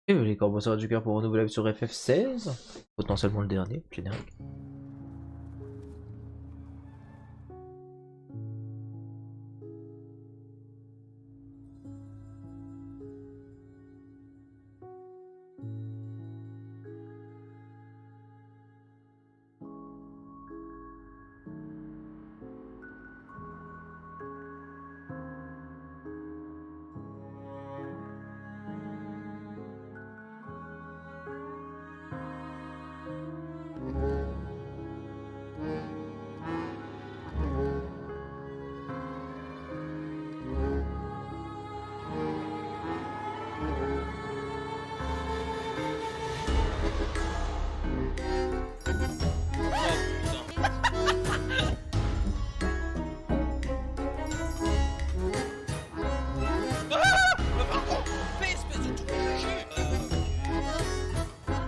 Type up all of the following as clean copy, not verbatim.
Et les corbeaux du cœur pour renouvelable sur FF16, potentiellement le dernier, générique.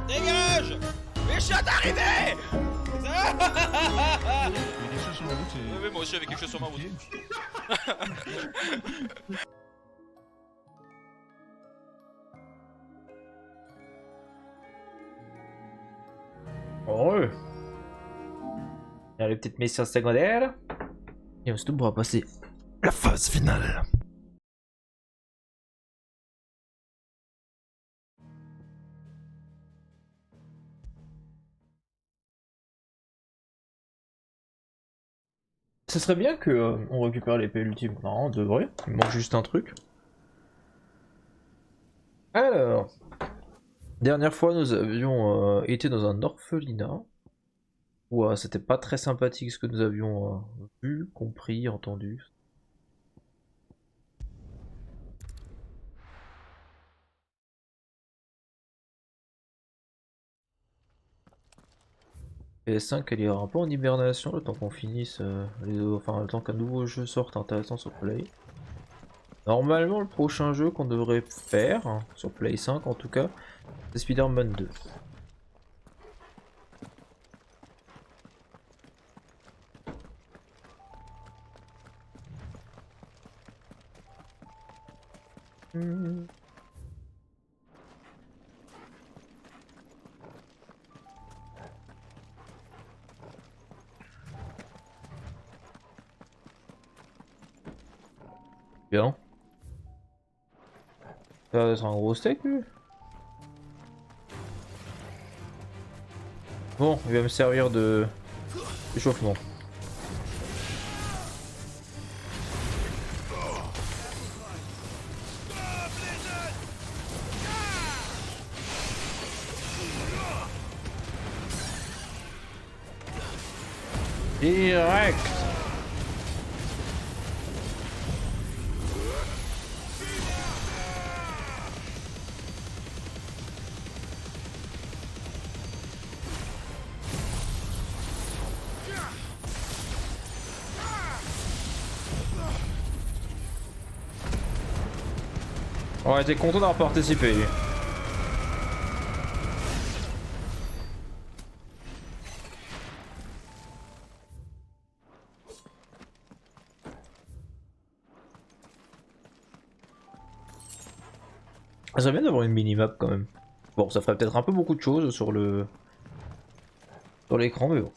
Dégage! Mais je suis arrivé! Il y a quelque chose sur la route et... Oui, moi aussi, j'avais quelque chose sur ma route. Ouais. Il y a les petites missions secondaires. Et ensuite on pourra passer la phase finale. Ce serait bien que on récupère l'épée ultime. Non, on devrait. Il manque juste un truc. Alors, dernière fois nous avions été dans un orphelinat. Où c'était pas très sympathique ce que nous avions vu, compris, entendu. PS5 elle ira un peu en hibernation le temps qu'on finisse, enfin le temps qu'un nouveau jeu sorte intéressant sur Play. Normalement le prochain jeu qu'on devrait faire, hein, sur Play 5 en tout cas, c'est Spider-Man 2. Bien. Ça va être un gros steak lui. Bon, il va me servir de échauffement. Direct. Ouais, t'es content d'avoir participé. Ça serait bien d'avoir une minimap quand même. Bon, ça ferait peut-être un peu beaucoup de choses sur l'écran, mais bon.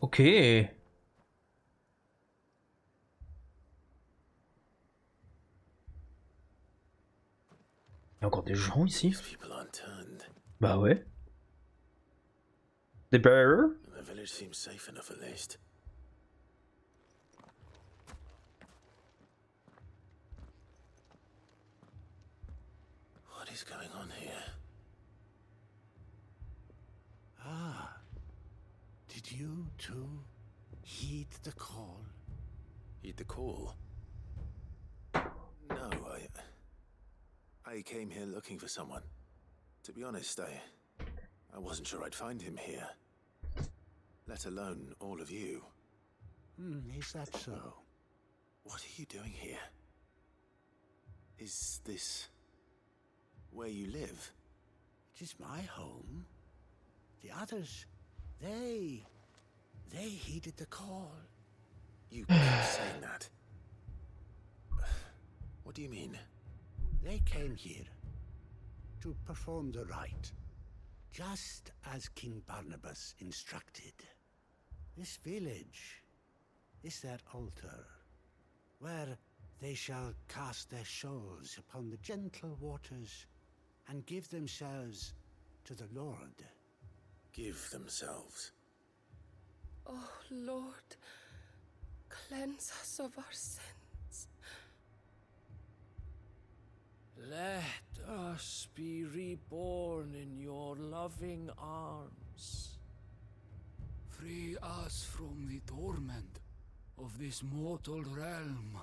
Ok. Il y a encore des gens ici? Bah ouais. Des bears? Seems safe enough at least. is going on here? Ah, did you too heed the call? Heed the call? No, I came here looking for someone. To be honest, I wasn't sure I'd find him here. Let alone all of you. Is that so? What are you doing here? Is this where you live? It is my home. The others, they heeded the call. You keep saying that. What do you mean? They came here to perform the rite, just as King Barnabas instructed. This village is their altar, where they shall cast their souls upon the gentle waters and give themselves to the Lord. Give themselves. Oh, Lord, cleanse us of our sins. Let us be reborn in your loving arms. Free us from the torment of this mortal realm.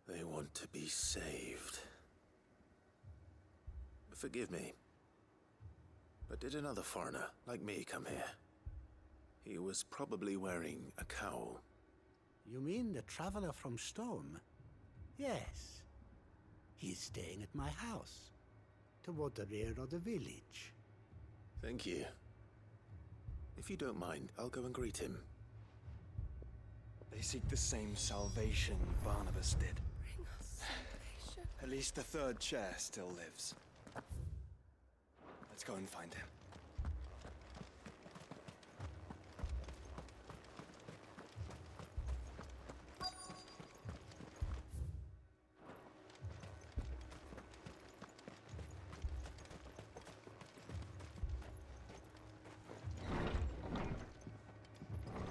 They want to be saved. Forgive me, but did another foreigner like me come here? He was probably wearing a cowl. You mean the traveler from Storm? Yes. He's staying at my house, toward the rear of the village. Thank you. If you don't mind, I'll go and greet him. They seek the same salvation Barnabas did. Bring us salvation. At least the third chair still lives. Let's go and find him.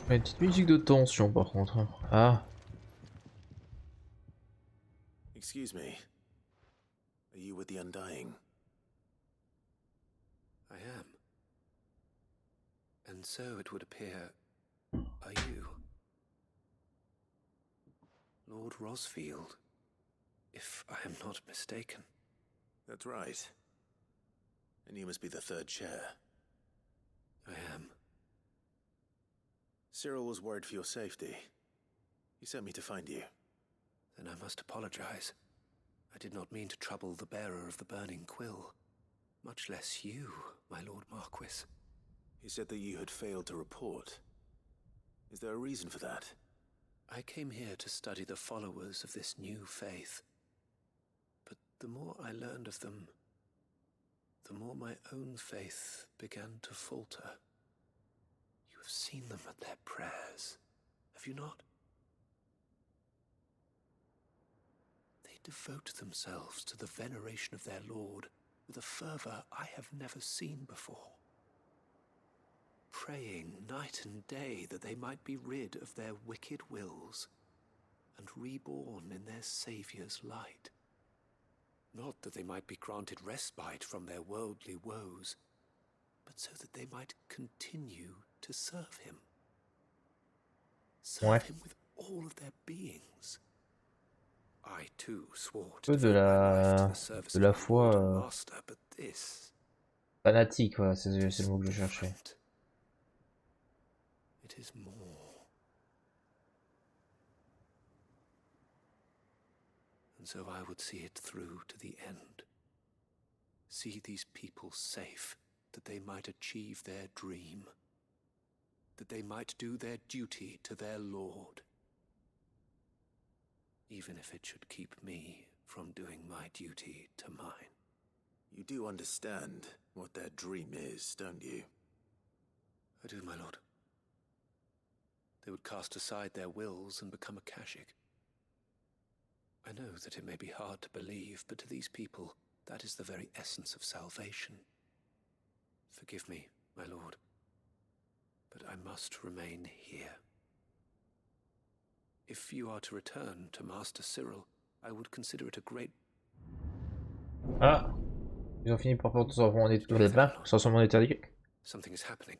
Une petite musique de tension par contre. Ah. Excuse me. Are you with the Undying? I am. And so it would appear, are you? Lord Rosfield, if I am not mistaken. That's right. And you must be the third chair. I am. Cyril was worried for your safety. He sent me to find you. Then I must apologize. I did not mean to trouble the bearer of the burning quill. Much less you, my Lord Marquis. He said that you had failed to report. Is there a reason for that? I came here to study the followers of this new faith. But the more I learned of them, the more my own faith began to falter. You have seen them at their prayers, have you not? They devote themselves to the veneration of their Lord with a fervor I have never seen before. Praying night and day that they might be rid of their wicked wills and reborn in their Saviour's light. Not that they might be granted respite from their worldly woes, but so that they might continue to serve him. Serve him with all of their beings. I too swore to devote my life to the service de la of my Lord foi and Master, but this... fanatique, voilà, c'est le mot que je cherchais. It is more. And so I would see it through to the end. See these people safe, that they might achieve their dream. That they might do their duty to their Lord. Even if it should keep me from doing my duty to mine. You do understand what their dream is, don't you? I do, my lord. They would cast aside their wills and become Akashic. I know that it may be hard to believe, but to these people, that is the very essence of salvation. Forgive me, my lord, but I must remain here. If you are to return to Master Cyril, I would consider it a great Ah, ils ont fini par transformer en état. Something is happening.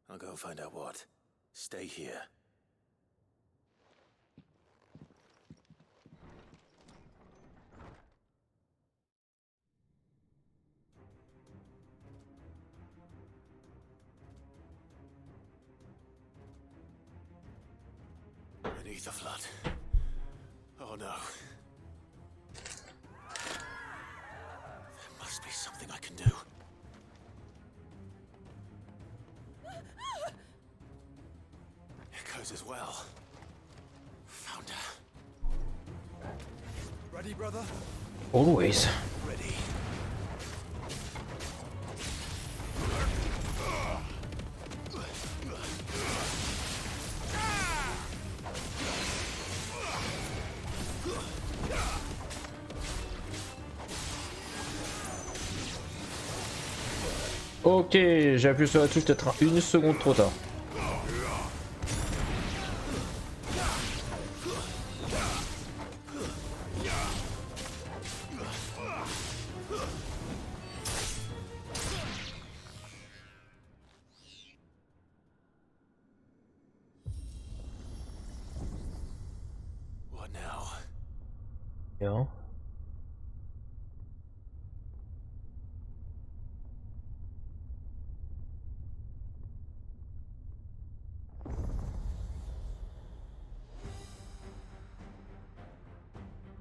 I'll go and find out what. Stay here. Beneath the flood. Oh no. There must be something I can do. Echoes as well. Found her. Ready, brother? Always. Ready. Ok, j'ai appuyé sur la touche peut-être une seconde trop tard. What now? Bien.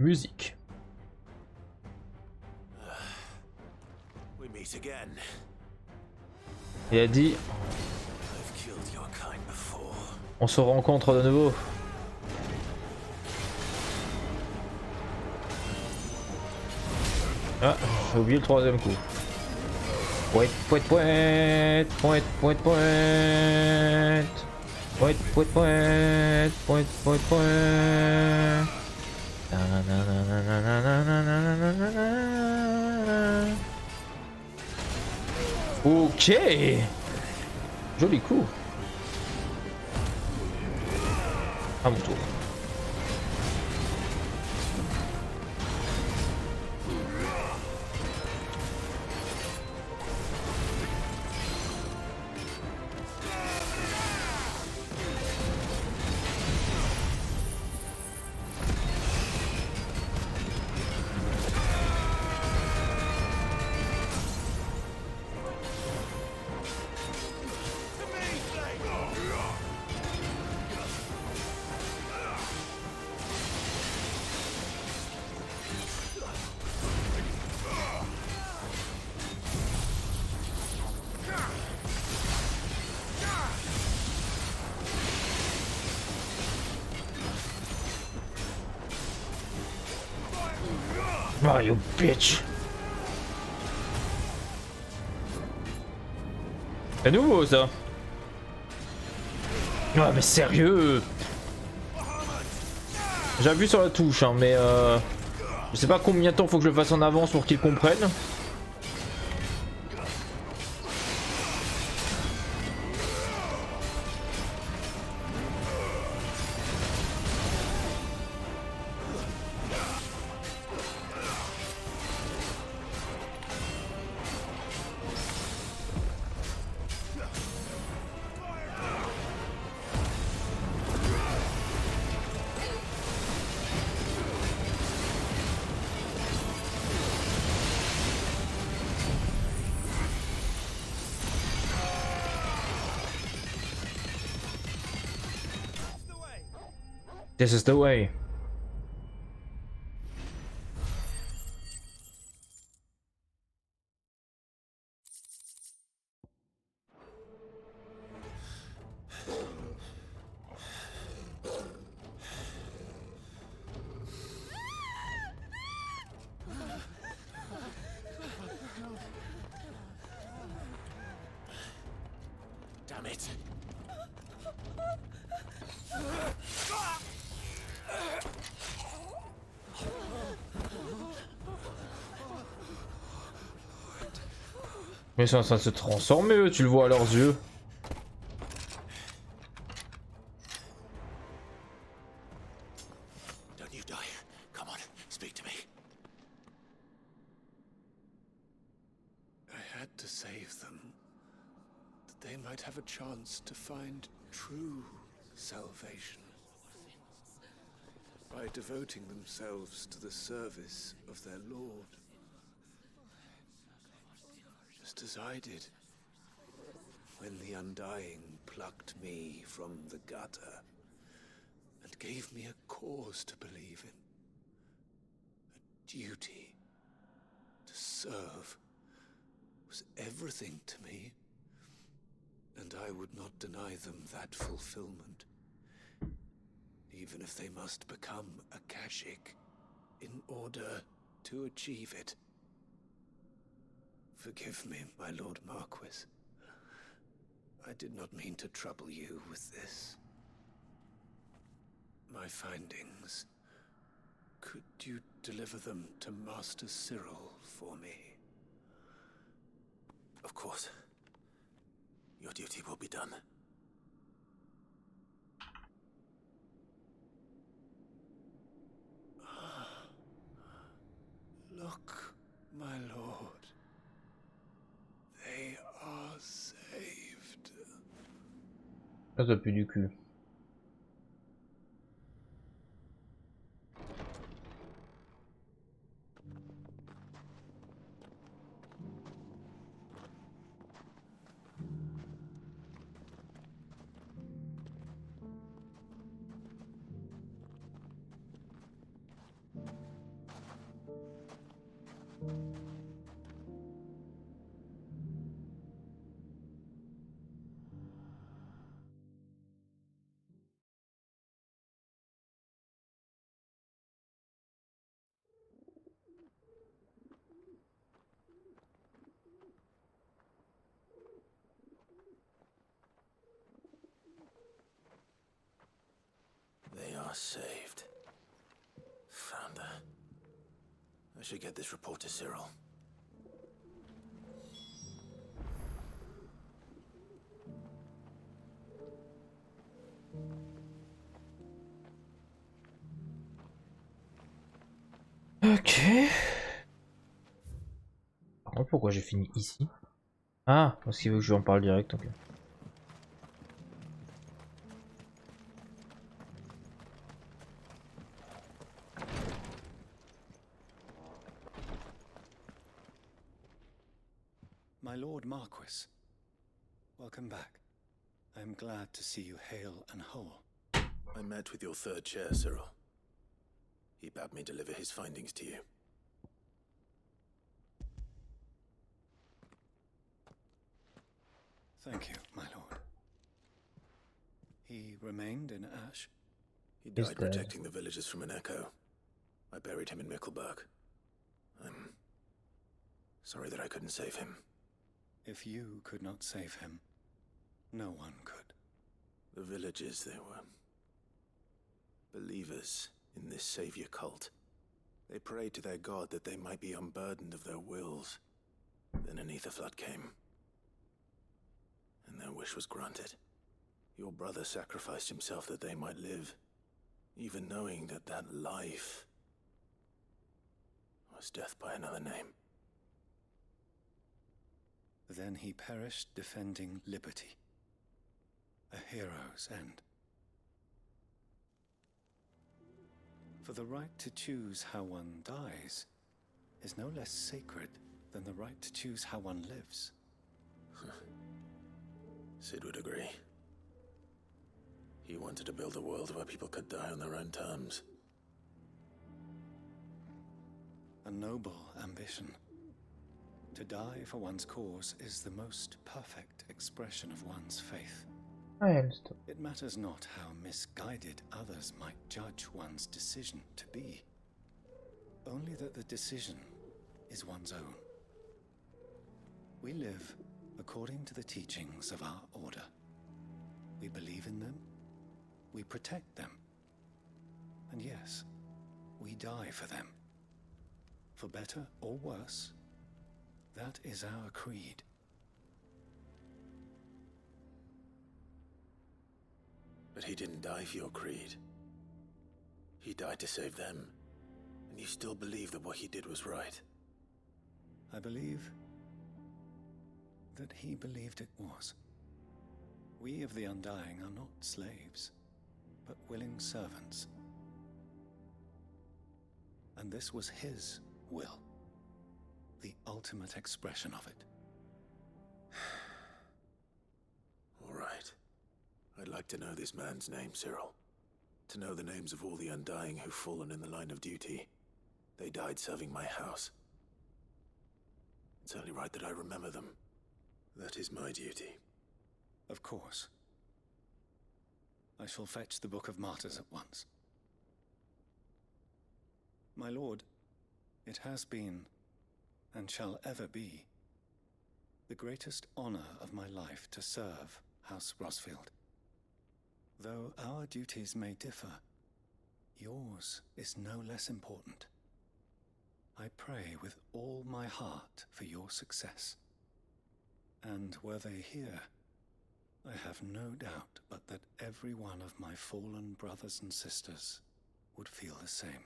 Musique. We meet again. Il a dit, I've killed your kind before. on se rencontre de nouveau. Ah, j'ai oublié le troisième coup. Poète, poète, poète, poète, poète, poète. Poète, poète, poète, poète, poète, poète. Ok. Joli coup. À mon tour. Mario bitch. C'est nouveau ça. Ah mais sérieux. J'appuie sur la touche hein, mais je sais pas combien de temps faut que je le fasse en avance pour qu'ils comprennent. This is the way. Damn it. Mais ils sont en train de se transformer eux, tu le vois à leurs yeux. Don't you die. Come on, speak to me. save them, that they might have a chance to find true salvation by devoting themselves to the service of their Lord, just as I did when the Undying plucked me from the gutter and gave me a cause to believe in, a duty to serve was everything to me, and I would not deny them that fulfillment, even if they must become a Kashik in order to achieve it. Forgive me, my Lord Marquis. I did not mean to trouble you with this. My findings. Could you deliver them to Master Cyril for me? Of course. Your duty will be done. Look, my lord. They are saved. Ça, ça pue du cul. They are saved. Founder. I should get this report to Cyril. Ok. Par contre, pourquoi j'ai fini ici? Ah, parce qu'il veut que je lui en parle direct, ok. My Lord Marquis, welcome back. I am glad to see you hale and whole. I met with your third chair, Cyril. He bade me deliver his findings to you. Thank you, my lord. He remained in Ash? He died protecting the villagers from an echo. I buried him in Mickelberg. I'm sorry that I couldn't save him. If you could not save him, no one could. The villagers, they were believers in this savior cult. They prayed to their god that they might be unburdened of their wills. Then an ether flood came, and their wish was granted. Your brother sacrificed himself that they might live, even knowing that that life was death by another name. Then he perished defending liberty. A hero's end. For the right to choose how one dies is no less sacred than the right to choose how one lives. Sid would agree. He wanted to build a world where people could die on their own terms. A noble ambition. To die for one's cause is the most perfect expression of one's faith. I understand. It matters not how misguided others might judge one's decision to be. Only that the decision is one's own. We live according to the teachings of our order. We believe in them, we protect them, and yes, we die for them. For better or worse, that is our creed. But he didn't die for your creed. He died to save them. And you still believe that what he did was right. I believe that he believed it was. We of the Undying are not slaves, but willing servants. And this was his will, the ultimate expression of it. All right. I'd like to know this man's name, Cyril. To know the names of all the Undying who've fallen in the line of duty. They died serving my house. It's only right that I remember them. That is my duty. Of course. I shall fetch the Book of Martyrs at once. My lord, it has been, and shall ever be, the greatest honor of my life to serve House Rosfield. Though our duties may differ, yours is no less important. I pray with all my heart for your success. And were they here, I have no doubt but that every one of my fallen brothers and sisters would feel the same.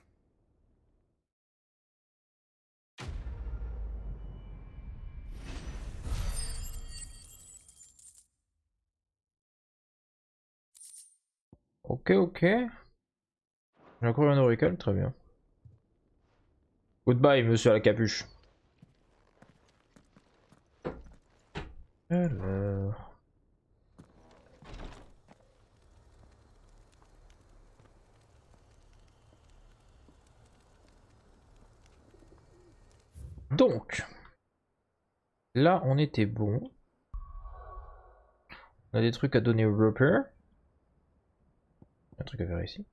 Ok, ok. J'ai encore un aurical, très bien. Goodbye, monsieur à la capuche. Alors... Donc, là on était bon. On a des trucs à donner au Roper. Un truc à faire ici.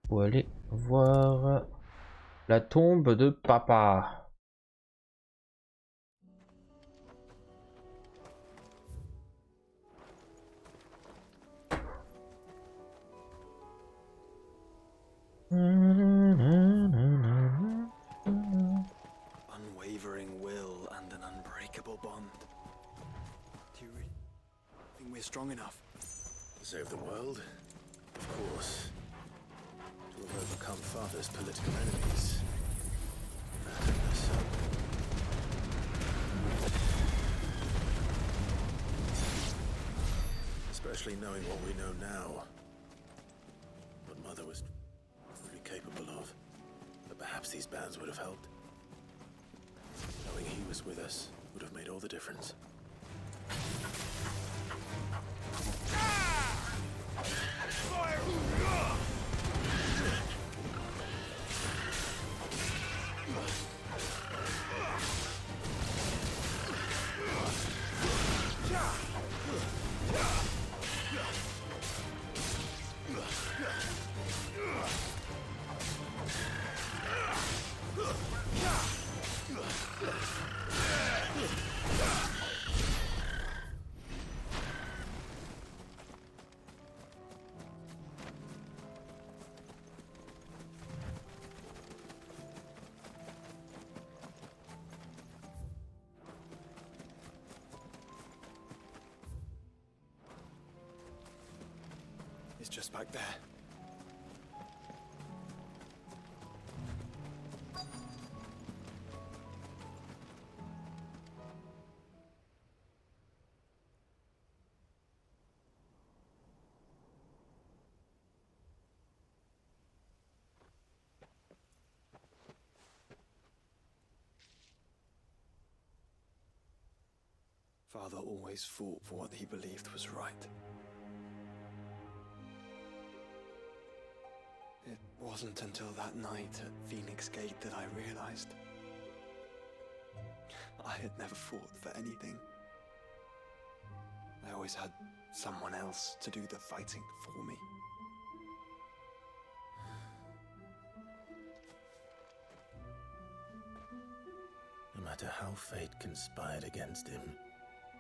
Faut aller voir la tombe de papa. Unwavering will and an unbreakable bond. Do you really think we're strong enough? To save the world? Of course. To have overcome Father's political enemies. That and my son. Especially knowing what we know now. What Mother was really capable of. But perhaps these bands would have helped. Knowing he was with us would have made all the difference. It's just back there. Father always fought for what he believed was right. It wasn't until that night at Phoenix Gate that I realized I had never fought for anything. I always had someone else to do the fighting for me. No matter how fate conspired against him,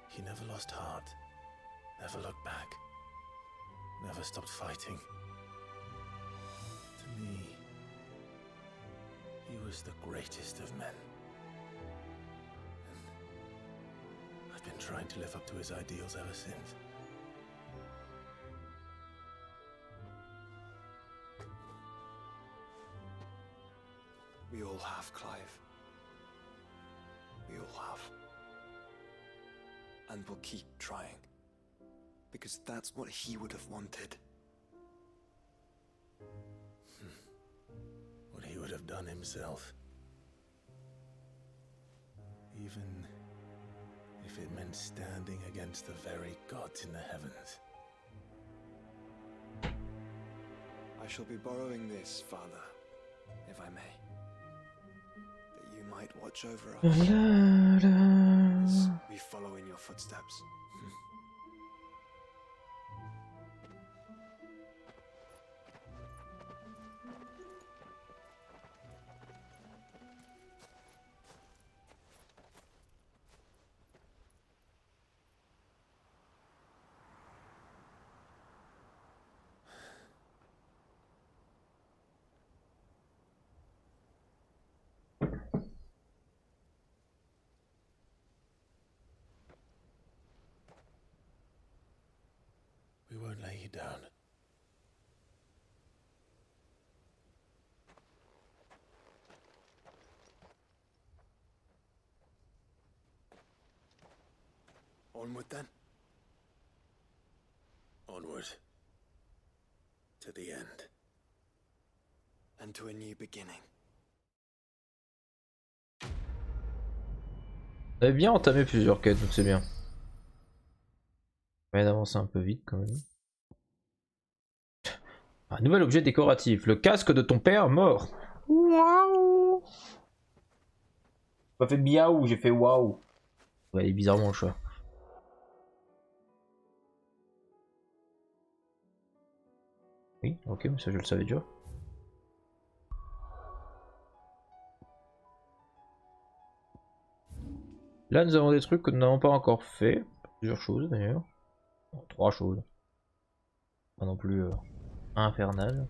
he never lost heart, never looked back, never stopped fighting. To me, he was the greatest of men. And I've been trying to live up to his ideals ever since. We all have, Clive. We all have. And we'll keep trying. Because that's what he would have wanted. What he would have done himself. Even if it meant standing against the very gods in the heavens. I shall be borrowing this, Father, if I may. That you might watch over us as we follow in your footsteps. We won't lay you down. Onward then. Onward. To the end. And to a new beginning. On avait bien entamé plusieurs quêtes, donc c'est bien. On va d'avancer un peu vite quand même. Un nouvel objet décoratif, le casque de ton père mort. Waouh! J'ai pas fait miaou, j'ai fait waouh. Ouais, il est bizarrement le chat. Oui, ok, mais ça je le savais déjà. Là nous avons des trucs que nous n'avons pas encore fait. Plusieurs choses d'ailleurs. Bon, 3 choses. Pas non plus infernal.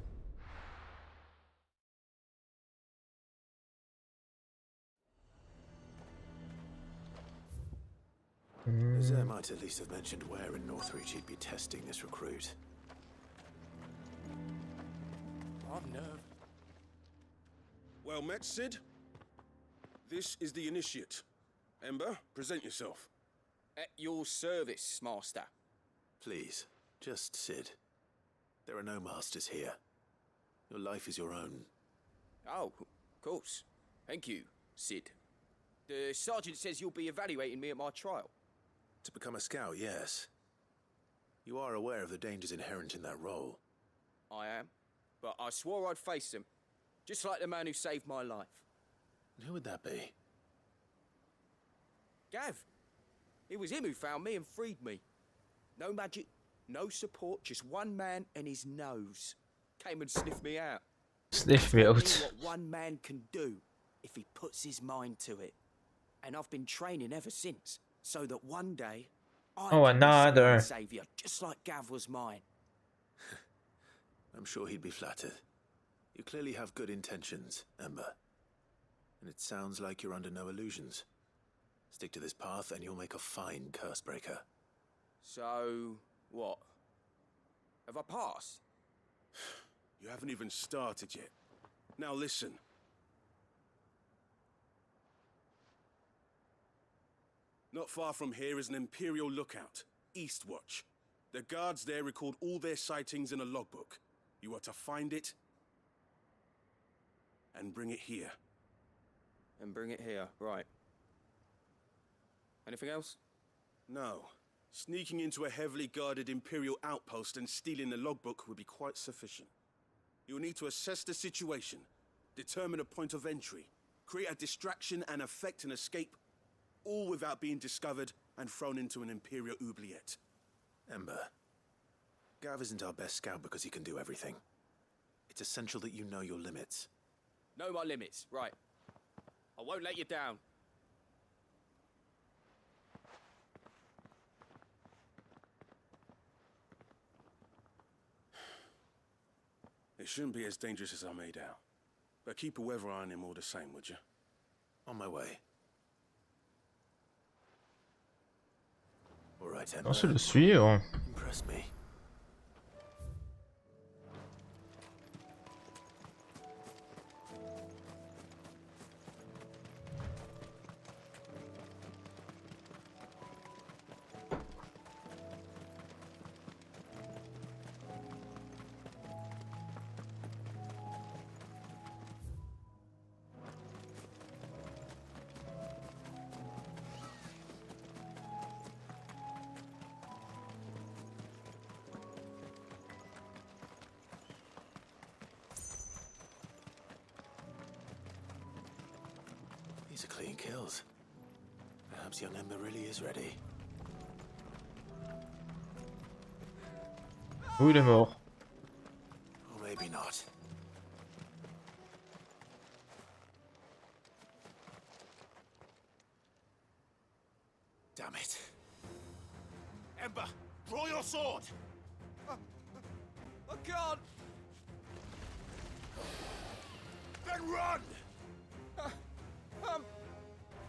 Azir might at least have mentioned where in Northreach he'd be testing this recruit. I've nerve. Well met, Sid. This is the initiate. Ember, present yourself. At your service, Master. Please, just Sid. There are no masters here. Your life is your own. Oh, of course. Thank you, Sid. The sergeant says you'll be evaluating me at my trial. To become a scout, yes. You are aware of the dangers inherent in that role. I am. But I swore I'd face them. Just like the man who saved my life. And who would that be? Gav. It was him who found me and freed me. No magic, no support, just one man and his nose. Came and sniffed me out. Sniff me out. What one man can do if he puts his mind to it. And I've been training ever since, so that one day I can another be savior, just like Gav was mine. I'm sure he'd be flattered. You clearly have good intentions, Ember. And it sounds like you're under no illusions. Stick to this path and you'll make a fine cursebreaker. So, what? Have I passed? You haven't even started yet. Now listen. Not far from here is an Imperial lookout, Eastwatch. The guards there record all their sightings in a logbook. You are to find it and bring it here. And bring it here, right. Anything else? No. Sneaking into a heavily guarded Imperial outpost and stealing the logbook would be quite sufficient. You'll need to assess the situation, determine a point of entry, create a distraction and effect an escape, all without being discovered and thrown into an Imperial oubliette. Ember, Gav isn't our best scout because he can do everything. It's essential that you know your limits. Know my limits, right. I won't let you down. It shouldn't be as dangerous as I made out. But keep a weather eye on him all the same, would you? On my way. All right, Ember. Non, c'est le suivre. Impress me. These are clean kills. Perhaps young Ember really is ready. Oui, il est mort. Or maybe not. Damn it. Ember, draw your sword! I can't. Then run!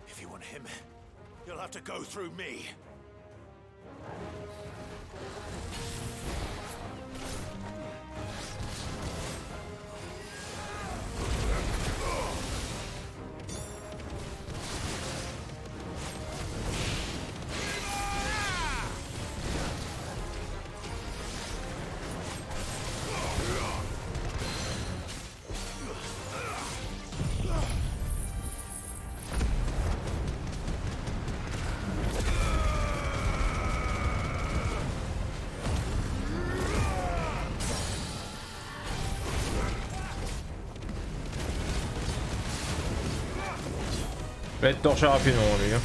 If you want him, you'll have to go through me. Je vais être torché rapidement, les gars.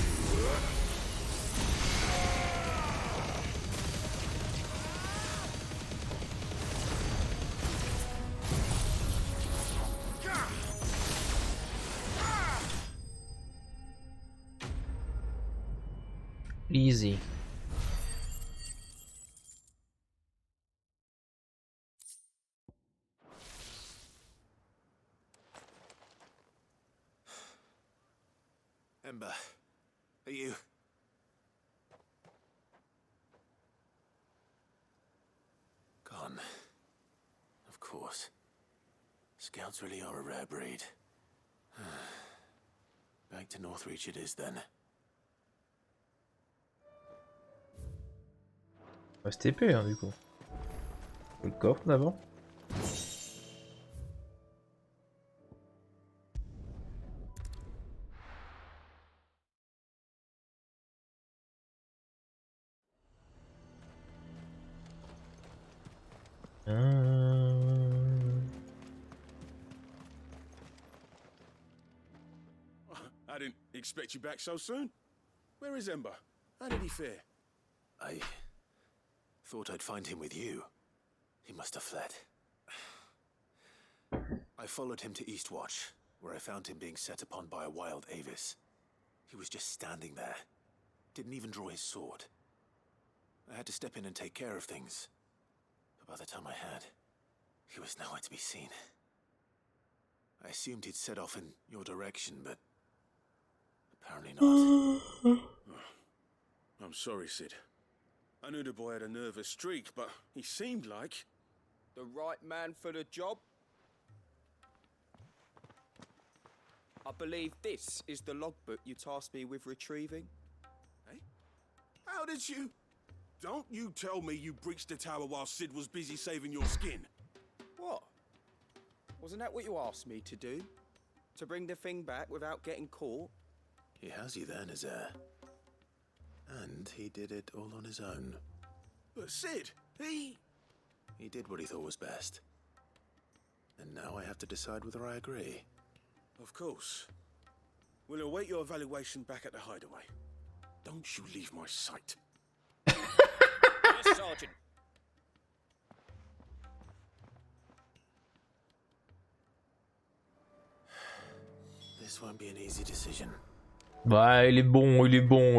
Easy. Ember, are you... Gone. Of course. Scouts really are a rare breed. Back to Northreach it is then. On va se TP, hein, du coup. Le coffre d'avant. I didn't expect you back so soon. Where is Ember? How did he fare? I thought I'd find him with you. He must have fled. I followed him to Eastwatch, where I found him being set upon by a wild Avis. He was just standing there. Didn't even draw his sword. I had to step in and take care of things. But by the time I had, he was nowhere to be seen. I assumed he'd set off in your direction, but apparently not. I'm sorry, Sid. I knew the boy had a nervous streak, but he seemed like... The right man for the job? I believe this is the logbook you tasked me with retrieving. Eh? How did you... Don't you tell me you breached the tower while Sid was busy saving your skin. What? Wasn't that what you asked me to do? To bring the thing back without getting caught? He has you then, his heir. And he did it all on his own. But Sid, he did what he thought was best. And now I have to decide whether I agree. Of course. We'll await your evaluation back at the hideaway. Don't you leave my sight. Yes, Sergeant. This won't be an easy decision. Bah, il est bon,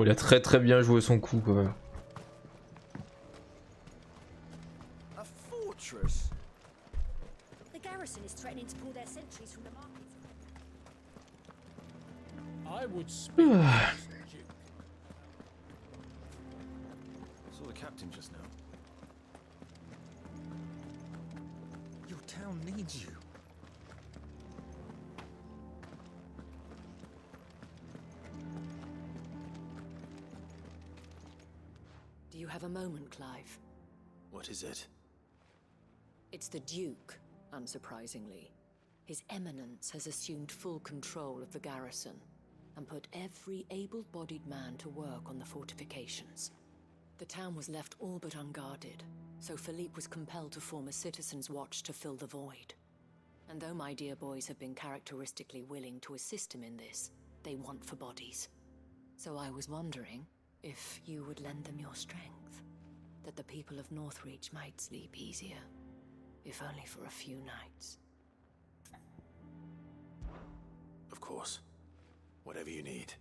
il a très bien joué son coup quand même. A fortress? The garrison is threatening to pull their sentries from the market. I would speak to the Duke. I saw the captain just now. Your town needs you. Do you have a moment, Clive? What is it? It's the Duke, unsurprisingly. His Eminence has assumed full control of the garrison and put every able-bodied man to work on the fortifications. The town was left all but unguarded, so Philippe was compelled to form a citizen's watch to fill the void. And though my dear boys have been characteristically willing to assist him in this, they want for bodies. So I was wondering if you would lend them your strength, that the people of Northreach might sleep easier, if only for a few nights. Of course. Whatever you need.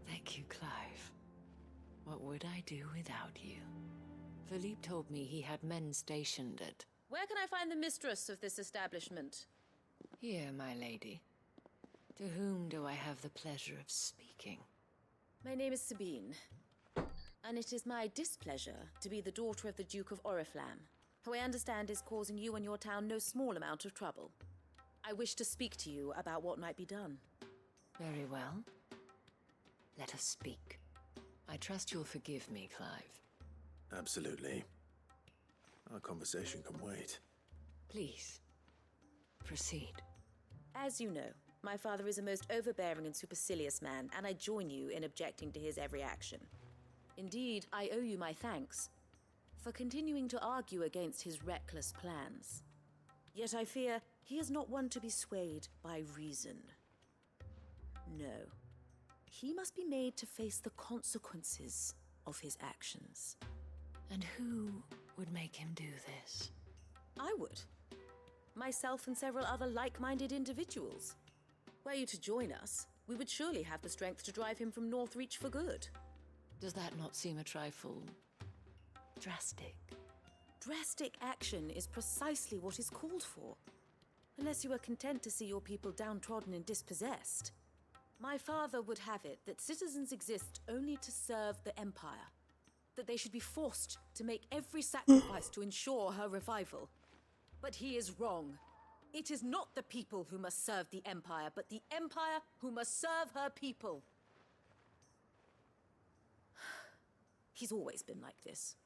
Thank you, Clive. What would I do without you? Philippe told me he had men stationed at... Where can I find the mistress of this establishment? Here, my lady. To whom do I have the pleasure of speaking? My name is Sabine, and it is my displeasure to be the daughter of the Duke of Oriflamme, who I understand is causing you and your town no small amount of trouble. I wish to speak to you about what might be done. Very well. Let us speak. I trust you'll forgive me, Clive. Absolutely. Our conversation can wait. Please, proceed. As you know, my father is a most overbearing and supercilious man, and I join you in objecting to his every action. Indeed, I owe you my thanks for continuing to argue against his reckless plans. Yet I fear he is not one to be swayed by reason. No. He must be made to face the consequences of his actions. And who would make him do this? I would. Myself and several other like-minded individuals. Were you to join us, we would surely have the strength to drive him from Northreach for good. Does that not seem a trifle... drastic? Drastic action is precisely what is called for. Unless you are content to see your people downtrodden and dispossessed. My father would have it that citizens exist only to serve the Empire. That they should be forced to make every sacrifice to ensure her revival. But he is wrong. It is not the people who must serve the Empire, but the Empire who must serve her people. He's always been like this.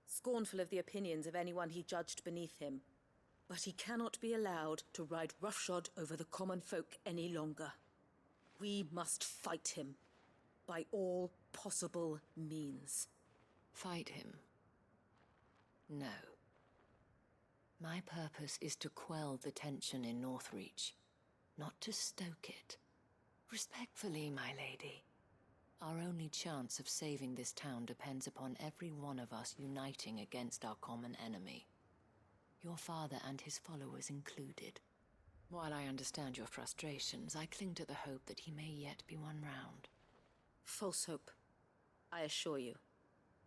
Scornful of the opinions of anyone he judged beneath him. But he cannot be allowed to ride roughshod over the common folk any longer. We must fight him by all possible means. Fight him? No. My purpose is to quell the tension in Northreach, not to stoke it. Respectfully, my lady. Our only chance of saving this town depends upon every one of us uniting against our common enemy. Your father and his followers included. While I understand your frustrations, I cling to the hope that he may yet be won round. False hope, I assure you.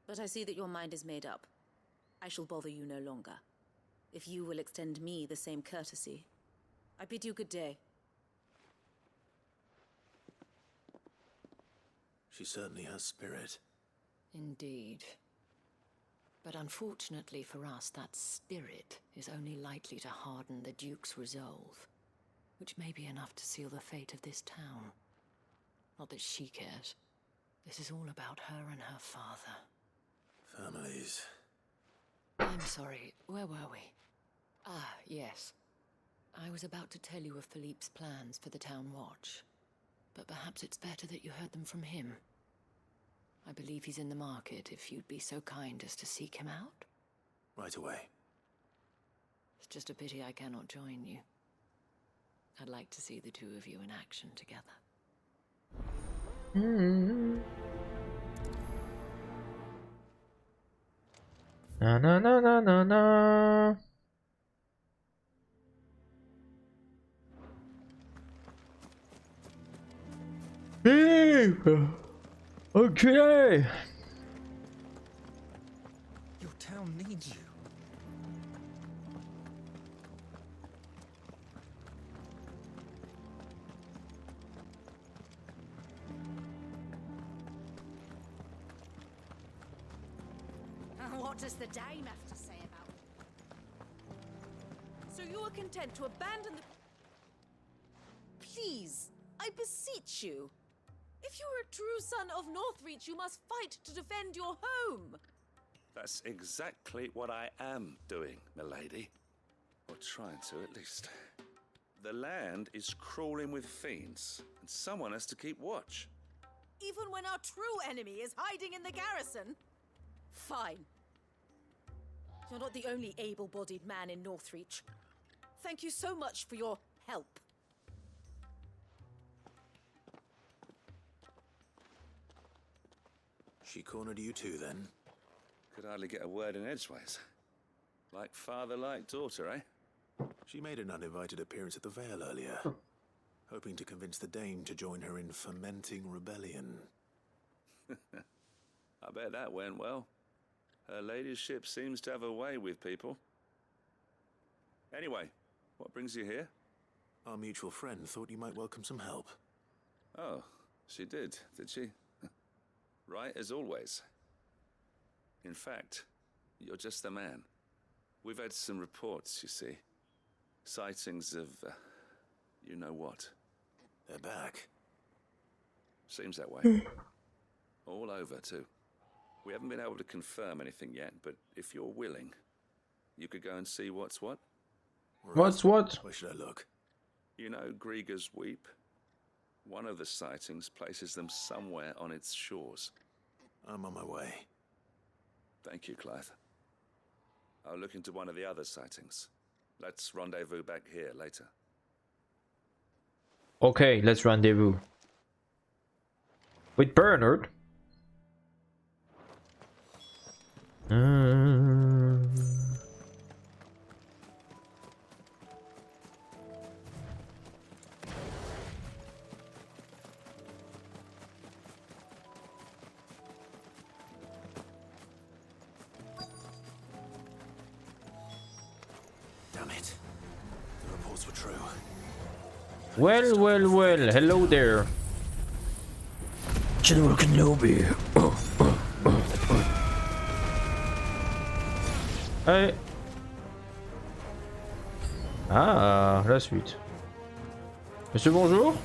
But I see that your mind is made up. I shall bother you no longer. If you will extend me the same courtesy, I bid you good day. She certainly has spirit. Indeed. But unfortunately for us, that spirit is only likely to harden the Duke's resolve, which may be enough to seal the fate of this town. Not that she cares. This is all about her and her father. Families. I'm sorry, where were we? Ah, yes. I was about to tell you of Philippe's plans for the town watch, but perhaps it's better that you heard them from him. I believe he's in the market, if you'd be so kind as to seek him out. Right away. It's just a pity I cannot join you. I'd like to see the two of you in action together. Na na na na na na. Okay. Your town needs you. What does the dame have to say about it? So you are content to abandon the... Please, I beseech you. If you are a true son of Northreach, you must fight to defend your home. That's exactly what I am doing, milady. Or trying to, at least. The land is crawling with fiends, and someone has to keep watch. Even when our true enemy is hiding in the garrison? Fine. You're not the only able-bodied man in Northreach. Thank you so much for your help. She cornered you too, then? Could hardly get a word in edgeways. Like father, like daughter, eh? She made an uninvited appearance at the Vale earlier, hoping to convince the Dame to join her in fomenting rebellion. I bet that went well. Her ladyship seems to have a way with people. Anyway, what brings you here? Our mutual friend thought you might welcome some help. Oh, she did she? Right as always. In fact, you're just the man. We've had some reports, you see. Sightings of, you know what. They're back. Seems that way. All over, too. We haven't been able to confirm anything yet, but if you're willing, you could go and see what's what. Right. What's what? Where should I look? You know Grieger's Weep? One of the sightings places them somewhere on its shores. I'm on my way. Thank you, Clive. I'll look into one of the other sightings. Let's rendezvous back here later. Okay, let's rendezvous. With Bernard. Damn it. The reports were true. Well, hello there. General Kenobi. Hey. Ah, la suite. Monsieur, bonjour.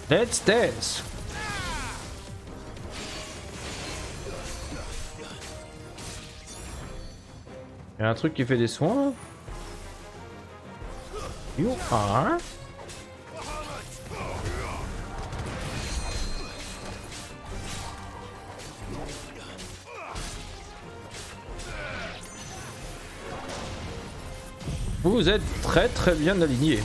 Let's dance. Il y a un truc qui fait des soins. You are. Vous êtes très bien aligné.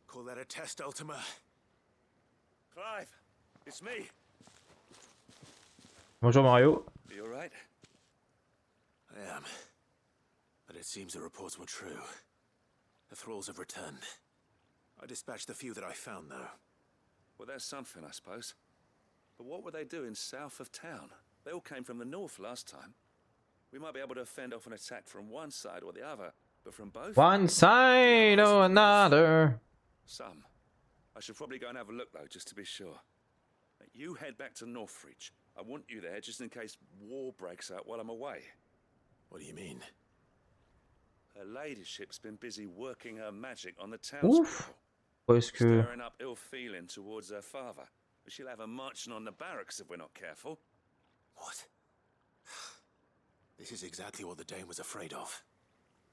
Call that a test, Ultima? Clive, it's me. Bonjour Mario. Are you alright? I am. But it seems the reports were true. The thralls have returned. I dispatched the few that I found, though. Well, that's something, I suppose. But what were they doing south of town? They all came from the north last time. We might be able to fend off an attack from one side or the other, but from both? One side or another. Some. I should probably go and have a look, though, just to be sure. You head back to Northreach. I want you there just in case war breaks out while I'm away. What do you mean? Her ladyship's been busy working her magic on the townspeople. Stirring up ill feeling towards her father. She'll have her marching on the barracks if we're not careful. What? This is exactly what the Dame was afraid of.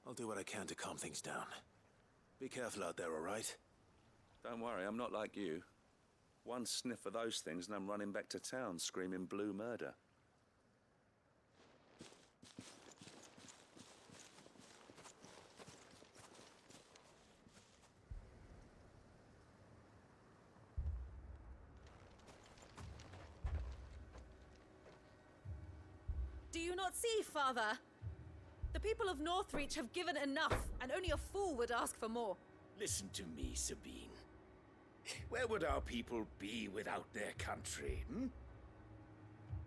I'll do what I can to calm things down. Be careful out there, all right? Don't worry, I'm not like you. One sniff of those things and I'm running back to town screaming blue murder. Do you not see, Father? The people of Northreach have given enough, and only a fool would ask for more. Listen to me, Sabine. Where would our people be without their country, hmm?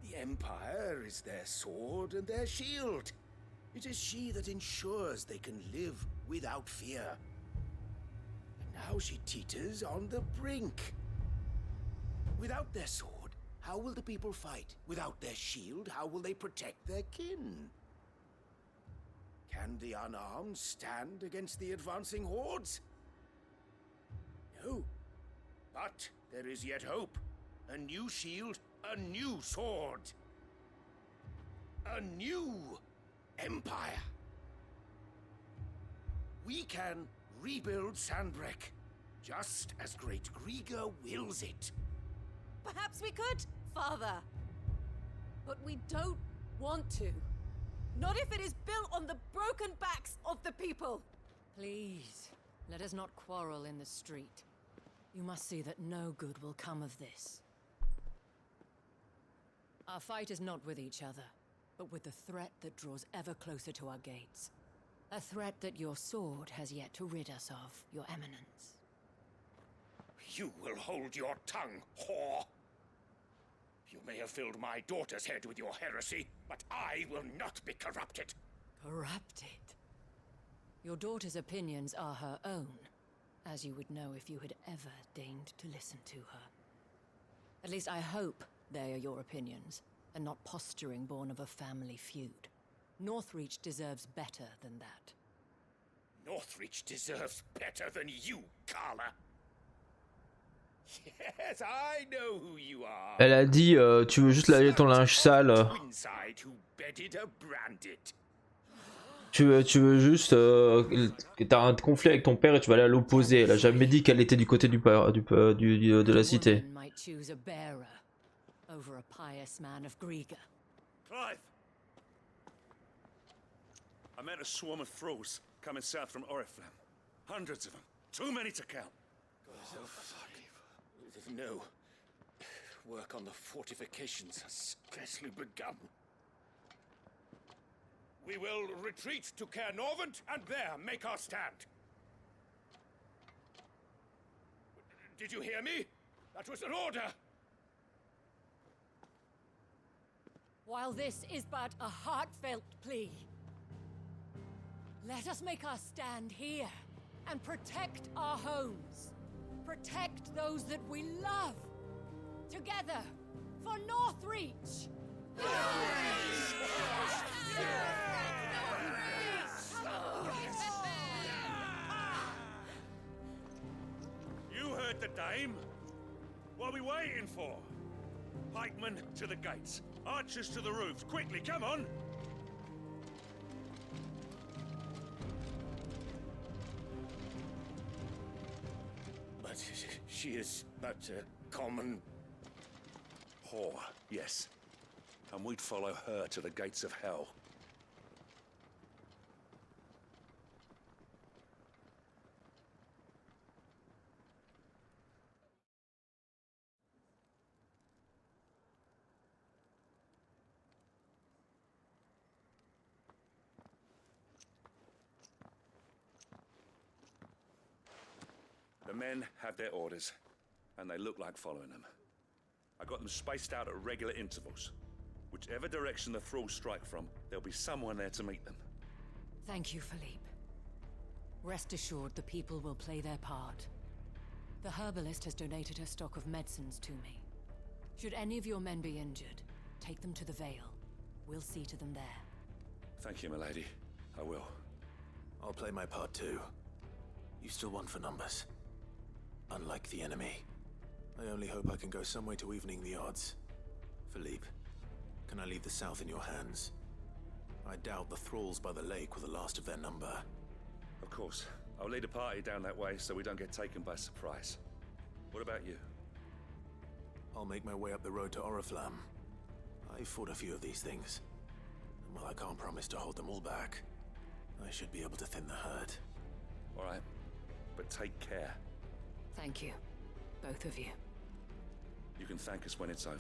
The Empire is their sword and their shield. It is she that ensures they can live without fear. And now she teeters on the brink. Without their sword, how will the people fight? Without their shield, how will they protect their kin? Can the unarmed stand against the advancing hordes? No. But there is yet hope. a new shield, a new sword. A new empire. We can rebuild Sandbreck, just as great Grieger wills it. Perhaps we could, Father. But we don't want to. Not if it is built on the broken backs of the people. Please, let us not quarrel in the street. You must see that no good will come of this. Our fight is not with each other, but with the threat that draws ever closer to our gates. A threat that your sword has yet to rid us of, Your Eminence. You will hold your tongue, whore. You may have filled my daughter's head with your heresy, but I will not be corrupted. Corrupted? Your daughter's opinions are her own, as you would know if you had ever deigned to listen to her. At least I hope they are your opinions, and not posturing born of a family feud. Northreach deserves better than that. Northreach deserves better than you, Carla. Yes, I know who you are. Elle a dit tu veux juste laver ton linge sale. Twinside who bedded a branded. Tu veux juste t'as un conflit avec ton père et tu vas aller à l'opposé. Elle a jamais dit qu'elle était du côté de la cité. Clive! I met a swarm of thralls coming south from Oriflamme. Hundreds of them. Too many to count. Oh, fuck. No. Work on the fortifications has scarcely begun. We will retreat to Caer Norvent and there make our stand. Did you hear me? That was an order. While this is but a heartfelt plea, let us make our stand here and protect our homes. Protect those that we love. Together, for Northreach! You heard the dame. What are we waiting for? Pikemen to the gates. Archers to the roofs. Quickly, come on! But she is but a common... whore, yes. And we'd follow her to the gates of hell. The men have their orders, and they look like following them. I got them spaced out at regular intervals. Whichever direction the thralls strike from, there'll be someone there to meet them. Thank you, Philippe. Rest assured the people will play their part. The herbalist has donated her stock of medicines to me. Should any of your men be injured, take them to the Vale. We'll see to them there. Thank you, milady. I will. I'll play my part too. You still won for numbers. Unlike the enemy. I only hope I can go some way to evening the odds. Philippe, can I leave the south in your hands? I doubt the thralls by the lake were the last of their number. Of course. I'll lead a party down that way so we don't get taken by surprise. What about you? I'll make my way up the road to Oriflamme. I fought a few of these things. And while I can't promise to hold them all back, I should be able to thin the herd. All right. But take care. Thank you. Both of you. You can thank us when it's over.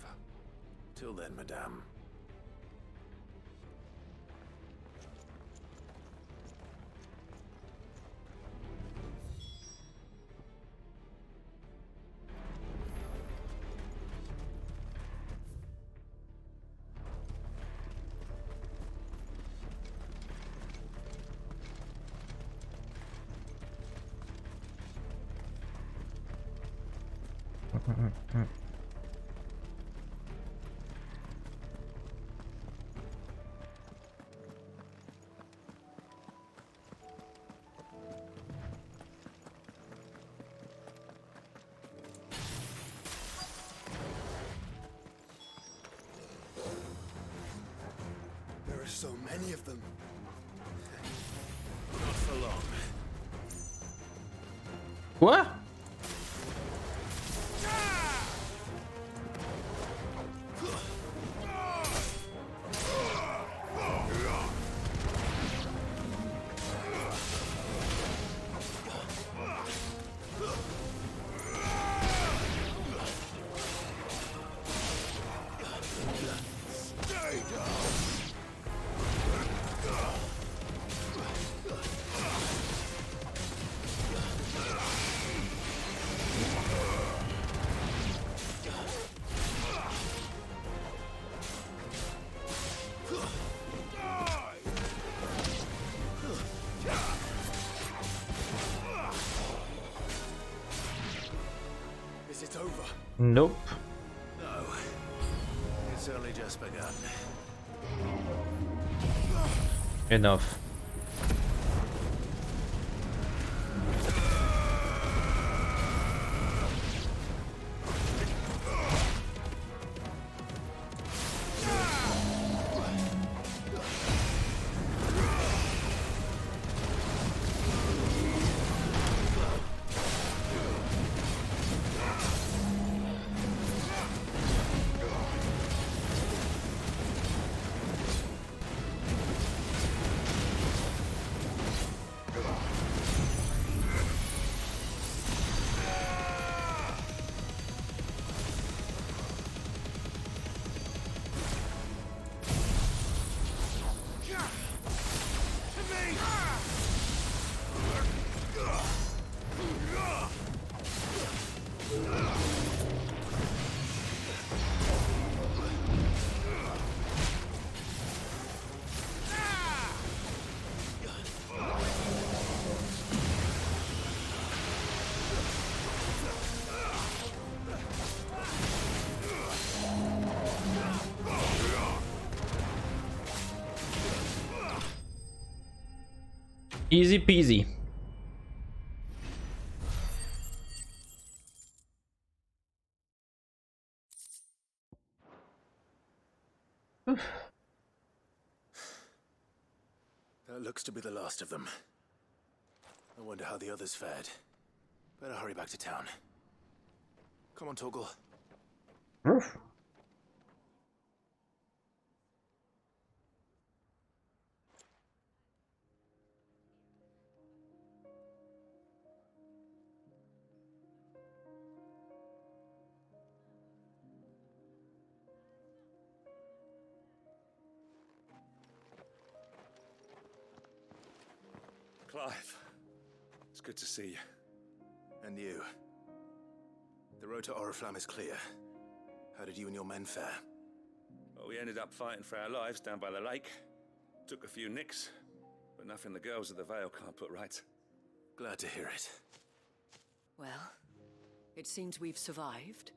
Till then, madame. are so many of them. Not for long. Quoi? Is it over? Nope. No. It's only just begun. Enough. Easy peasy. That looks to be the last of them. I wonder how the others fared. Better hurry back to town. Come on, Torgal. Clive, it's good to see you. And you. The road to Oriflamme is clear. How did you and your men fare? Well, we ended up fighting for our lives down by the lake. Took a few nicks, but nothing the girls of the Vale can't put right. Glad to hear it. Well, it seems we've survived.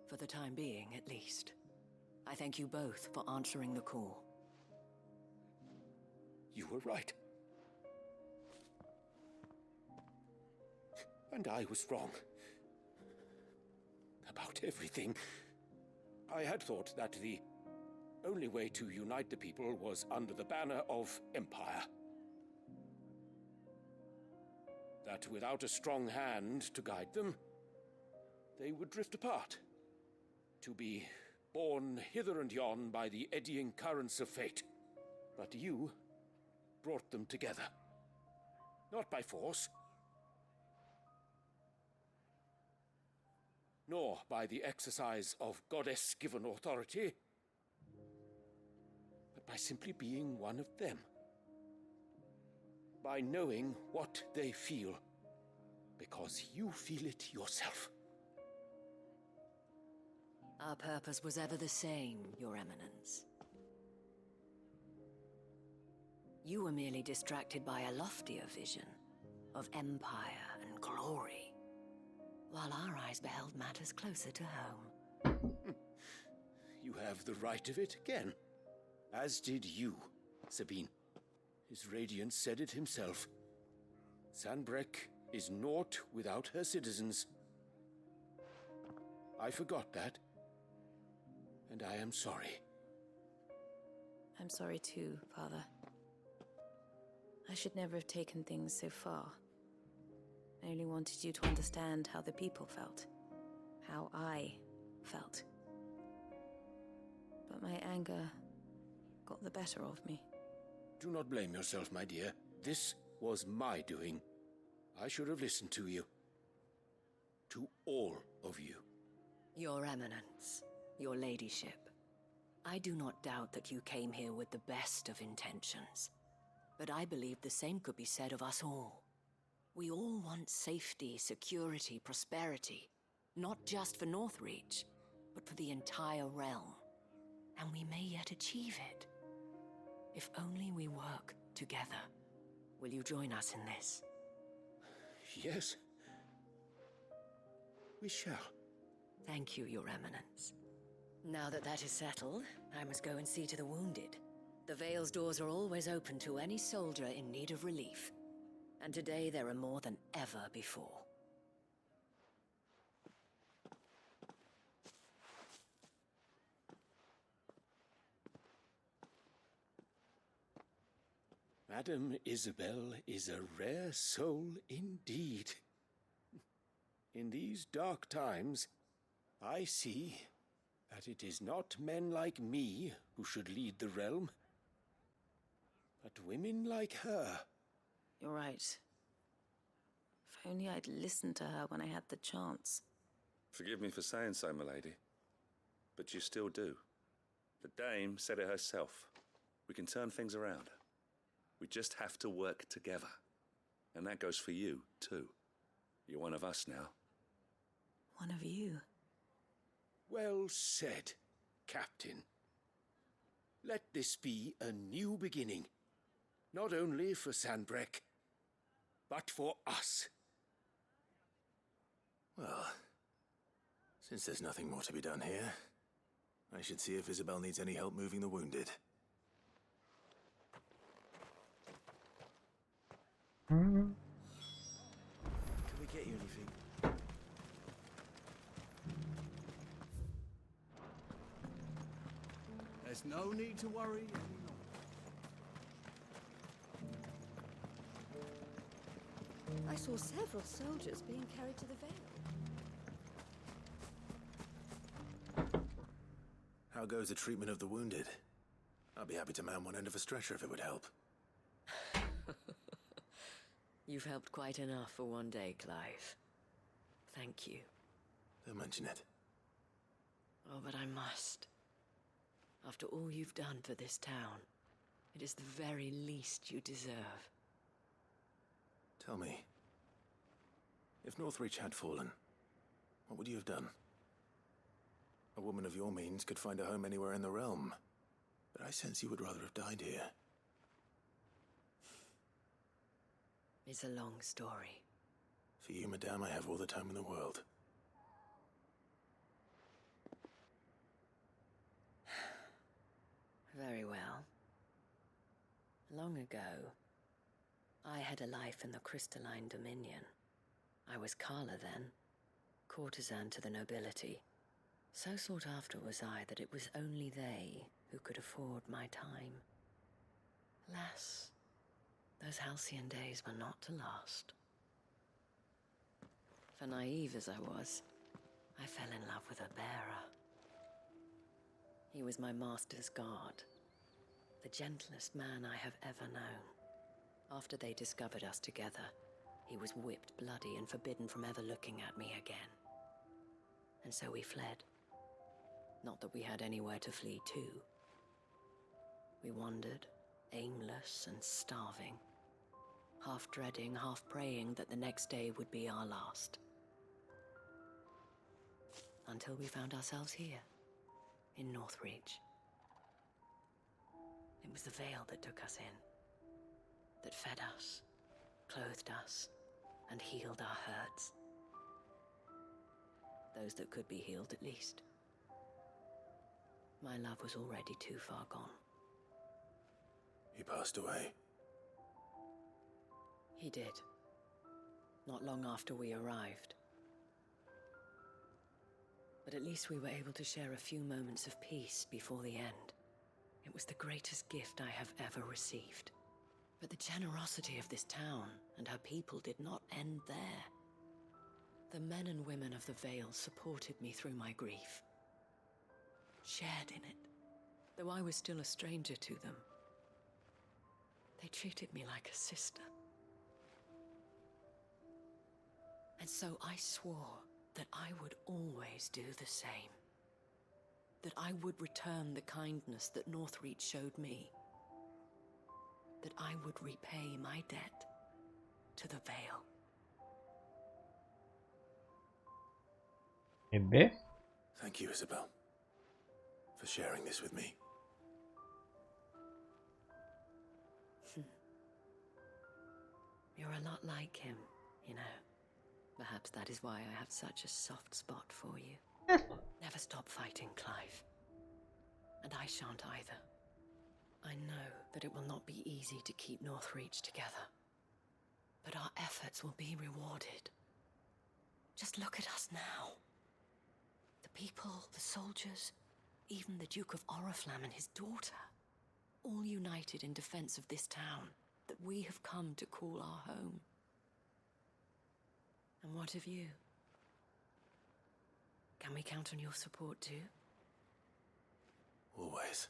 For the time being, at least. I thank you both for answering the call. You were right. And I was wrong. About everything. I had thought that the only way to unite the people was under the banner of Empire. That without a strong hand to guide them, they would drift apart. To be borne hither and yon by the eddying currents of fate. But you brought them together. Not by force, nor by the exercise of goddess-given authority, but by simply being one of them. By knowing what they feel, because you feel it yourself. Our purpose was ever the same, Your Eminence. You were merely distracted by a loftier vision of empire and glory, while our eyes beheld matters closer to home. You have the right of it again. As did you, Sabine. His Radiance said it himself. Sanbreque is naught without her citizens. I forgot that, and I am sorry. I'm sorry too, Father. I should never have taken things so far. I only wanted you to understand how the people felt. How I felt. But my anger got the better of me. Do not blame yourself, my dear. This was my doing. I should have listened to you. To all of you. Your Eminence, your ladyship, I do not doubt that you came here with the best of intentions. But I believe the same could be said of us all. We all want safety, security, prosperity. Not just for Northreach, but for the entire realm. And we may yet achieve it. If only we work together. Will you join us in this? Yes. We shall. Thank you, Your Eminence. Now that that is settled, I must go and see to the wounded. The Vale's doors are always open to any soldier in need of relief. And today there are more than ever before. Madame Isabel is a rare soul indeed. In these dark times, I see that it is not men like me who should lead the realm, but women like her. You're right. If only I'd listened to her when I had the chance. Forgive me for saying so, milady, but you still do. The Dame said it herself. We can turn things around. We just have to work together. And that goes for you, too. You're one of us now. One of you? Well said, Captain. Let this be a new beginning. Not only for Sanbreque, but for us. Well, since there's nothing more to be done here, I should see if Isabel needs any help moving the wounded. Can we get you anything? There's no need to worry anymore. I saw several soldiers being carried to the Vale. How goes the treatment of the wounded? I'd be happy to man one end of a stretcher if it would help. You've helped quite enough for one day, Clive. Thank you. Don't mention it. Oh, but I must. After all you've done for this town, it is the very least you deserve. Tell me, if Northreach had fallen, what would you have done? A woman of your means could find a home anywhere in the realm, but I sense you would rather have died here. It's a long story. For you, madame, I have all the time in the world. Very well. Long ago, I had a life in the Crystalline Dominion. I was Carla then, courtesan to the nobility. So sought after was I that it was only they who could afford my time. Alas, those halcyon days were not to last. For naive as I was, I fell in love with a bearer. He was my master's guard, the gentlest man I have ever known. After they discovered us together, he was whipped bloody and forbidden from ever looking at me again. And so we fled. Not that we had anywhere to flee to. We wandered, aimless and starving, half dreading, half praying that the next day would be our last. Until we found ourselves here, in Northreach. It was the Vale that took us in, that fed us, clothed us, and healed our hurts. Those that could be healed, at least. My love was already too far gone. He passed away. He did. Not long after we arrived. But at least we were able to share a few moments of peace before the end. It was the greatest gift I have ever received. But the generosity of this town and her people did not end there. The men and women of the Vale supported me through my grief, shared in it, though I was still a stranger to them. They treated me like a sister. And so I swore that I would always do the same. That I would return the kindness that Northreach showed me. That I would repay my debt to the Vale. Maybe. Thank you, Isabel, for sharing this with me. You're a lot like him, you know. Perhaps that is why I have such a soft spot for you. Never stop fighting, Clive. And I shan't either. I know that it will not be easy to keep Northreach together. But our efforts will be rewarded. Just look at us now. The people, the soldiers, even the Duke of Oriflamme and his daughter, all united in defense of this town that we have come to call our home. And what of you? Can we count on your support too? Always.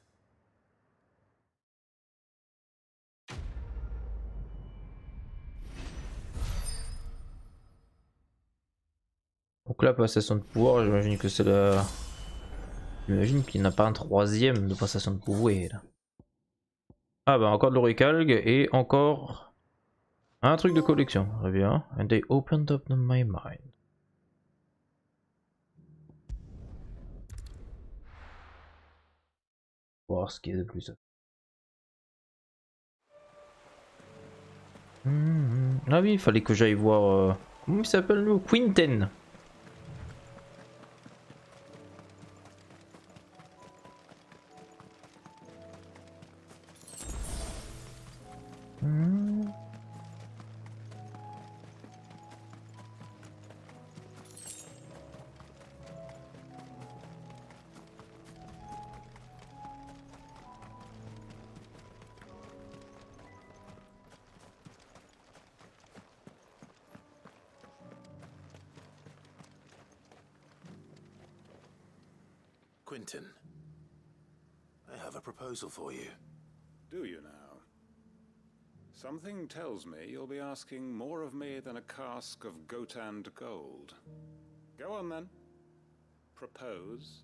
Donc là, passation de pouvoir, j'imagine que c'est la... J'imagine qu'il n'y en a pas un troisième de passation de pouvoir là. Ah bah encore de l'oricalgue et encore un truc de collection, très bien. And they opened up my mind. Voir ce qu'il y a de plus. Ah oui, il fallait que j'aille voir... Comment il s'appelle nous? Quinten. Quinton, I have a proposal for you. Do you now? Something tells me you'll be asking more of me than a cask of Gotand gold. Go on then. Propose.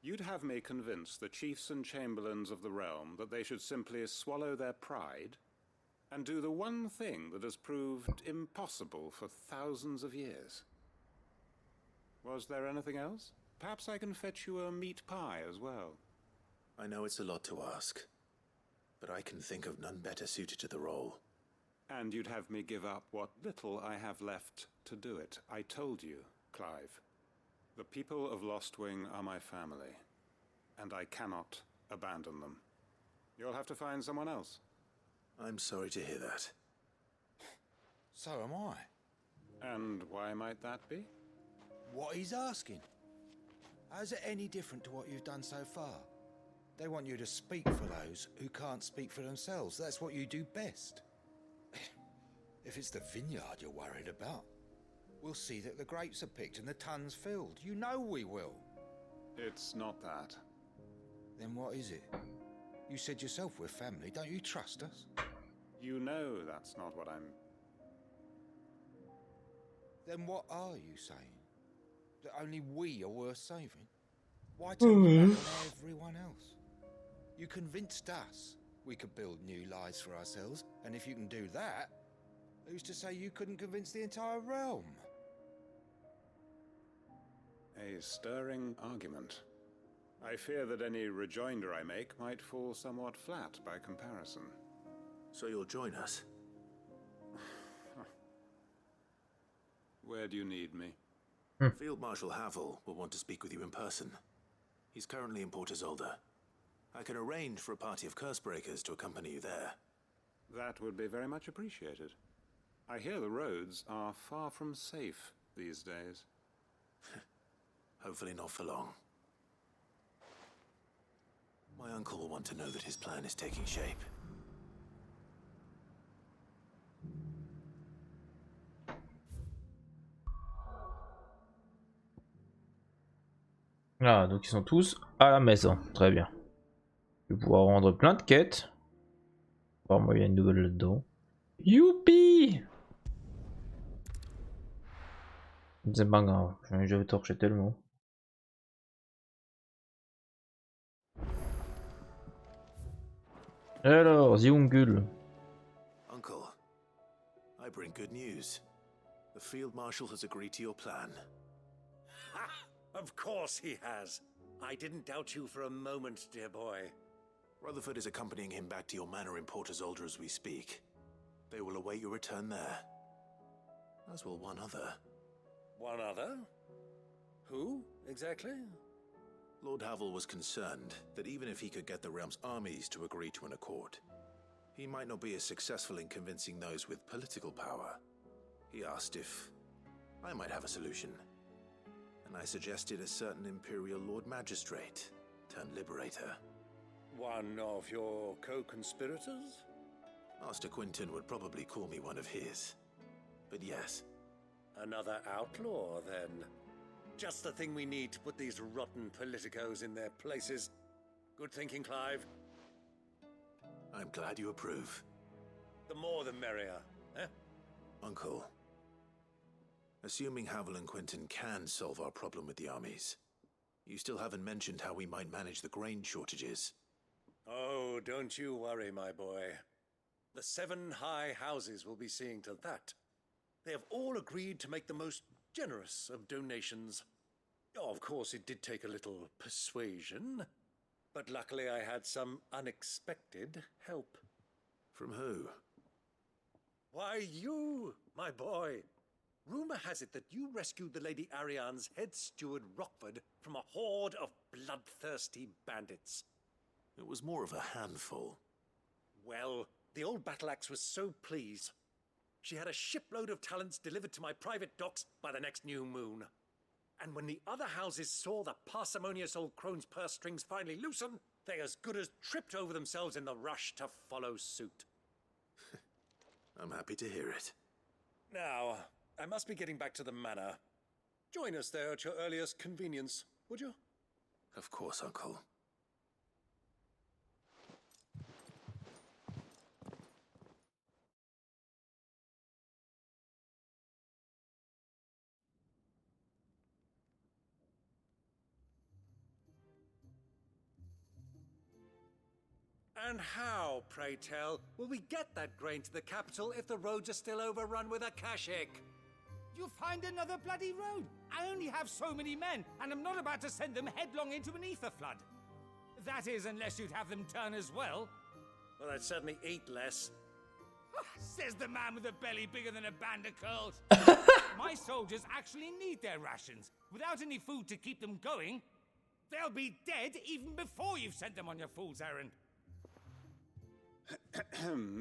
You'd have me convince the chiefs and chamberlains of the realm that they should simply swallow their pride and do the one thing that has proved impossible for thousands of years. Was there anything else? Perhaps I can fetch you a meat pie as well. I know it's a lot to ask, but I can think of none better suited to the role. And you'd have me give up what little I have left to do it. I told you, Clive. The people of Lostwing are my family, and I cannot abandon them. You'll have to find someone else. I'm sorry to hear that. So am I. And why might that be? What he's asking. How's it any different to what you've done so far? They want you to speak for those who can't speak for themselves. That's what you do best. If it's the vineyard you're worried about, we'll see that the grapes are picked and the tons filled. You know we will. It's not that. Then what is it? You said yourself we're family. Don't you trust us? You know that's not what I'm... Then what are you saying? That only we are worth saving? Why take it back on everyone else? You convinced us we could build new lives for ourselves, and if you can do that, who's to say you couldn't convince the entire realm? A stirring argument. I fear that any rejoinder I make might fall somewhat flat by comparison. So you'll join us? Where do you need me? Field Marshal Havel will want to speak with you in person. He's currently in Port Isolde. I can arrange for a party of Cursebreakers to accompany you there. That would be very much appreciated. I hear the roads are far from safe these days. Hopefully not for long. My uncle will want to know that his plan is taking shape. Ah, donc ils sont tous à la maison. Très bien. Je vais pouvoir rendre plein de quêtes. Voir moi il y a une nouvelle là-dedans. Youpi! C'est pas grave, je vais torcher tellement. Alors, Ziungul. Uncle, I bring good news. The Field Marshal has agreed to your plan. Ha! Of course he has. I didn't doubt you for a moment, dear boy. Rutherford is accompanying him back to your manor in Port Isolde as we speak. They will await your return there. As will one other. One other? Who, exactly? Lord Havel was concerned that even if he could get the realm's armies to agree to an accord, he might not be as successful in convincing those with political power. He asked if I might have a solution, and I suggested a certain Imperial Lord Magistrate turned Liberator. One of your co-conspirators? Master Quinton would probably call me one of his, but yes. Another outlaw, then. Just the thing we need to put these rotten politicos in their places. Good thinking, Clive. I'm glad you approve. The more the merrier, eh? Uncle, assuming Havel and Quinton can solve our problem with the armies, you still haven't mentioned how we might manage the grain shortages. Oh, don't you worry, my boy. The 7 high houses will be seeing to that. They have all agreed to make the most generous of donations. Oh, of course, it did take a little persuasion, but luckily I had some unexpected help. From who? Why, you, my boy. Rumor has it that you rescued the Lady Ariane's head steward Rockford from a horde of bloodthirsty bandits. It was more of a handful. Well, the old battle axe was so pleased. She had a shipload of talents delivered to my private docks by the next new moon. And when the other houses saw the parsimonious old crone's purse strings finally loosen, they as good as tripped over themselves in the rush to follow suit. I'm happy to hear it. Now, I must be getting back to the manor. Join us there at your earliest convenience, would you? Of course, Uncle. And how, pray tell, will we get that grain to the capital if the roads are still overrun with Akashic? You'll find another bloody road. I only have so many men, and I'm not about to send them headlong into an ether flood. That is, unless you'd have them turn as well. Well, I'd certainly eat less. Says the man with a belly bigger than a band of curls. My soldiers actually need their rations. Without any food to keep them going, they'll be dead even before you've sent them on your fool's errand.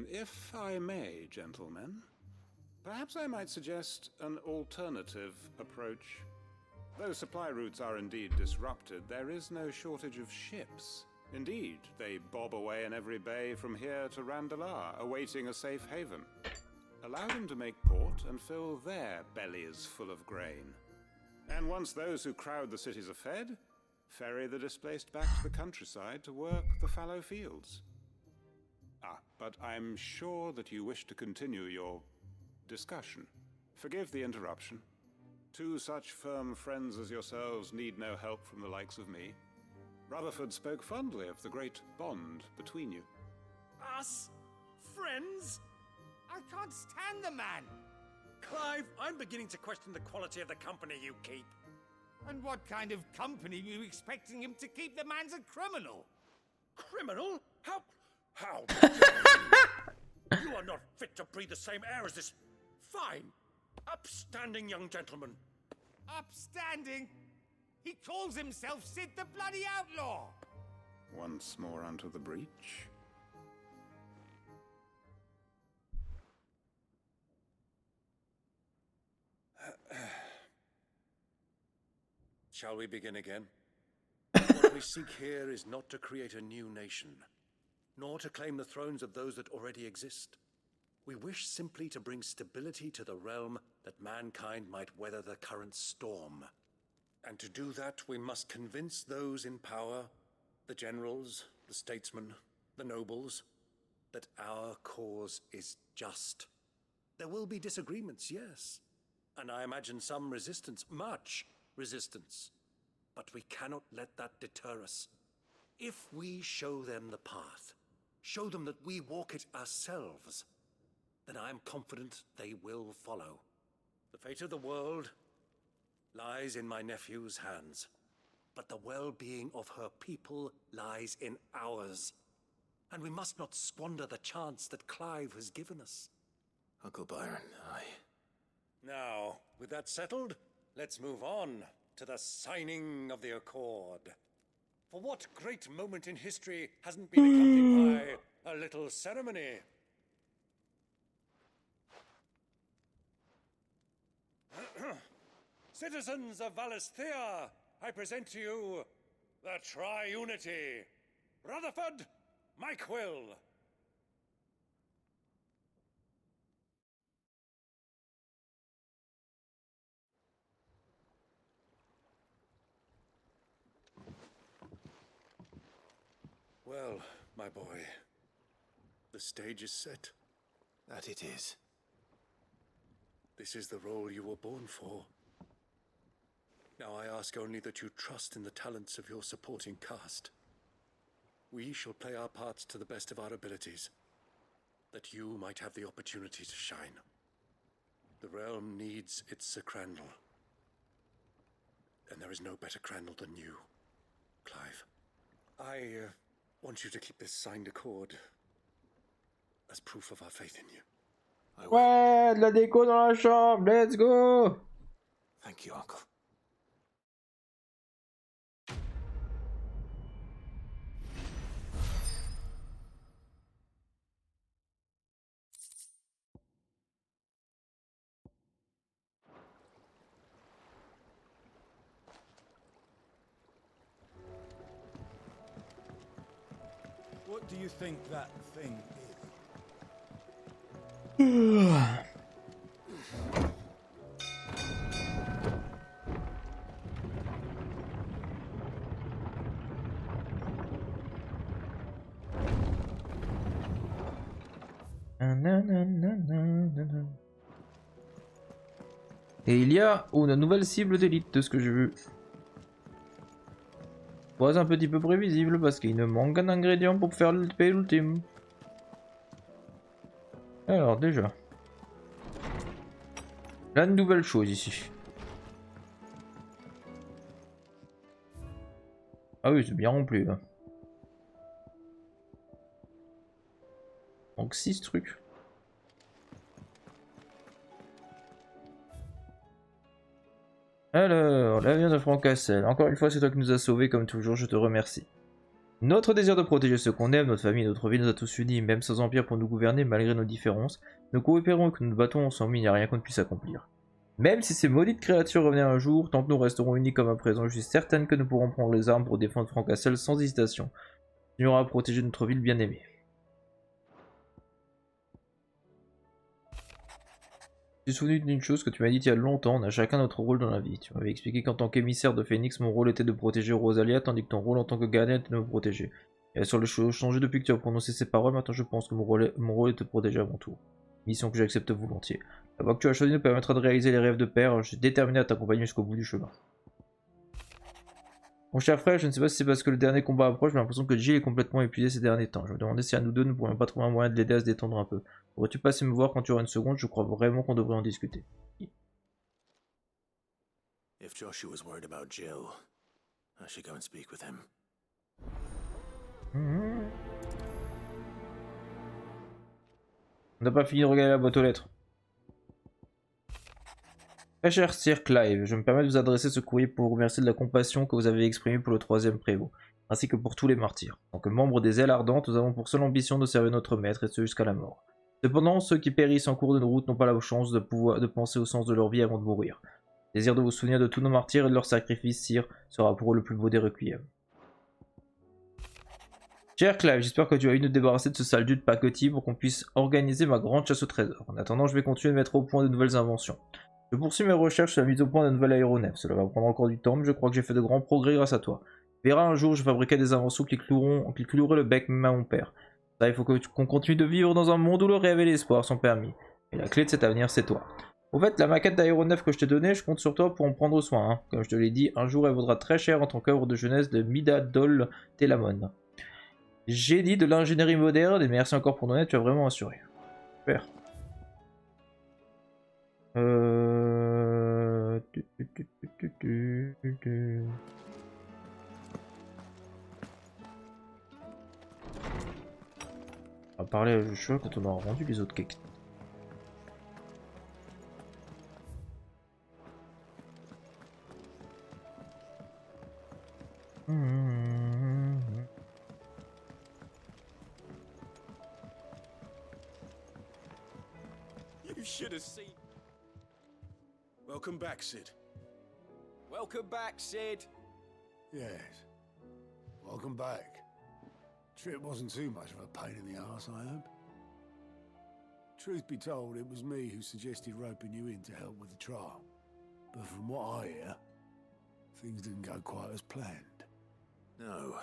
If I may, gentlemen, perhaps I might suggest an alternative approach. Though supply routes are indeed disrupted, there is no shortage of ships. Indeed, they bob away in every bay from here to Randalar, awaiting a safe haven. Allow them to make port and fill their bellies full of grain. And once those who crowd the cities are fed, ferry the displaced back to the countryside to work the fallow fields. But I'm sure that you wish to continue your discussion. Forgive the interruption. 2 such firm friends as yourselves need no help from the likes of me. Rutherford spoke fondly of the great bond between you. Us? Friends? I can't stand the man. Clive, I'm beginning to question the quality of the company you keep. And what kind of company were you expecting him to keep? The man's a criminal. Criminal? How? You are not fit to breathe the same air as this fine, upstanding young gentleman. Upstanding? He calls himself Sid the Bloody Outlaw. Once more unto the breach. Shall we begin again? What we seek here is not to create a new nation, nor to claim the thrones of those that already exist. We wish simply to bring stability to the realm that mankind might weather the current storm. And to do that, we must convince those in power, the generals, the statesmen, the nobles, that our cause is just. There will be disagreements, yes, and I imagine some resistance, much resistance. But we cannot let that deter us. If we show them the path, show them that we walk it ourselves, then I am confident they will follow. The fate of the world lies in my nephew's hands, but the well-being of her people lies in ours. And we must not squander the chance that Clive has given us. Uncle Byron, Now, with that settled, let's move on to the signing of the Accord. For what great moment in history hasn't been accompanied by a little ceremony? Citizens of Valisthea, I present to you the Triunity. Rutherford, Mike Will. Well, my boy, the stage is set. That it is. This is the role you were born for. Now I ask only that you trust in the talents of your supporting cast. We shall play our parts to the best of our abilities, that you might have the opportunity to shine. The realm needs its Sir Crandall, and there is no better Crandall than you, Clive. I want you to keep this signed accord as proof of our faith in you. Ouais, de la déco dans la chambre, let's go! Thank you, Uncle. What do you think that thing is? Et il y a une nouvelle cible d'élite de ce que j'ai vu. C'est un petit peu prévisible parce qu'il ne manque qu'un ingrédient pour faire le l'épée ultime. Alors déjà, la nouvelle chose ici. Ah oui, c'est bien rempli là. Donc 6 trucs. Alors, la viande de Francassel. Encore une fois, c'est toi qui nous as sauvés, comme toujours, je te remercie. Notre désir de protéger ceux qu'on aime, notre famille, notre ville nous a tous unis, même sans empire pour nous gouverner, malgré nos différences. Nous coopérons et que nous nous battons ensemble, il n'y a rien qu'on ne puisse accomplir. Même si ces maudites créatures revenaient un jour, tant que nous resterons unis comme à présent, je suis certaine que nous pourrons prendre les armes pour défendre Francassel sans hésitation. Il aura à protéger notre ville bien aimée. Je suis souvenu d'une chose que tu m'as dit il y a longtemps, on a chacun notre rôle dans la vie. Tu m'avais expliqué qu'en tant qu'émissaire de Phoenix, mon rôle était de protéger Rosalia, tandis que ton rôle en tant que gardien était de me protéger. Et sur les choses changé depuis que tu as prononcé ces paroles, maintenant je pense que mon rôle est de te protéger à mon tour. Mission que j'accepte volontiers. La voie que tu as choisie nous permettra de réaliser les rêves de père, je suis déterminé à t'accompagner jusqu'au bout du chemin. Mon cher frère, je ne sais pas si c'est parce que le dernier combat approche, mais j'ai l'impression que Jill est complètement épuisé ces derniers temps. Je me demandais si à nous deux, nous pourrions pas trouver un moyen de l'aider à se détendre un peu. Pourrais-tu passer me voir quand tu auras une seconde? Je crois vraiment qu'on devrait en discuter. If Joshua's worried about Jill, I should go and speak with him. On n'a pas fini de regarder la boîte aux lettres. Très cher Sir Clive, je me permets de vous adresser ce courrier pour vous remercier de la compassion que vous avez exprimée pour le 3e prévôt, ainsi que pour tous les martyrs. En tant que membres des ailes ardentes, nous avons pour seule ambition de servir notre maître, et ce jusqu'à la mort. Cependant, ceux qui périssent en cours de route n'ont pas la chance de penser au sens de leur vie avant de mourir. Désir de vous souvenir de tous nos martyrs et de leurs sacrifices, sire, sera pour eux le plus beau des requiems. Cher Clive, j'espère que tu as eu de te débarrasser de ce sale dieu de pacotille pour qu'on puisse organiser ma grande chasse au trésor. En attendant, je vais continuer de mettre au point de nouvelles inventions. Je poursuis mes recherches sur la mise au point d'un nouvel aéronef. Cela va prendre encore du temps, mais je crois que j'ai fait de grands progrès grâce à toi. Tu verras, un jour, je fabriquerai des inventions qui cloueraient le bec même à mon père. Ça, il faut qu'on continue de vivre dans un monde où le rêve et l'espoir sont permis. Et la clé de cet avenir, c'est toi. Au fait, la maquette d'aéronef que je t'ai donnée, je compte sur toi pour en prendre soin. Hein. Comme je te l'ai dit, un jour elle vaudra très cher en tant qu'œuvre de jeunesse de Midadol Telamon. J'ai dit de l'ingénierie moderne, et merci encore pour ton aide, tu as vraiment assuré. Super. On va parler à Joshua quand on aura rendu les autres cakes. You should have seen. Welcome back, Sid. Welcome back, Sid. Yes. Welcome back. Trip wasn't too much of a pain in the arse, I hope. Truth be told, it was me who suggested roping you in to help with the trial. But from what I hear, things didn't go quite as planned. No,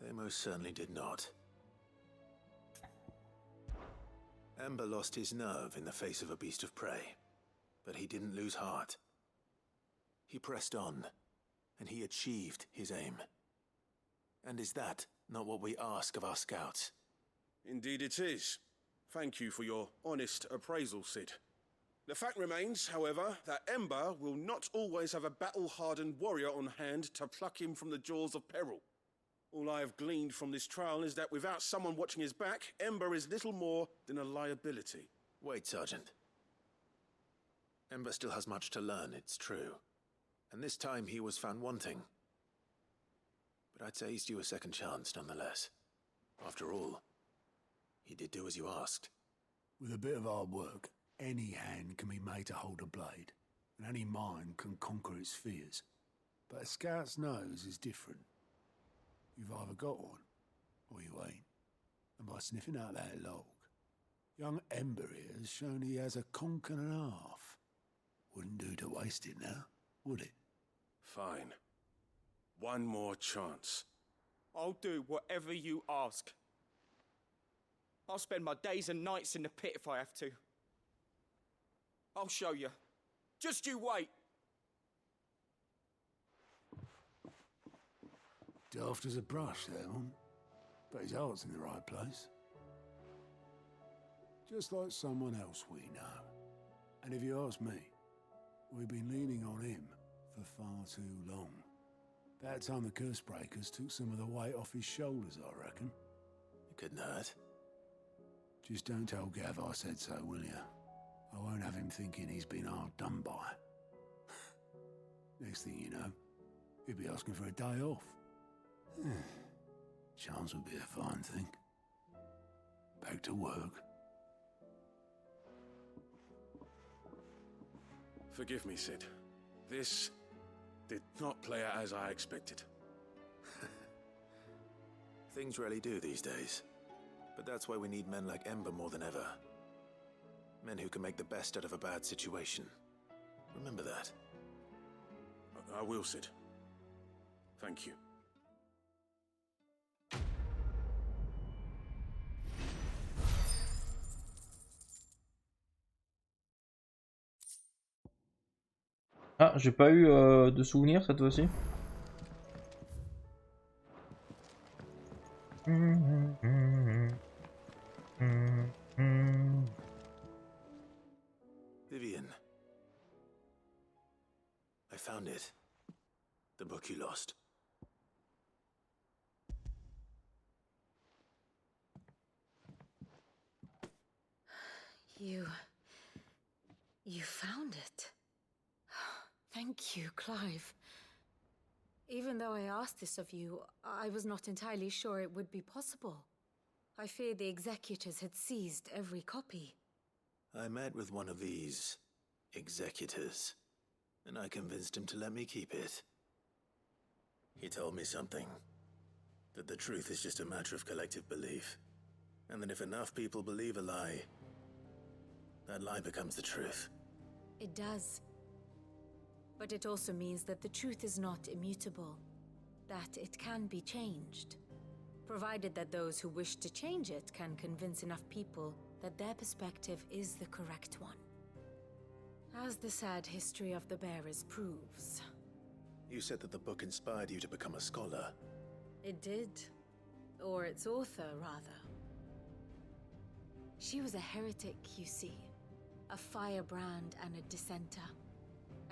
they most certainly did not. Ember lost his nerve in the face of a beast of prey, but he didn't lose heart. He pressed on, and he achieved his aim. And is that not what we ask of our scouts? Indeed it is. Thank you for your honest appraisal, Sid. The fact remains, however, that Ember will not always have a battle-hardened warrior on hand to pluck him from the jaws of peril. All I have gleaned from this trial is that without someone watching his back, Ember is little more than a liability. Wait, Sergeant. Ember still has much to learn, it's true. And this time he was found wanting. But I'd say he's due a second chance, nonetheless. After all, he did do as you asked. With a bit of hard work, any hand can be made to hold a blade, and any mind can conquer its fears. But a scout's nose is different. You've either got one, or you ain't. And by sniffing out that log, young Ember here has shown he has a conk and a half. Wouldn't do to waste it now, would it? Fine. One more chance. I'll do whatever you ask. I'll spend my days and nights in the pit if I have to. I'll show you. Just you wait. Daft as a brush, that one. But his heart's in the right place. Just like someone else we know. And if you ask me, we've been leaning on him for far too long. That time the curse breakers took some of the weight off his shoulders, I reckon. It couldn't hurt. Just don't tell Gav I said so, will you? I won't have him thinking he's been hard done by. Next thing you know, he'll be asking for a day off. Chance would be a fine thing. Back to work. Forgive me, Sid. This did not play out as I expected. Things really do these days. But that's why we need men like Ember more than ever. Men who can make the best out of a bad situation. Remember that. I will, Sid. Thank you. Ah, j'ai pas eu de souvenirs cette fois-ci. Vivian. I found it. The book you lost. You found it. Thank you, Clive. Even though I asked this of you, I was not entirely sure it would be possible. I feared the executors had seized every copy. I met with one of these executors. and I convinced him to let me keep it. He told me something. That the truth is just a matter of collective belief. And that if enough people believe a lie, that lie becomes the truth. It does. But it also means that the truth is not immutable. That it can be changed. Provided that those who wish to change it can convince enough people that their perspective is the correct one. As the sad history of the bearers proves. You said that the book inspired you to become a scholar. It did. Or its author, rather. She was a heretic, you see. A firebrand and a dissenter.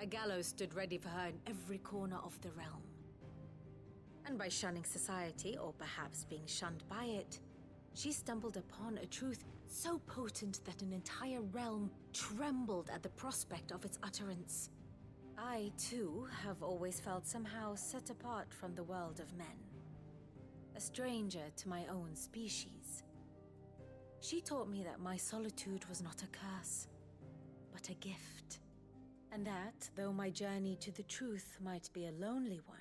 A gallows stood ready for her in every corner of the realm. And by shunning society, or perhaps being shunned by it, she stumbled upon a truth so potent that an entire realm trembled at the prospect of its utterance. I, too, have always felt somehow set apart from the world of men. A stranger to my own species. She taught me that my solitude was not a curse, but a gift. And that, though my journey to the truth might be a lonely one,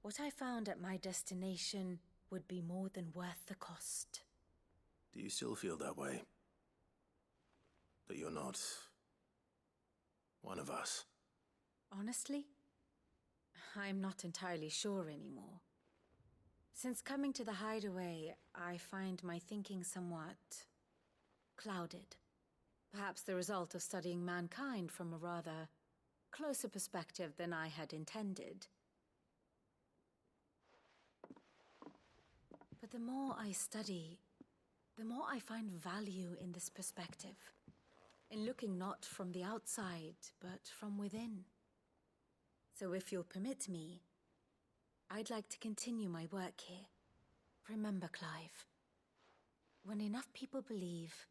what I found at my destination would be more than worth the cost. Do you still feel that way? That you're not one of us? Honestly, I'm not entirely sure anymore. Since coming to the hideaway, I find my thinking somewhat clouded. Perhaps the result of studying mankind from a rather closer perspective than I had intended. But the more I study, the more I find value in this perspective. In looking not from the outside, but from within. So if you'll permit me, I'd like to continue my work here. Remember, Clive, when enough people believe,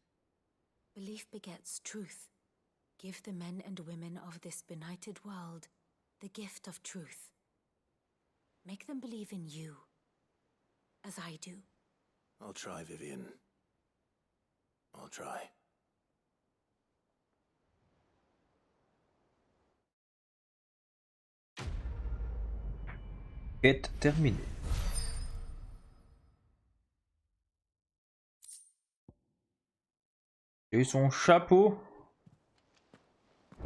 belief begets truth. Give the men and women of this benighted world the gift of truth. Make them believe in you, as I do. I'll try, Vivian. I'll try. Quête terminée. J'ai eu son chapeau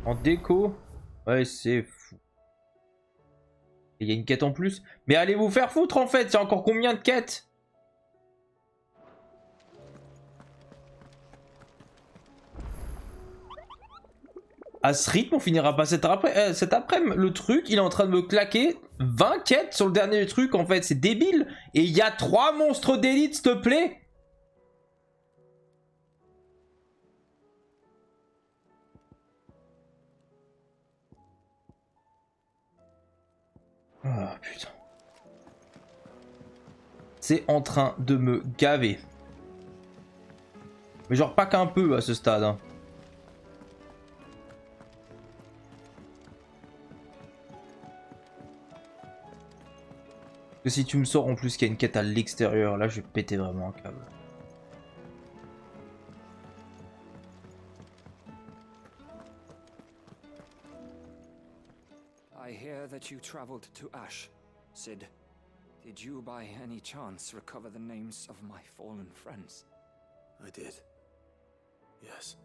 en déco. Ouais, c'est fou. Il y a une quête en plus. Mais allez vous faire foutre en fait. Il y a encore combien de quêtes? À ce rythme, on finira pas cet après-midi. Le truc, il est en train de me claquer 20 quêtes sur le dernier truc, en fait. C'est débile. Et il y a 3 monstres d'élite, s'il te plaît. Oh, putain. C'est en train de me gaver. Mais genre pas qu'un peu à ce stade, hein. Que si tu me sors en plus qu'il y a une quête à l'extérieur, là je vais péter vraiment un câble. I hear that you traveled to Ash, Sid. Did you by any chance recover the names of my fallen friends? I did. Yes.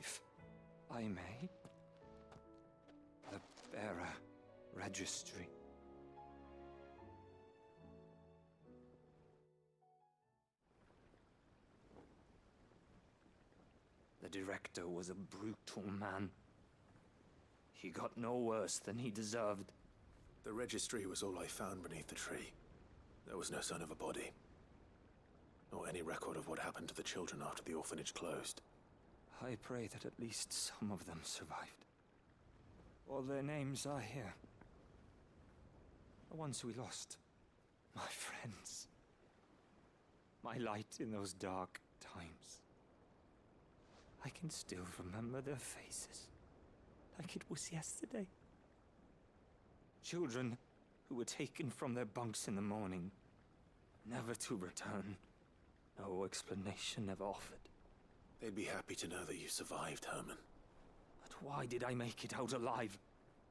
If I may? The bearer registry. The director was a brutal man. He got no worse than he deserved. The registry was all I found beneath the tree. There was no sign of a body. Nor any record of what happened to the children after the orphanage closed. I pray that at least some of them survived. All their names are here. The ones we lost. My friends. My light in those dark times. I can still remember their faces. Like it was yesterday. Children who were taken from their bunks in the morning, never to return. No explanation ever offered. They'd be happy to know that you survived, Herman. But why did I make it out alive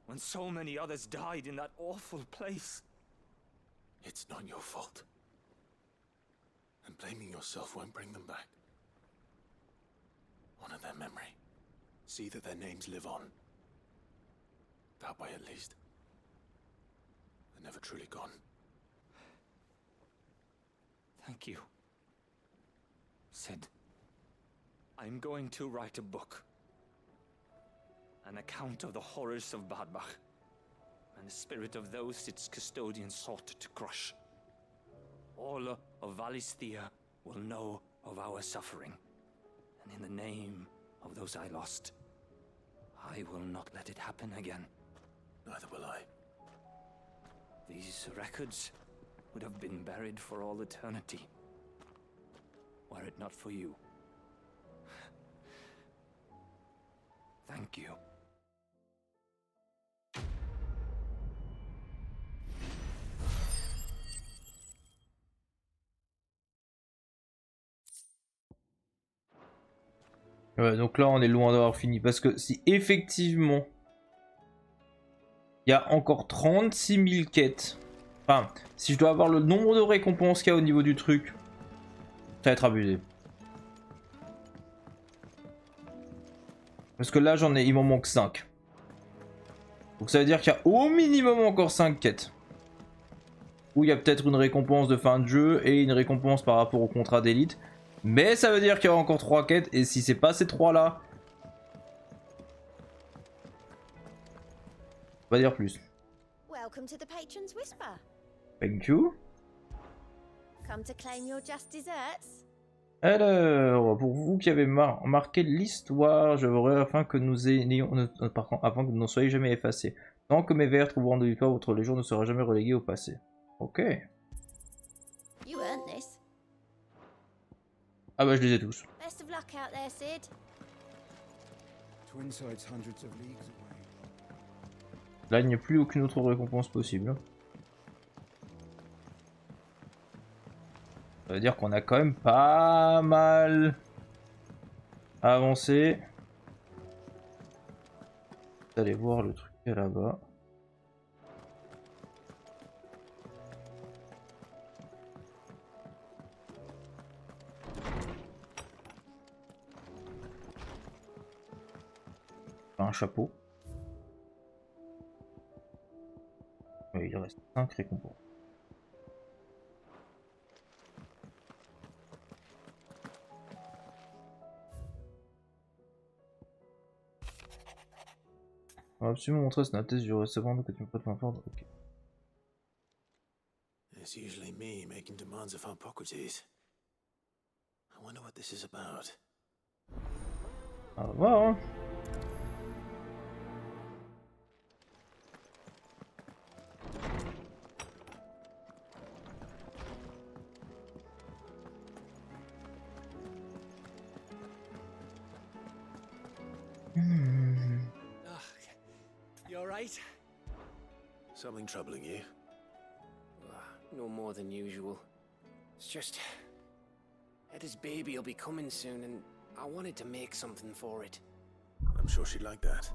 when so many others died in that awful place? It's not your fault. And blaming yourself won't bring them back. Honor their memory. See that their names live on. That way, at least. They're never truly gone. Thank you. Sid, I'm going to write a book. An account of the horrors of Badbach, and the spirit of those its custodians sought to crush. All of Valisthea will know of our suffering, and in the name of those I lost, I will not let it happen again. Neither will I. These records would have been buried for all eternity, were it not for you. Thank you. Ouais, donc là on est loin d'avoir fini parce que si effectivement il y a encore 36 000 quêtes, enfin si je dois avoir le nombre de récompenses qu'il y a au niveau du truc, ça va être abusé. Parce que là il m'en manque 5. Donc ça veut dire qu'il y a au minimum encore 5 quêtes. Où il y a peut-être une récompense de fin de jeu et une récompense par rapport au contrat d'élite. Mais ça veut dire qu'il y a encore 3 quêtes, et si c'est pas ces 3 là, on va dire plus. Welcome to the Patron's Whisper. Thank you. Come to claim your just desserts. Alors, pour vous qui avez marqué l'histoire, je voudrais afin que nous ayons, afin que vous n'en soyez jamais effacés. Tant que mes vers trouveront de victoire, votre légion ne sera jamais reléguée au passé. Ok. You earned this. Ah bah je les ai tous. Best of luck out there, Sid. Twinside's hundreds of leagues away. Là il n'y a plus aucune autre récompense possible. Ça veut dire qu'on a quand même pas mal avancé. Allez voir le truc qui est là-bas. Un chapeau. Oui, il reste 5 récompenses. On va absolument montrer ce thèse du recevant que tu me peux t'entendre. Ok. It's usually me making demands of Hippocrates. I wonder what this is about. On va voir, hein. You alright? Something troubling you? No more than usual. It's just... Eda's baby will be coming soon, and I wanted to make something for it. I'm sure she'd like that.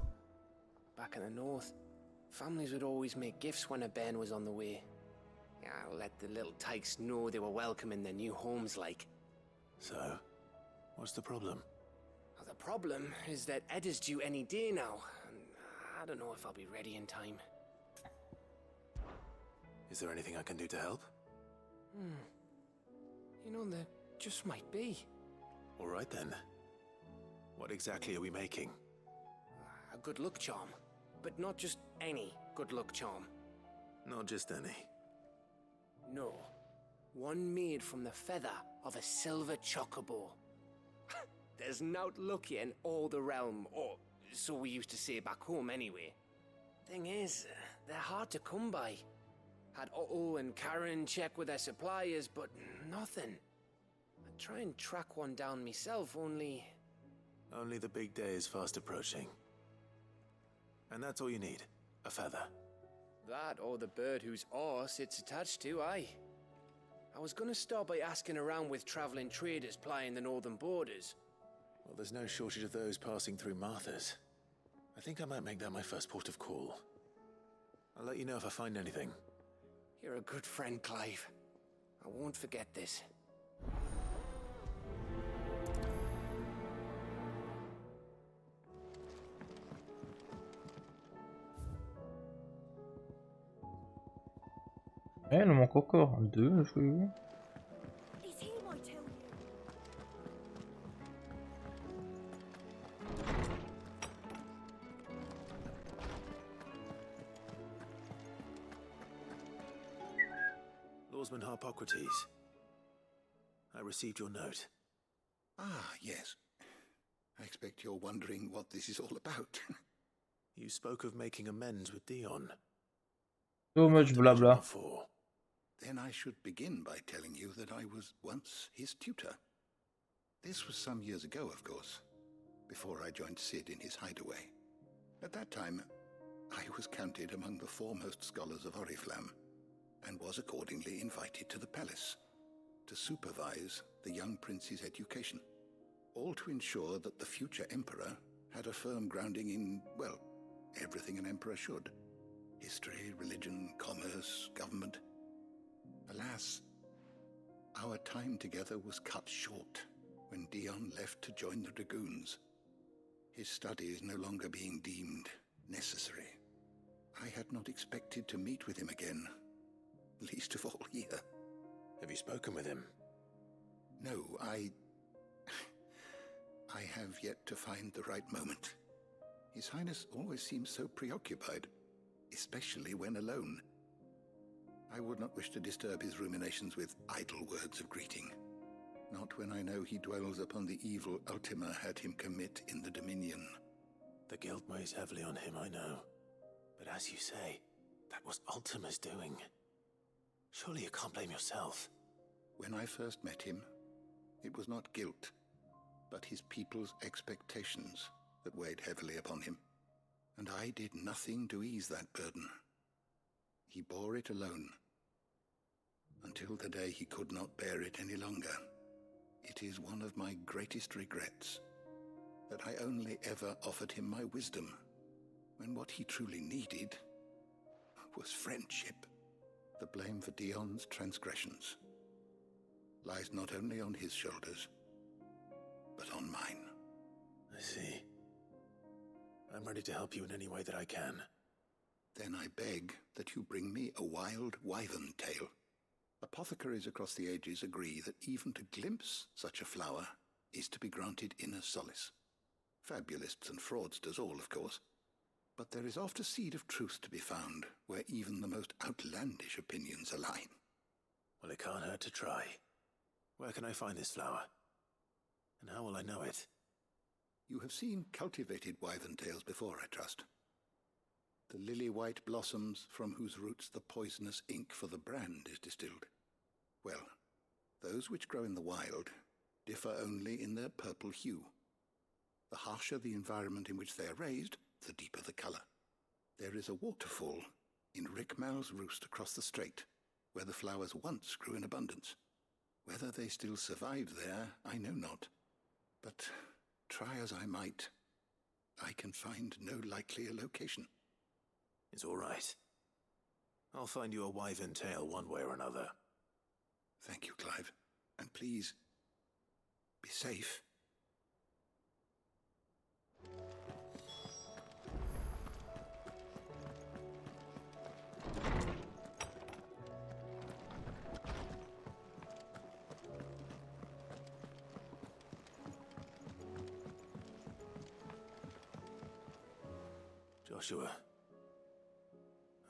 Back in the north, families would always make gifts when a bairn was on the way. Yeah, let the little tykes know they were welcome in their new homes, like. So, what's the problem? Well, the problem is that Eda's due any day now, and I don't know if I'll be ready in time. Is there anything I can do to help? You know, there just might be. All right then. What exactly are we making? A good luck charm. But not just any good luck charm. Not just any. No. One made from the feather of a silver chocobo. There's naught luckier in all the realm, or so we used to say back home anyway. Thing is, they're hard to come by. Had Otto and Karen check with their suppliers, but nothing. I'd try and track one down myself, only... Only the big day is fast approaching. And that's all you need, a feather. That or the bird whose horse it's attached to, aye. I was gonna start by asking around with traveling traders plying the northern borders. Well, there's no shortage of those passing through Martha's. I think I might make that my first port of call. I'll let you know if I find anything. You're a good friend, Clive. I won't forget this. Eh, il en manque encore 2, je veux. Lawsman Harpocrates. I received your note. Ah, yes. I expect you're wondering what this is all about. You spoke of making amends with Dion. So much blabla. Then I should begin by telling you that I was once his tutor. This was some years ago, of course, before I joined Sid in his hideaway. At that time, I was counted among the foremost scholars of Oriflamme, and was accordingly invited to the palace to supervise the young prince's education, all to ensure that the future emperor had a firm grounding in, well, everything an emperor should. History, religion, commerce, government. Alas, our time together was cut short when Dion left to join the Dragoons, his studies no longer being deemed necessary. I had not expected to meet with him again, least of all here. Have you spoken with him? No, I have yet to find the right moment. His Highness always seems so preoccupied, especially when alone. I would not wish to disturb his ruminations with idle words of greeting, not when I know he dwells upon the evil Ultima had him commit in the Dominion. The guilt weighs heavily on him, I know. But as you say, that was Ultima's doing. Surely you can't blame yourself. When I first met him, it was not guilt, but his people's expectations that weighed heavily upon him, and I did nothing to ease that burden. He bore it alone, until the day he could not bear it any longer. It is one of my greatest regrets, that I only ever offered him my wisdom, when what he truly needed was friendship. The blame for Dion's transgressions lies not only on his shoulders, but on mine. I see. I'm ready to help you in any way that I can. Then I beg that you bring me a wild wyvern tail. Apothecaries across the ages agree that even to glimpse such a flower is to be granted inner solace. Fabulists and fraudsters all, of course. But there is oft a seed of truth to be found where even the most outlandish opinions align. Well, it can't hurt to try. Where can I find this flower? And how will I know it? You have seen cultivated wyvern tails before, I trust. The lily-white blossoms from whose roots the poisonous ink for the brand is distilled. Well, those which grow in the wild differ only in their purple hue. The harsher the environment in which they are raised, the deeper the colour. There is a waterfall in Rickmal's roost across the strait, where the flowers once grew in abundance. Whether they still survive there, I know not. But try as I might, I can find no likelier location. It's all right. I'll find you a wyvern tail one way or another. Thank you, Clive. And please, be safe. Joshua,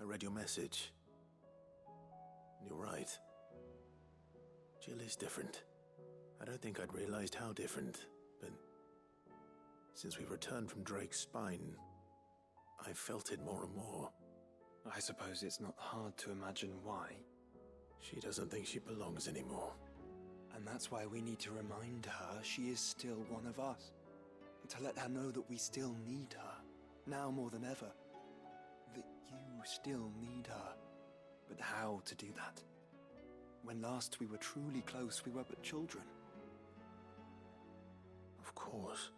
I read your message. You're right. Jill is different. I don't think I'd realized how different, but since we returned from Drake's spine, I've felt it more and more. I suppose it's not hard to imagine why. She doesn't think she belongs anymore. And that's why we need to remind her she is still one of us. To let her know that we still need her. Now more than ever, that you still need her. But how to do that? When last we were truly close, we were but children. Of course. pause.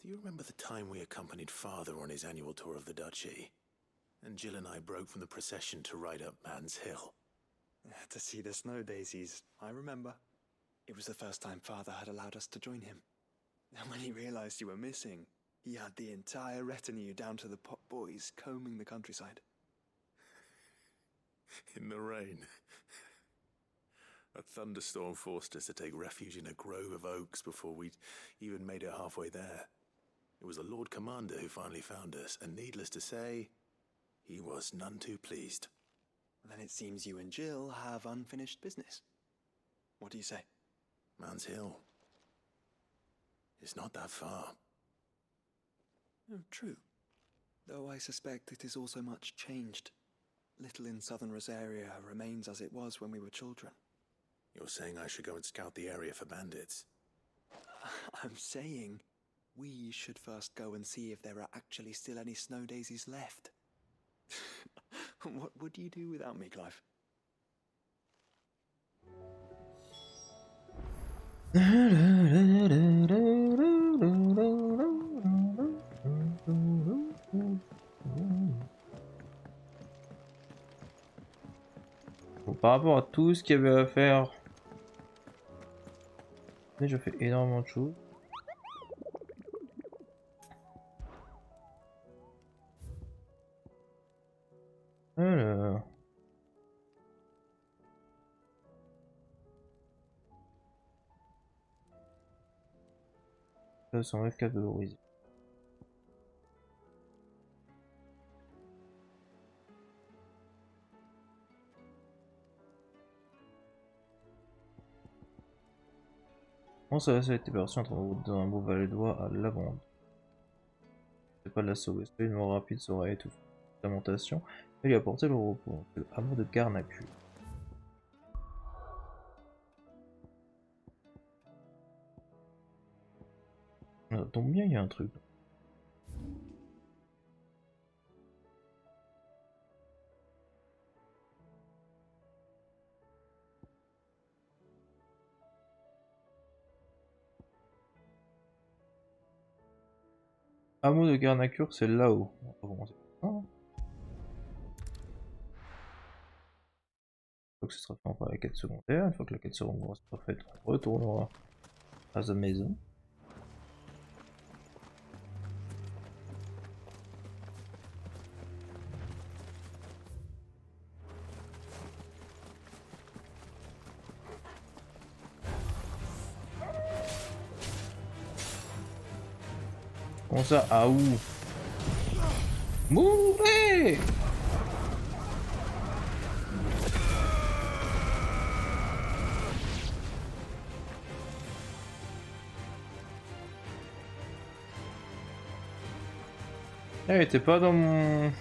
Do you remember the time we accompanied Father on his annual tour of the Duchy? And Jill and I broke from the procession to ride up Man's Hill. To see the snow daisies, I remember. It was the first time Father had allowed us to join him. And when he realized you were missing, he had the entire retinue down to the pot boys combing the countryside. In the rain. A thunderstorm forced us to take refuge in a grove of oaks before we'd even made it halfway there. It was the Lord Commander who finally found us, and needless to say, he was none too pleased. Then it seems you and Jill have unfinished business. What do you say? Man's Hill. It's not that far. Oh, true. Though I suspect it is also much changed. Little in southern Rosaria remains as it was when we were children. You're saying I should go and scout the area for bandits? I'm saying we should first go and see if there are actually still any snow daisies left. What would you do without me, Clive? Bon, par rapport à tout ce qu'il y avait à faire, je fais énormément de choses. Alors. Ça s'enlève qu'à valoriser. Bon, ça a été perçu entre un beau valet-doigt à lavande. C'est pas de la sauver, c'est une mort rapide, ça aurait étouffé la lamentation et lui apporter le repos. Le hameau de Garnacule. Ça tombe bien, il y a un truc. Hameau de Garnacure, c'est là-haut. Une fois que ce sera fait, on fera la quête secondaire. Une fois que la quête secondaire sera faite, on retournera à sa maison. Comment ça? Ah où? Mourez! Eh, t'es pas dans mon...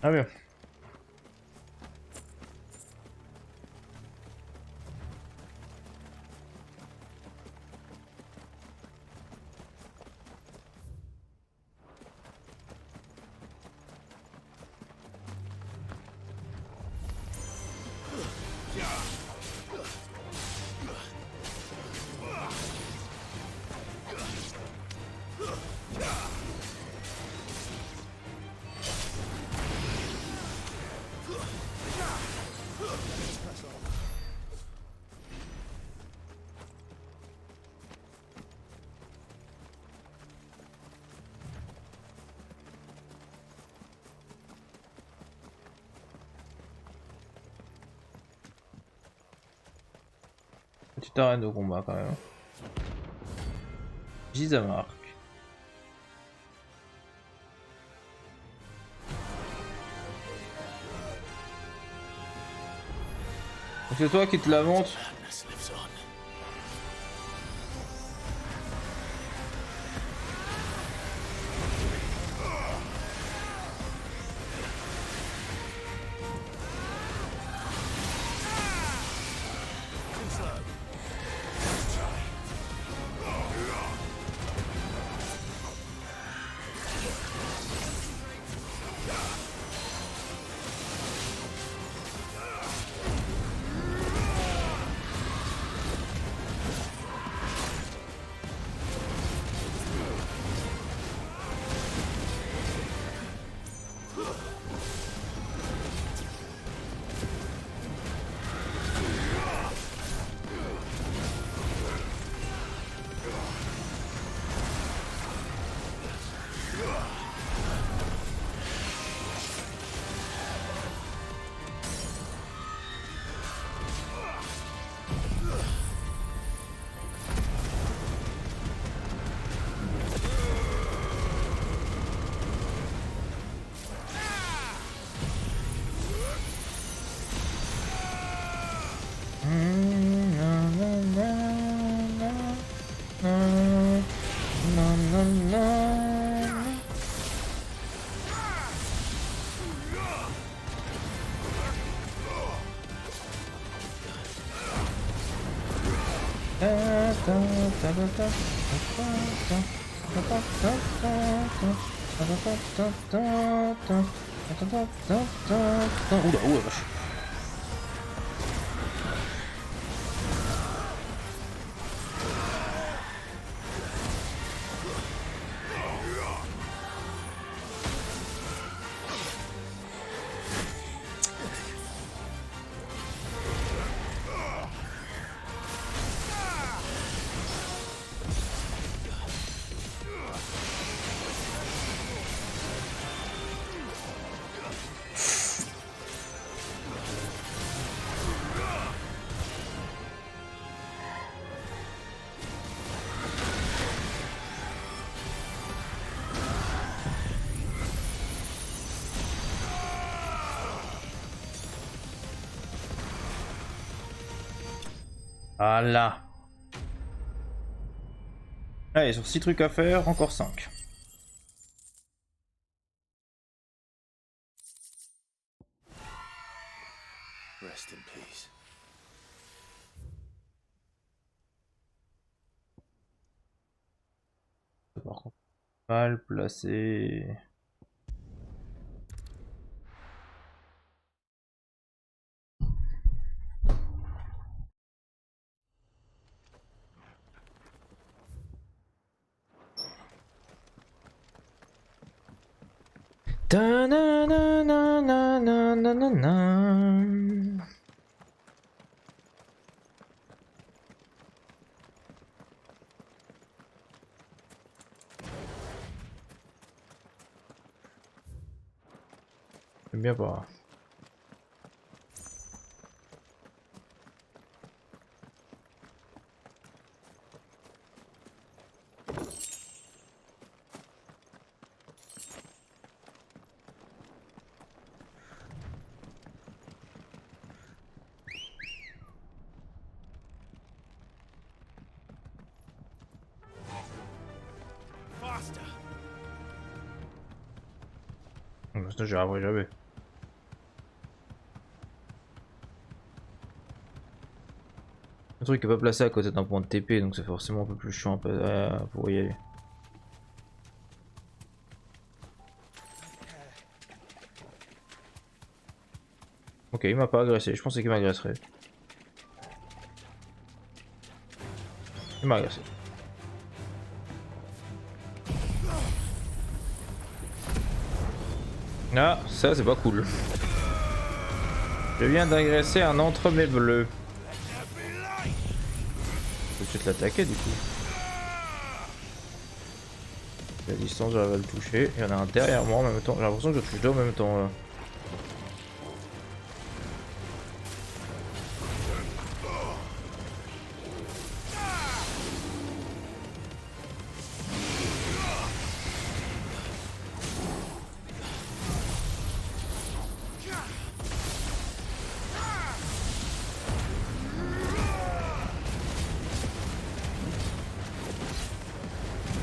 Ah bien. Petite arène de combat quand même. Gizamark. C'est toi qui te la monte. Oula, vache. Voilà. Allez, sur 6 trucs à faire, encore 5. Rest in peace. Par contre, mal placé. J'aime bien voir. Ça, j'y arriverai jamais. Le truc est pas placé à côté d'un point de TP, donc c'est forcément un peu plus chiant pour y aller. Ok, il m'a pas agressé, je pensais qu'il m'agresserait. Il m'a agressé. Ah, ça c'est pas cool. Je viens d'agresser un entre mes bleus. Je vais peut-être l'attaquer du coup. La distance, j'arrive à le toucher. Il y en a un derrière moi en même temps. J'ai l'impression que je touche deux en même temps là.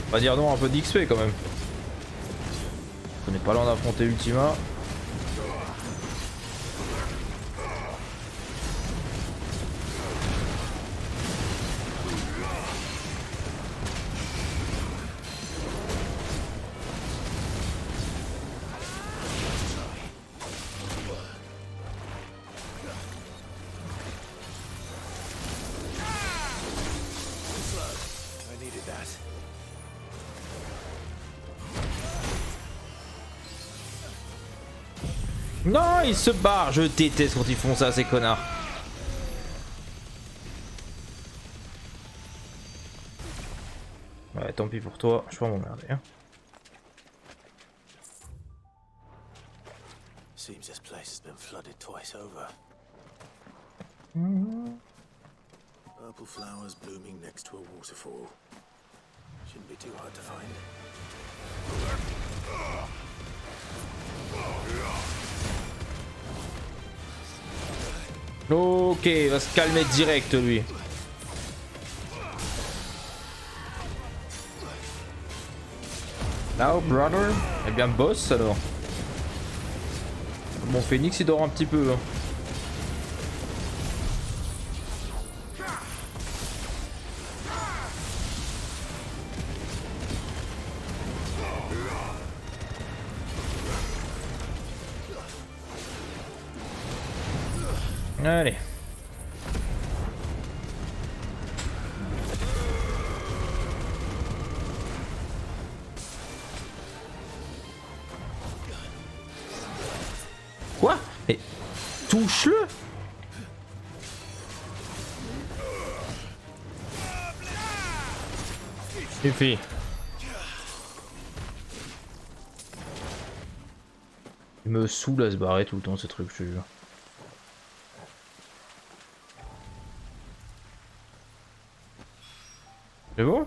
On va dire non, un peu d'XP quand même. On n'est pas loin d'affronter Ultima. Non, il se barre. Je déteste quand ils font ça, ces connards. Ouais, tant pis pour toi. Je vais pas m'emmerder. Hein. Seems this place has been flooded twice over. Purple flowers blooming next to a waterfall. Shouldn't be too hard to find. Ok, il va se calmer direct lui. Now brother. Eh bien boss alors. Bon, Phoenix il dort un petit peu. Hein. Allez. Quoi? Mais touche-le! C'est fait. Il me saoule à se barrer tout le temps ces trucs, je te jure. C'est bon?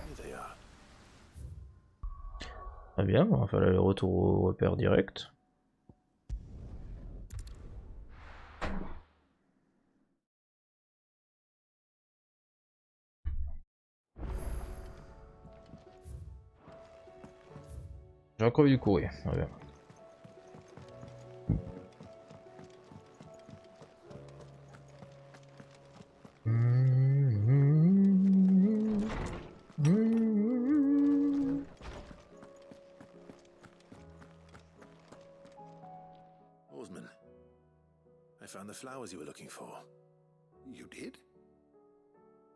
Très bien, on va faire l'aller-retour au repère direct. J'ai encore eu du courrier, très bien. Oarsman, I found the flowers you were looking for. You did?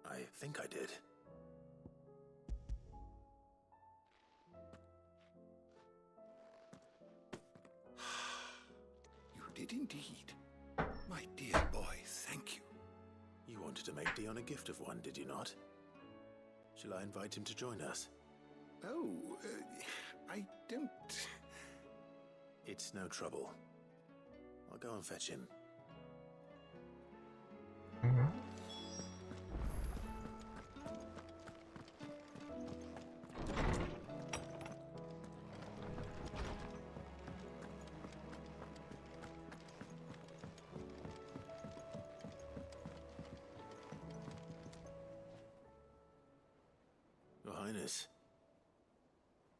I think I did. You did indeed. My dear boy, thank you. You wanted to make Dion a gift of one, did you not? Shall I invite him to join us? Oh, I don't... It's no trouble. I'll go and fetch him. Your Highness,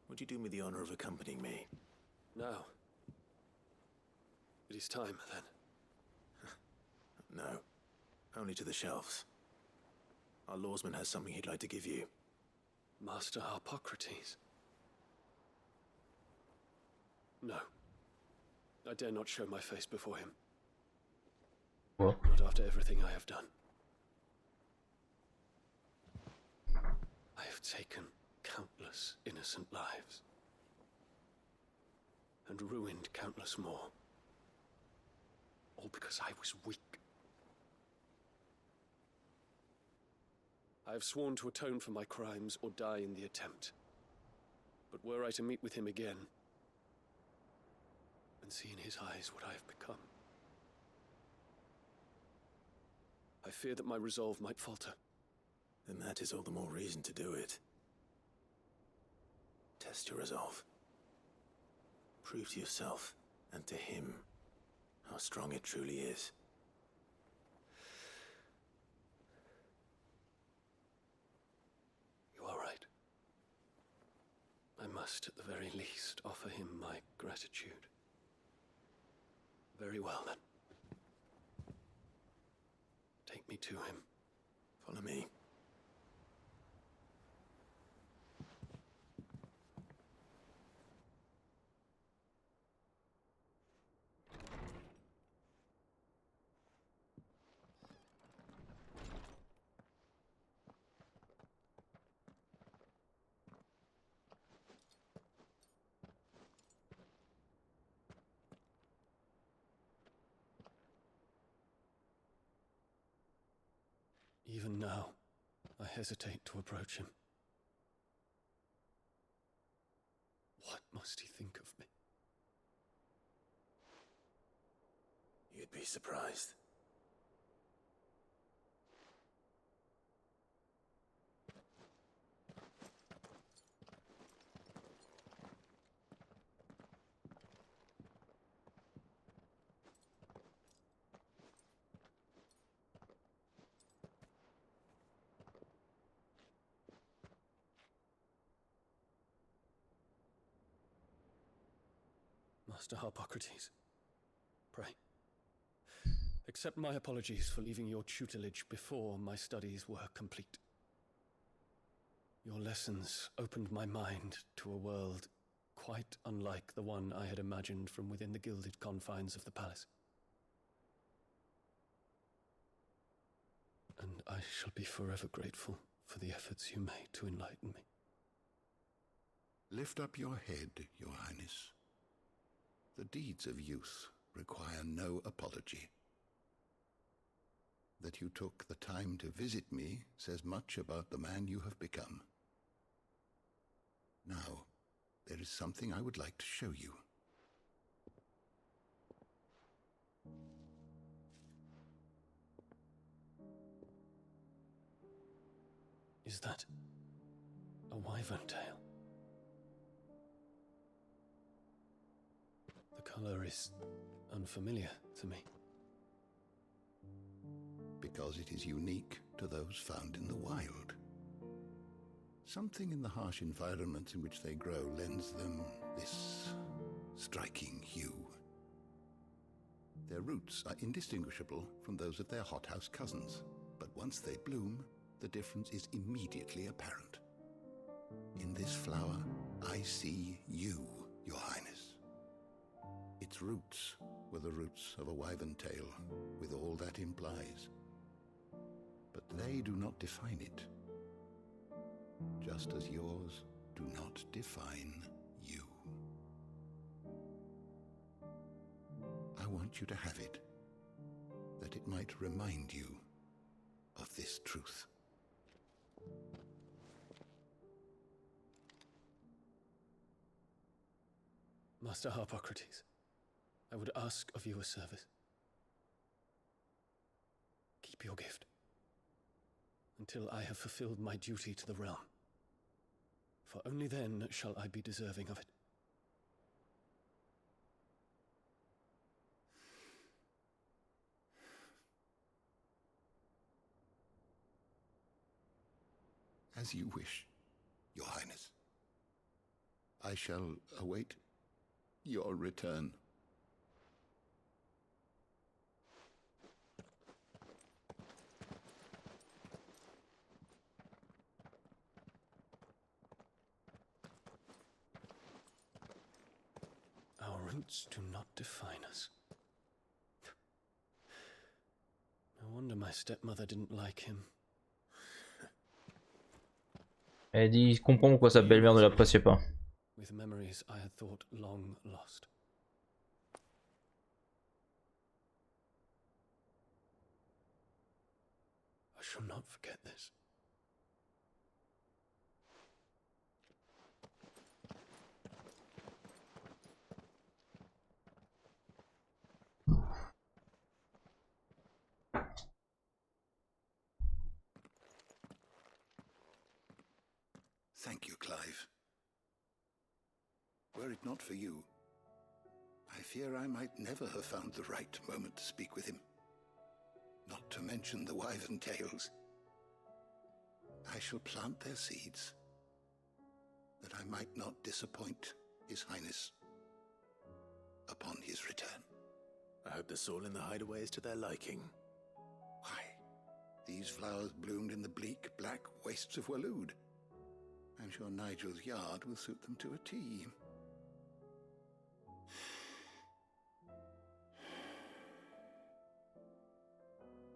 would you do me the honor of accompanying me? Now. It is time, then. No, only to the shelves. Our lawsman has something he'd like to give you. Master Harpocrates. No. I dare not show my face before him. What? Not after everything I have done. I have taken countless innocent lives. And ruined countless more. All because I was weak. I have sworn to atone for my crimes or die in the attempt. But were I to meet with him again, and see in his eyes what I have become, I fear that my resolve might falter. Then that is all the more reason to do it. Test your resolve. Prove to yourself, and to him, how strong it truly is. You are right. I must, at the very least, offer him my gratitude. Very well, then. Take me to him. Follow me. Even now, I hesitate to approach him. What must he think of me? You'd be surprised. Master Harpocrates, pray, accept my apologies for leaving your tutelage before my studies were complete. Your lessons opened my mind to a world quite unlike the one I had imagined from within the gilded confines of the palace. and I shall be forever grateful for the efforts you made to enlighten me. Lift up your head, Your Highness. The deeds of youth require no apology. That you took the time to visit me says much about the man you have become. Now, there is something I would like to show you. Is that a wyvern tail? The color is unfamiliar to me. Because it is unique to those found in the wild. Something in the harsh environments in which they grow lends them this striking hue. Their roots are indistinguishable from those of their hothouse cousins, but once they bloom, the difference is immediately apparent. In this flower, I see you, Your Highness. Its roots were the roots of a wyvern tail, with all that implies. But they do not define it, just as yours do not define you. I want you to have it, that it might remind you of this truth. Master Harpocrates, I would ask of you a service. Keep your gift until I have fulfilled my duty to the realm, for only then shall I be deserving of it. As you wish, Your Highness. I shall await your return. Our roots do not define us. No wonder my stepmother didn't like him. Elle dit il comprend pourquoi sa belle-mère ne l'appréciait pas. With memories I had thought long lost. I shall not forget this. Thank you, Clive. Were it not for you, I fear I might never have found the right moment to speak with him. Not to mention the wyvern tales. I shall plant their seeds, that I might not disappoint His Highness upon his return. I hope the soil in the hideaway is to their liking. Why, these flowers bloomed in the bleak, black wastes of Waloed. I'm sure Nigel's yard will suit them to a T.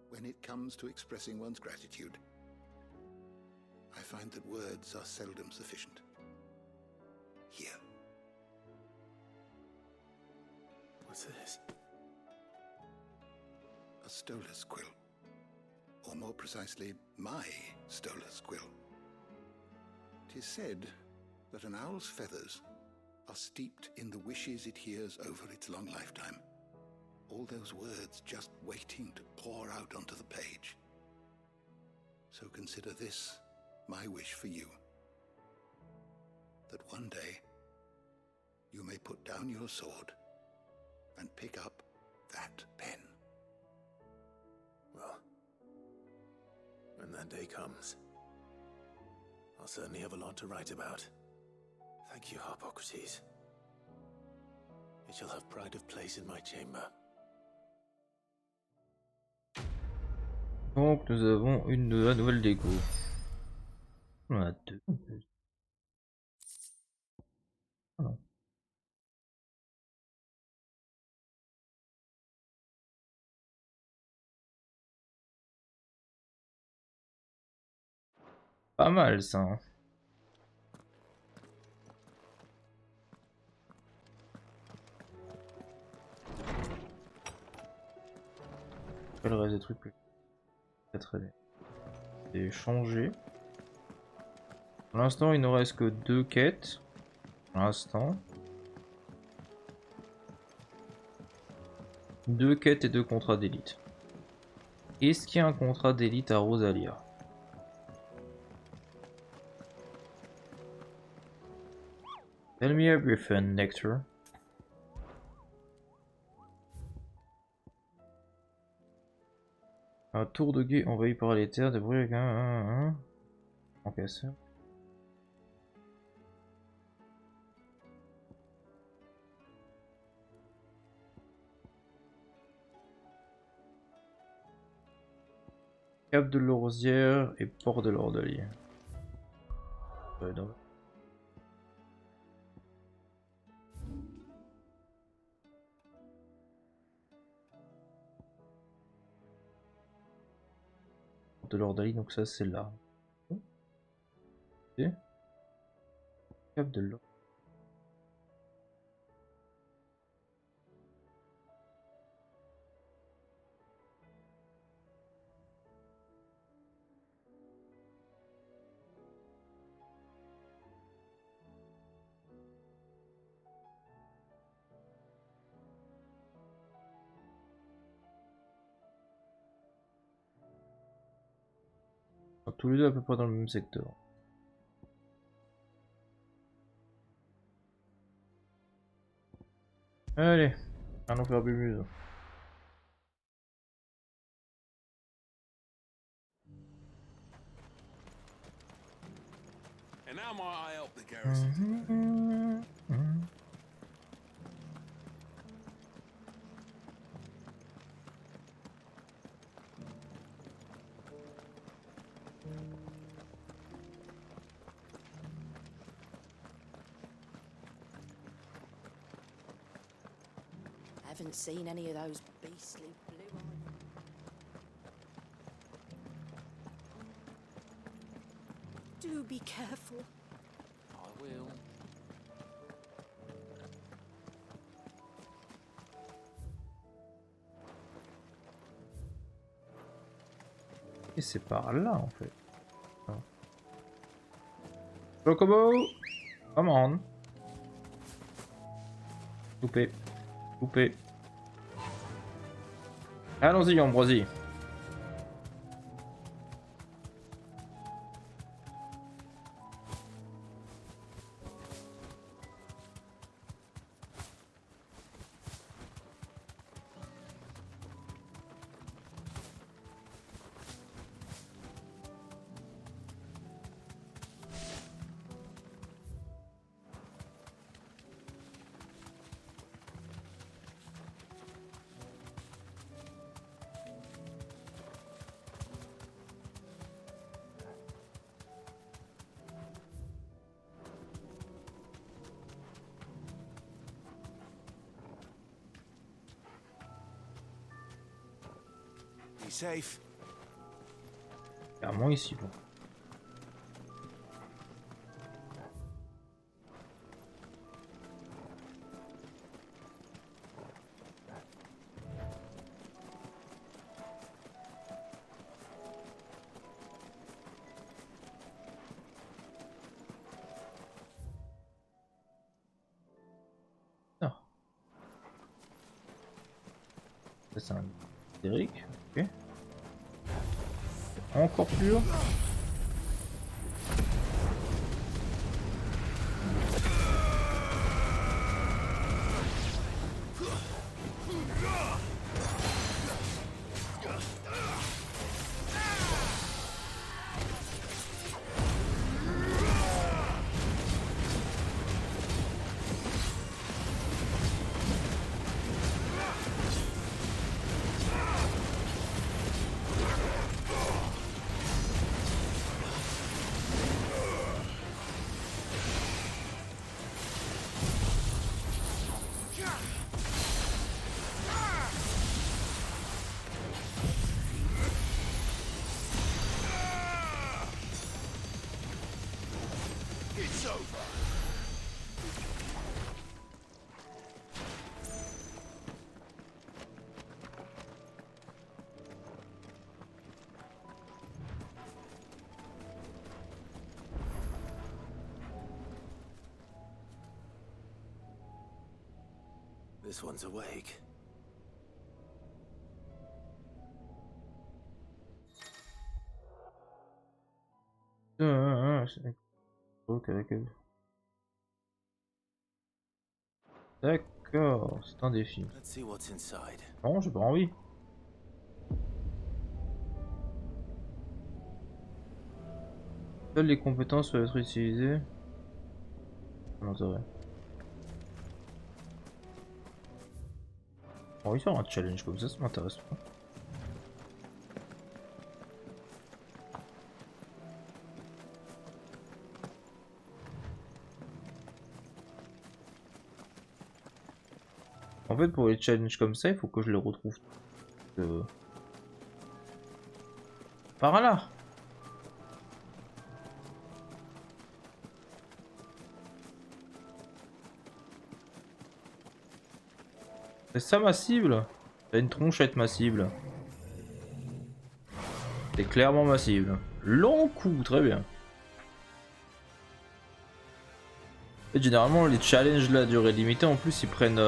When it comes to expressing one's gratitude, I find that words are seldom sufficient. Here. What's this? A stolas quill. Or more precisely, my stolas quill. 'Tis said that an owl's feathers are steeped in the wishes it hears over its long lifetime. All those words just waiting to pour out onto the page. So consider this my wish for you. That one day you may put down your sword and pick up that pen. Well, when that day comes, I'll certainly have a lot to write about. Thank you, Harpocrates. It shall have pride of place in my chamber. Donc nous avons une nouvelle déco. On en a deux. Ah. Pas mal ça. Hein. Après, le reste des trucs que et changer. Pour l'instant, il ne reste que 2 quêtes. Pour l'instant. 2 quêtes et 2 contrats d'élite. Est-ce qu'il y a un contrat d'élite à Rosalia? Tell me everything, Nectar. Un tour de guet envahi par les terres, de bruit. Ok, ça. Cap de l'Orzière et Port de l'Ordelier. Ouais, non. Port de l'Ordelier, donc ça c'est là. Okay. Cap de l'Ordelier. Tous les deux à peu près dans le même secteur. Allez, allons faire bumuse. And how might I help the garrison? Haven't seen any of those beastly blue eyes. Do be careful. I will. Et c'est par là en fait. Chocobo! Come on! Coupé. Coupé. Allons-y, Ambroisie. Be safe. Clairement ici, bon. Ah. Ça c'est un Eric, ok. Encore plus haut. This one's awake. Ok, d'accord, c'est un défi. Let's see what's inside. Non, j'ai pas envie. Seules les compétences peuvent être utilisées. Non, c'est vrai. On va y faire un challenge comme ça m'intéresse pas. En fait, pour les challenges comme ça, il faut que je les retrouve par là. C'est ça ma cible. T'as une tronchette ma cible. C'est clairement ma cible. Long coup, très bien. Et généralement les challenges là durée limitée en plus ils prennent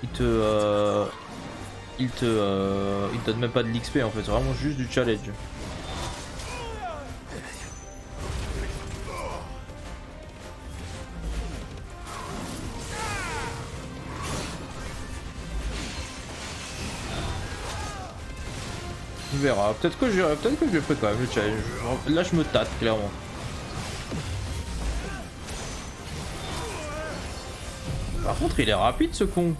ils te donnent même pas de l'XP en fait, c'est vraiment juste du challenge. On verra, peut-être que je le ferai quand même le challenge. Là je me tâte clairement. Par contre il est rapide ce con.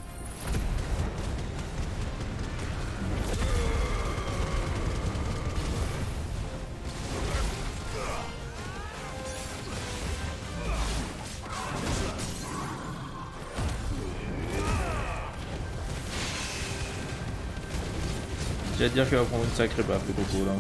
J'ai à dire qu'il va prendre une sacrée baffe le coco là.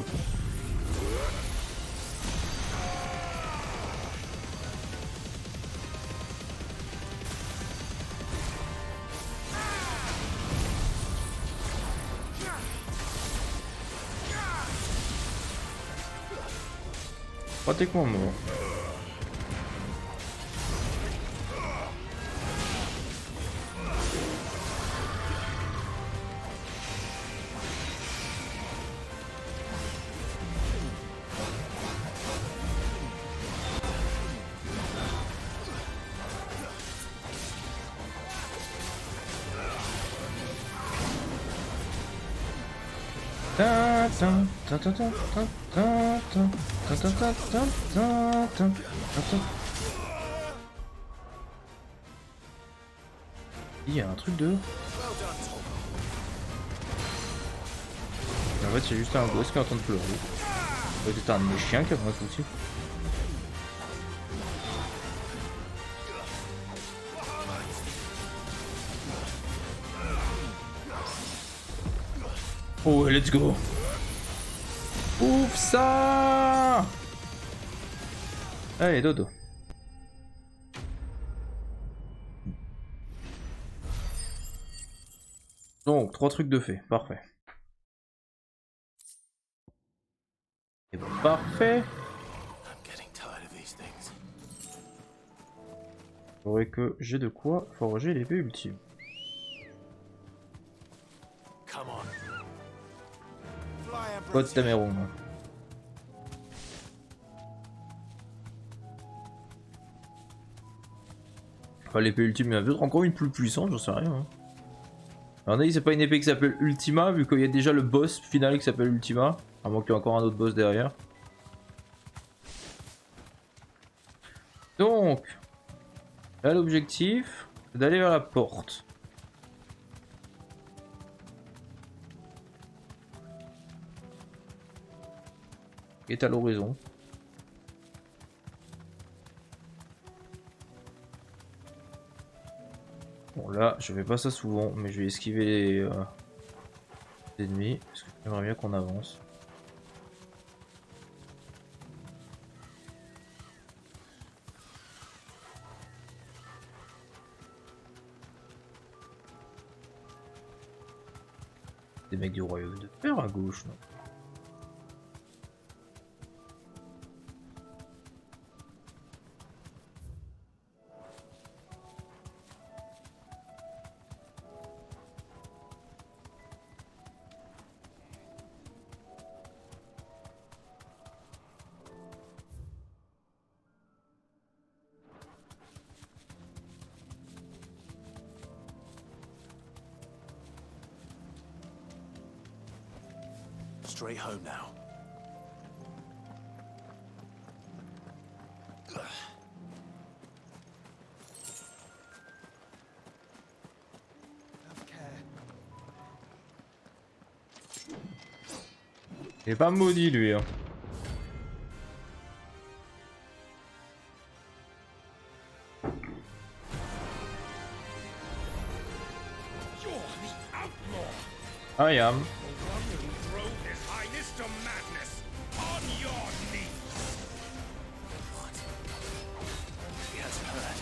Pratiquement mort. Il y a un truc dehors. En fait c'est juste un gosse qui est en train de pleurer. C'est un de mes chiens qui a un souci. Oh let's go. Ouf ça. Allez dodo. Donc 3 trucs de fait, parfait. Et bon, parfait. Faudrait que j'ai de quoi forger l'épée ultime. Code Tameron. Enfin, l'épée ultime, il y a peut-être encore une plus puissante, j'en sais rien. Hein. Alors, c'est pas une épée qui s'appelle Ultima, vu qu'il y a déjà le boss final qui s'appelle Ultima. À moins qu'il y ait encore un autre boss derrière. Donc, là l'objectif, c'est d'aller vers la porte. Qui est à l'horizon. Bon là, je fais pas ça souvent, mais je vais esquiver les ennemis, parce que j'aimerais bien qu'on avance. Des mecs du royaume de fer à gauche, non? Straight home now. Il est pas maudit lui. Hein. I am. He hasn't heard.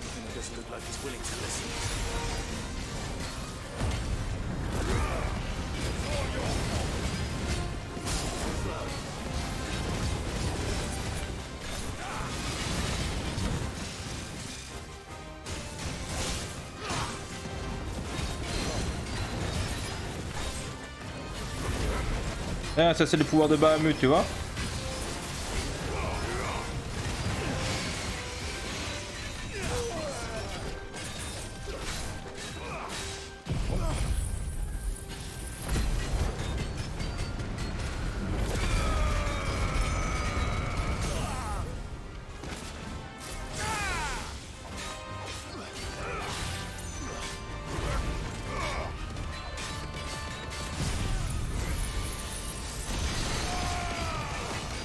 Even though it doesn't look like he's willing to listen. Ah, ça c'est le pouvoir de Bahamut, tu vois.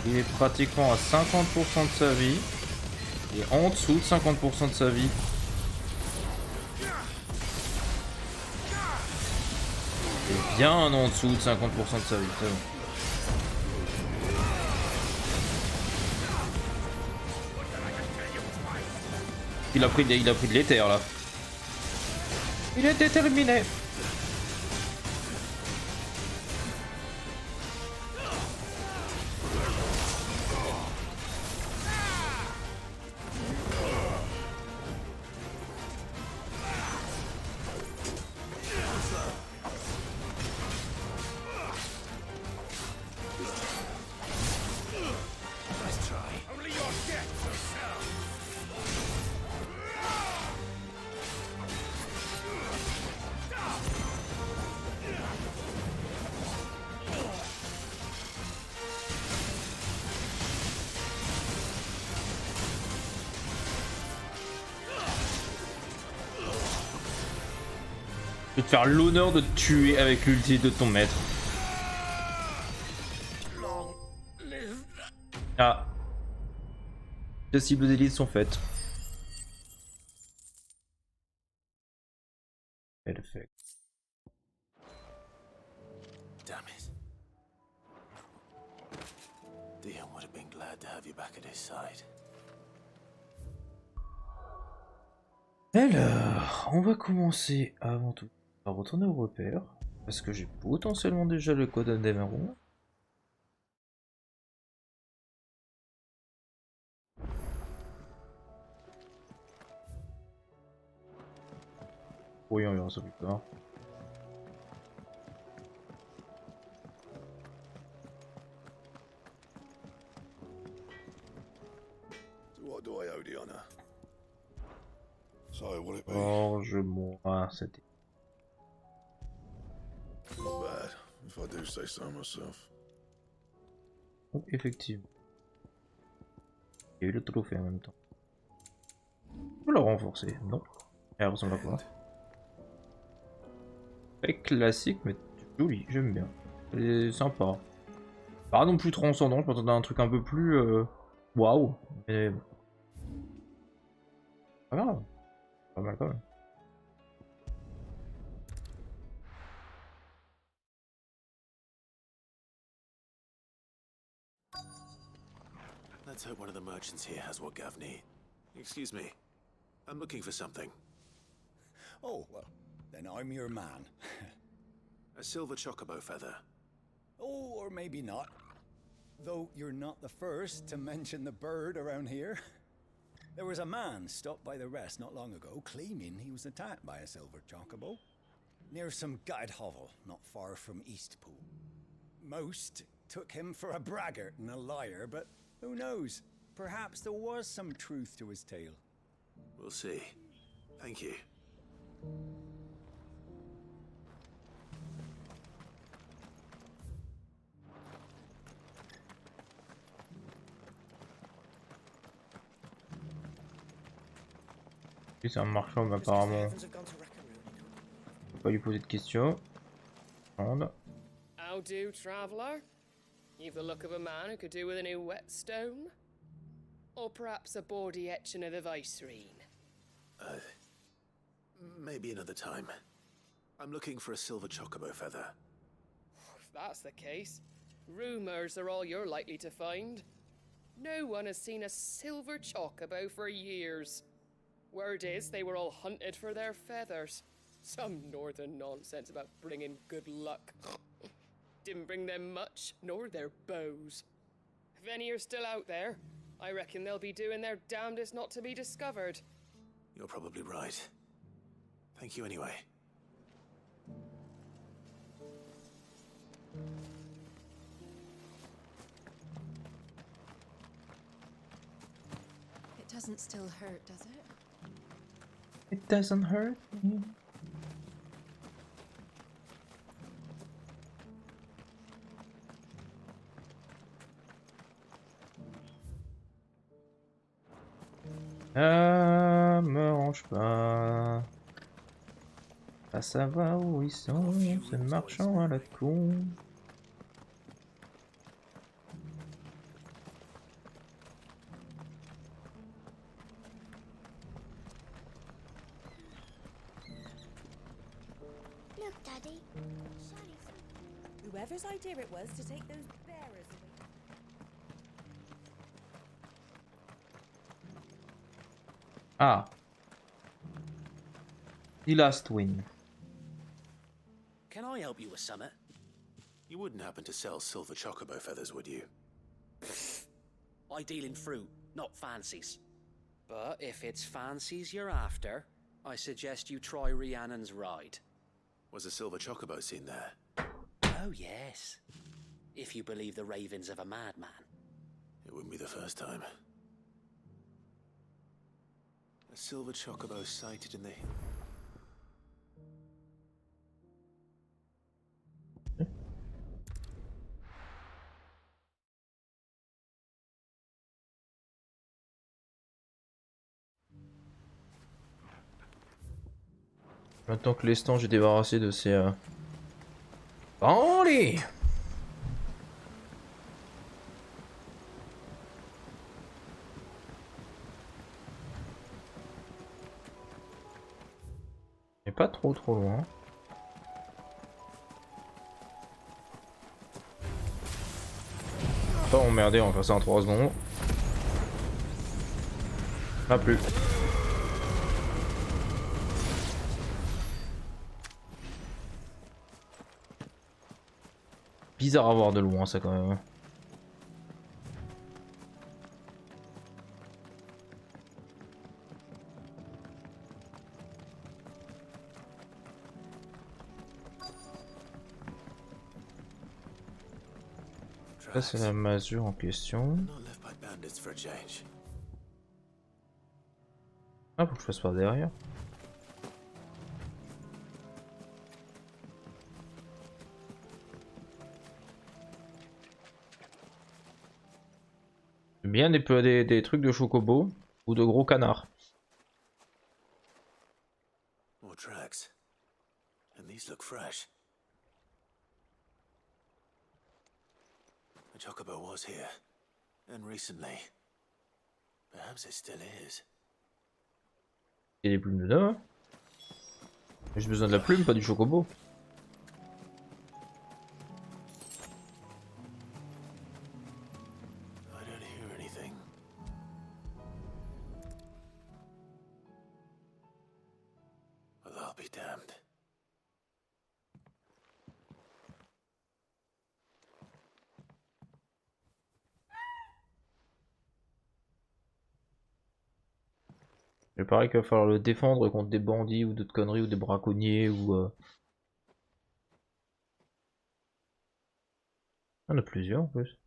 Il est pratiquement à 50% de sa vie. Et en dessous de 50% de sa vie. Et bien en dessous de 50% de sa vie, c'est bon. Il a pris de l'éther là. Il est déterminé. Je vais te faire l'honneur de te tuer avec l'ulti de ton maître. Ah. Les cibles d'élite sont faites. Perfect. Damn it. Dion would have been glad to have you back at his side. Alors, on va commencer avant tout par retourner au repère, parce que j'ai potentiellement déjà le code à démarron. Oui, on verra ça plus tard. What do I owe the honor? So will it be? Forge-moi cette. Not bad, if I do say so myself. Oh, effectivement. Il y a eu le trophée en même temps. On l'a renforcer, non. Elle ressemble à quoi? Très classique, mais joli, j'aime bien. C'est sympa. Pas non plus transcendant, je m'attendais à un truc un peu plus waouh, mais pas grave. Pas mal quand même. Let's hope one of the merchants here has what Gav needs. Excuse me. I'm looking for something. Oh, well, then I'm your man. A silver chocobo feather. Oh, or maybe not. Though you're not the first to mention the bird around here. There was a man stopped by the rest not long ago, claiming he was attacked by a silver chocobo. Near some gutted hovel, not far from Eastpool. Most took him for a braggart and a liar, but who knows? Perhaps there was some truth to his tale. We'll see. Thank you. Lui c'est un marchand mais apparemment. Faut pas lui poser de questions. Prendre. How do, traveller? You've the look of a man who could do with a new whetstone? Or perhaps a bawdy etching of the Vicerine? Maybe another time. I'm looking for a silver chocobo feather. If that's the case, rumours are all you're likely to find. No one has seen a silver chocobo for years. Word is they were all hunted for their feathers. Some northern nonsense about bringing good luck. Didn't bring them much, nor their bows. If any are still out there, I reckon they'll be doing their damnedest not to be discovered. You're probably right. Thank you anyway. It doesn't still hurt, does it? It doesn't hurt me. Ah, me range pas. Pas savoir où ils sont, ce marchand à la con. Look, Daddy. Whoever's idea it was to take those bearers away. Ah. The last win. Can I help you with something? You wouldn't happen to sell silver chocobo feathers, would you? I deal in fruit, not fancies. But if it's fancies you're after, I suggest you try Rhiannon's ride. Was a silver chocobo seen there? Oh, yes. If you believe the ravings of a madman. It wouldn't be the first time. A silver chocobo sighted in the... Maintenant que l'estange est débarrassé de ses... Allez! Mais pas trop loin. Pas emmerdé, on va faire ça en 3 secondes. Pas plus. Bizarre à voir de loin ça quand même. Ça c'est la masure en question. Ah, faut que je passe par derrière. J'aime bien des trucs de chocobo ou de gros canards. More tracks. And these look fresh. A chocobo was here. And recently. Perhaps it still is. Il y a des plumes dedans, hein. J'ai besoin de la plume, pas du chocobo. Il paraît qu'il va falloir le défendre contre des bandits ou d'autres conneries ou des braconniers ou... Il y en a plusieurs en plus.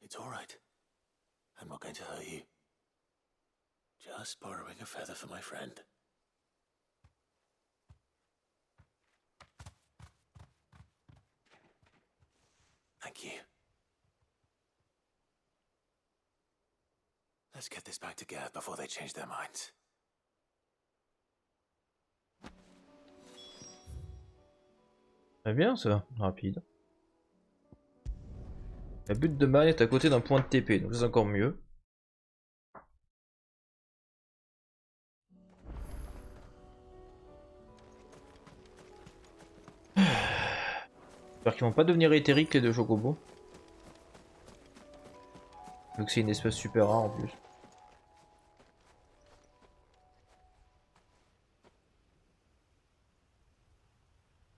It's all right. I'm not going to hurt you. Just borrowing a feather for my friend. Thank you. Let's get this back to Gareth before they change their minds. Très bien ça, rapide. La butte de balle est à côté d'un point de TP, donc c'est encore mieux. J'espère qu'ils vont pas devenir éthériques les deux chocobos. Vu que c'est une espèce super rare en plus.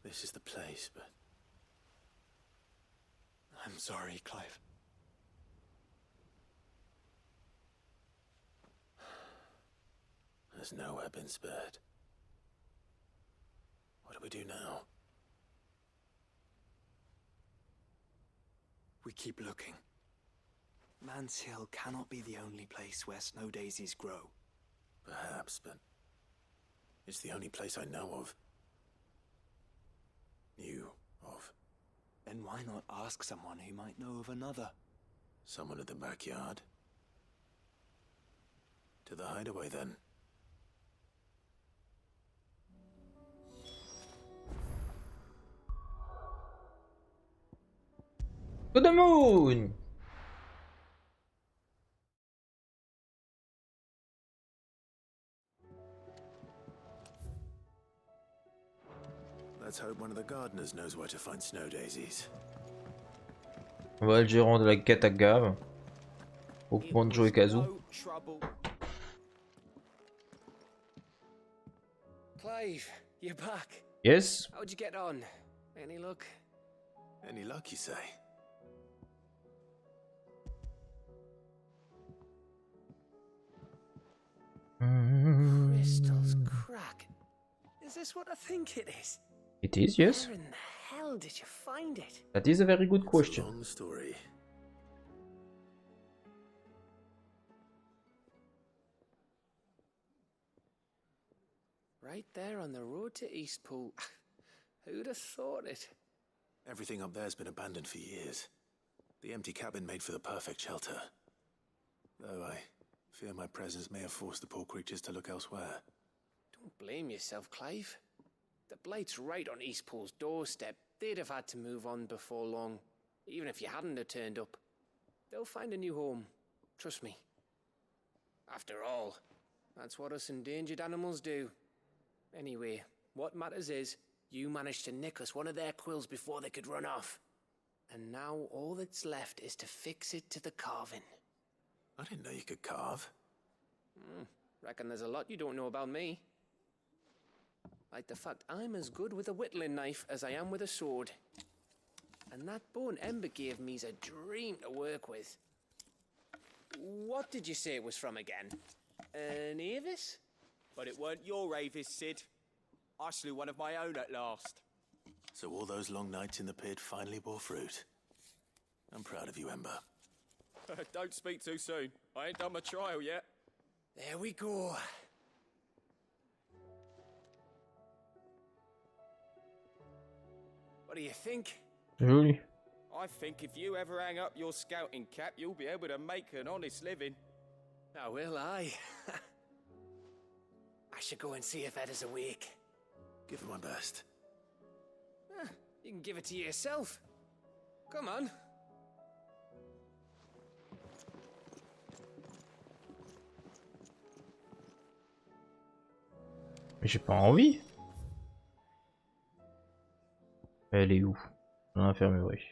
This is the place, but I'm sorry, Clive. there's nowhere been spared. What do we do now? We keep looking. Man's Hill cannot be the only place where snow daisies grow. Perhaps, but it's the only place I know of. Knew of. Then why not ask someone who might know of another? Someone at the backyard? To the hideaway, then. To the moon! Let's hope one of the gardeners knows where to find snow daisies. Voilà le gérant de la quête à Gave. Au Banjo et Kazoo. Clive, you're back. Yes. How'd you get on? Any luck? Any luck, you say? Crystals crack. Is this what I think it is? It is, yes. Where in the hell did you find it? That is a very good question. Long story. Right there on the road to Eastpool. Who'd have thought it? Everything up there's been abandoned for years. The empty cabin made for the perfect shelter. Though I fear my presence may have forced the poor creatures to look elsewhere. Don't blame yourself, Clive. The Blight's right on Eastpool's doorstep. They'd have had to move on before long, even if you hadn't have turned up. They'll find a new home. Trust me. After all, that's what us endangered animals do. Anyway, what matters is, you managed to nick us one of their quills before they could run off. And now all that's left is to fix it to the carving. I didn't know you could carve. Reckon there's a lot you don't know about me. Like the fact I'm as good with a whittling knife as I am with a sword. And that bone Ember gave me's a dream to work with. What did you say it was from again? An Avis? But it weren't your Avis, Sid. I slew one of my own at last. So all those long nights in the pit finally bore fruit. I'm proud of you, Ember. Don't speak too soon. I ain't done my trial yet. There we go. What do you think? Joli. I think if you ever hang up your scouting cap, you'll be able to make an honest living. Now will I? I should go and see if Ed is awake. Give it my best. You can give it to yourself. Come on. Mais j'ai pas envie. Elle est où? Dans l'infirmerie.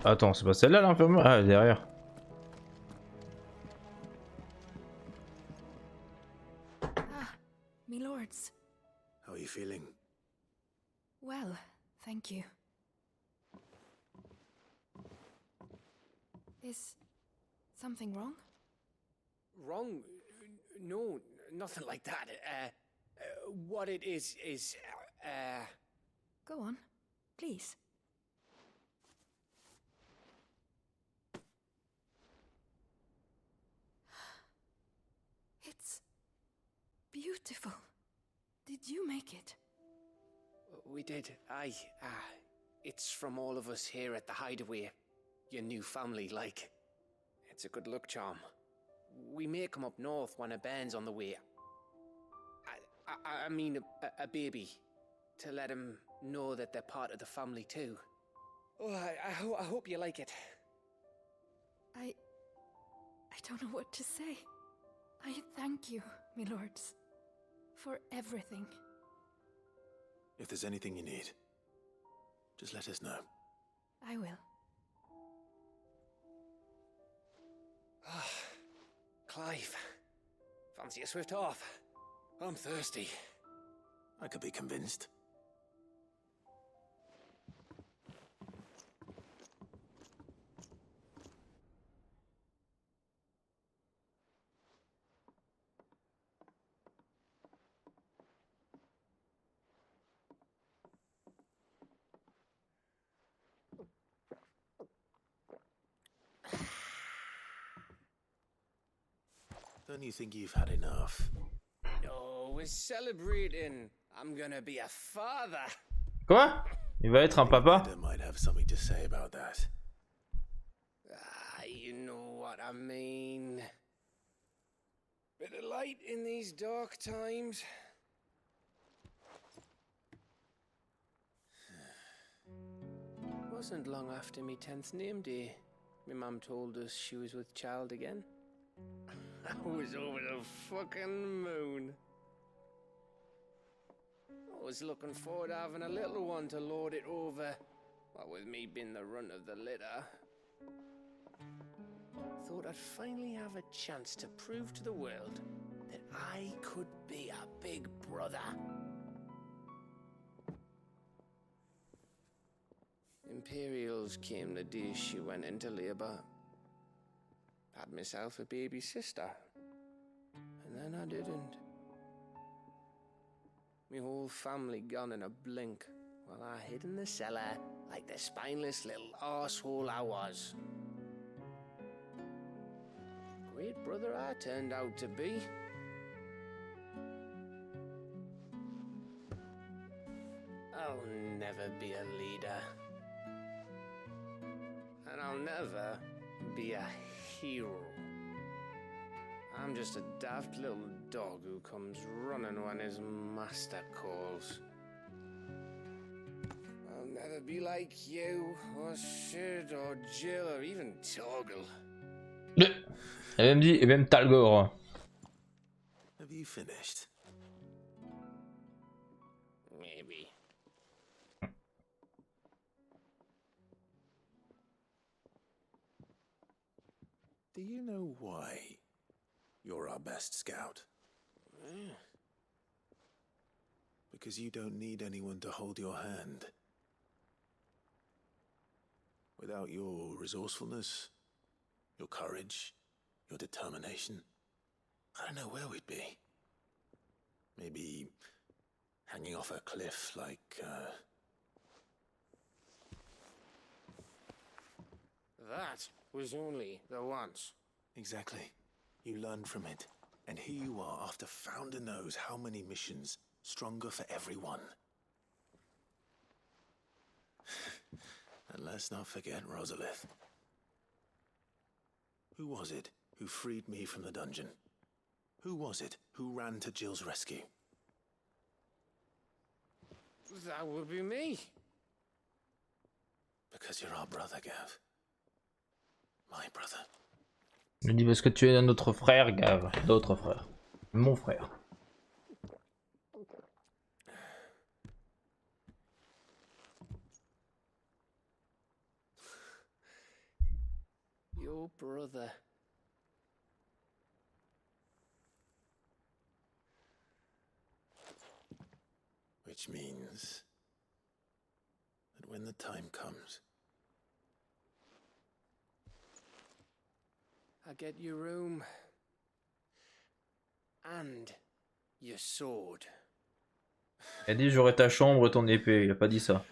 Attends, c'est pas celle-là l'infirmerie? Ah, derrière. Me lords. How are you feeling? Well, thank you. Is something wrong? Wrong? No, nothing like that. What it is... Go on, please. It's beautiful. Did you make it? We did. It's from all of us here at the Hideaway. Your new family, like. It's a good luck charm. We may come up north when a band's on the way. I mean a baby. To let him know that they're part of the family too. Oh, I hope you like it. I don't know what to say. I thank you, my lords, for everything. If there's anything you need, just let us know. I will. Clive, fancy a swift off? I'm thirsty. I could be convinced. Don't you think you've had enough? Oh, we're celebrating. I'm gonna be a father. Quoi? Il va être un papa? I might have something to say about that. You know what I mean. Bit of light in these dark times. Wasn't long after me 10th name day. My mum told us she was with child again. I was over the fucking moon. I was looking forward to having a little one to lord it over. What with me being the runt of the litter. Thought I'd finally have a chance to prove to the world that I could be a big brother. Imperials came the day she went into labour. Had myself a baby sister. And then I didn't. My whole family gone in a blink, while I hid in the cellar like the spineless little arsehole I was. Great brother I turned out to be. I'll never be a leader. And I'll never be a hero. I'm just a daft little dog who comes running when his master calls. I'll never be like you, or Sid, or Jill, or even Torgal. Elle même dit, et même Talgor. Have you finished? Maybe. Do you know why you're our best scout? Because you don't need anyone to hold your hand. Without your resourcefulness, your courage, your determination, I don't know where we'd be. Maybe hanging off a cliff like, That was only the once. Exactly. You learned from it. And here you are after Founder knows how many missions, stronger for everyone. And let's not forget Rosalith. Who was it who freed me from the dungeon? Who was it who ran to Jill's rescue? That would be me. Because you're our brother, Gav. My brother. Je dis parce que tu es notre frère, Gav. D'autres frères. Mon frère. Your brother. Which means that when the time comes, I get your room. And your sword. Il a dit j'aurai ta chambre et ton épée, il a pas dit ça.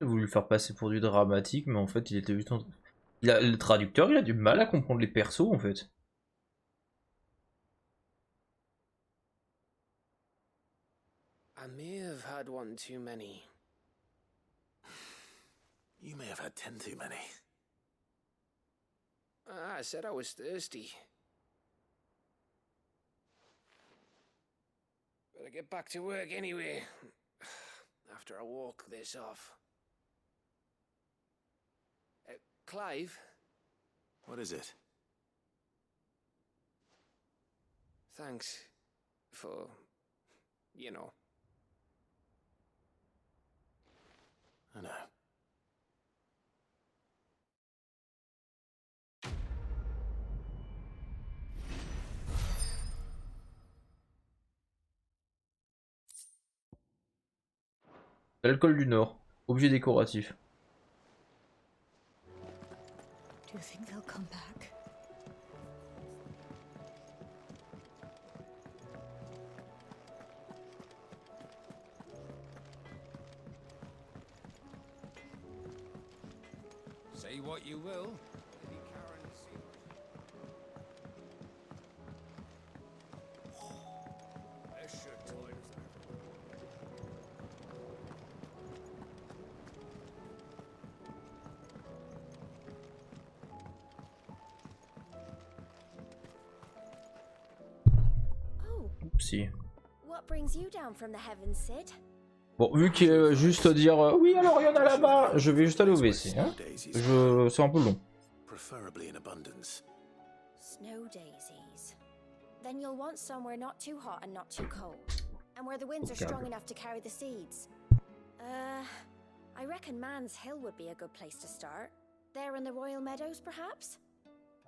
Il a voulu le faire passer pour du dramatique, mais en fait il était juste en... Le traducteur il a du mal à comprendre les persos en fait. I may have had one too many. You may have had 10 too many. I said I was thirsty. Better get back to work anyway. After I walk this off. Clive? What is it? Thanks for, you know. I know. L'alcool du Nord, objet décoratif. Do you think they'll come back? Say what you will. Si. What brings you down from the heavens, Sid? Bon, vu qu'il est juste dire oui, alors il y en a là-bas, je vais juste aller au WC. Hein. C'est un peu long. Preferably in abundance. Snow daisies. Then you'll want somewhere not too hot and not too cold, and where the winds are strong enough to carry the seeds. I reckon Man's Hill would be a good place to start. There in the Royal Meadows, perhaps?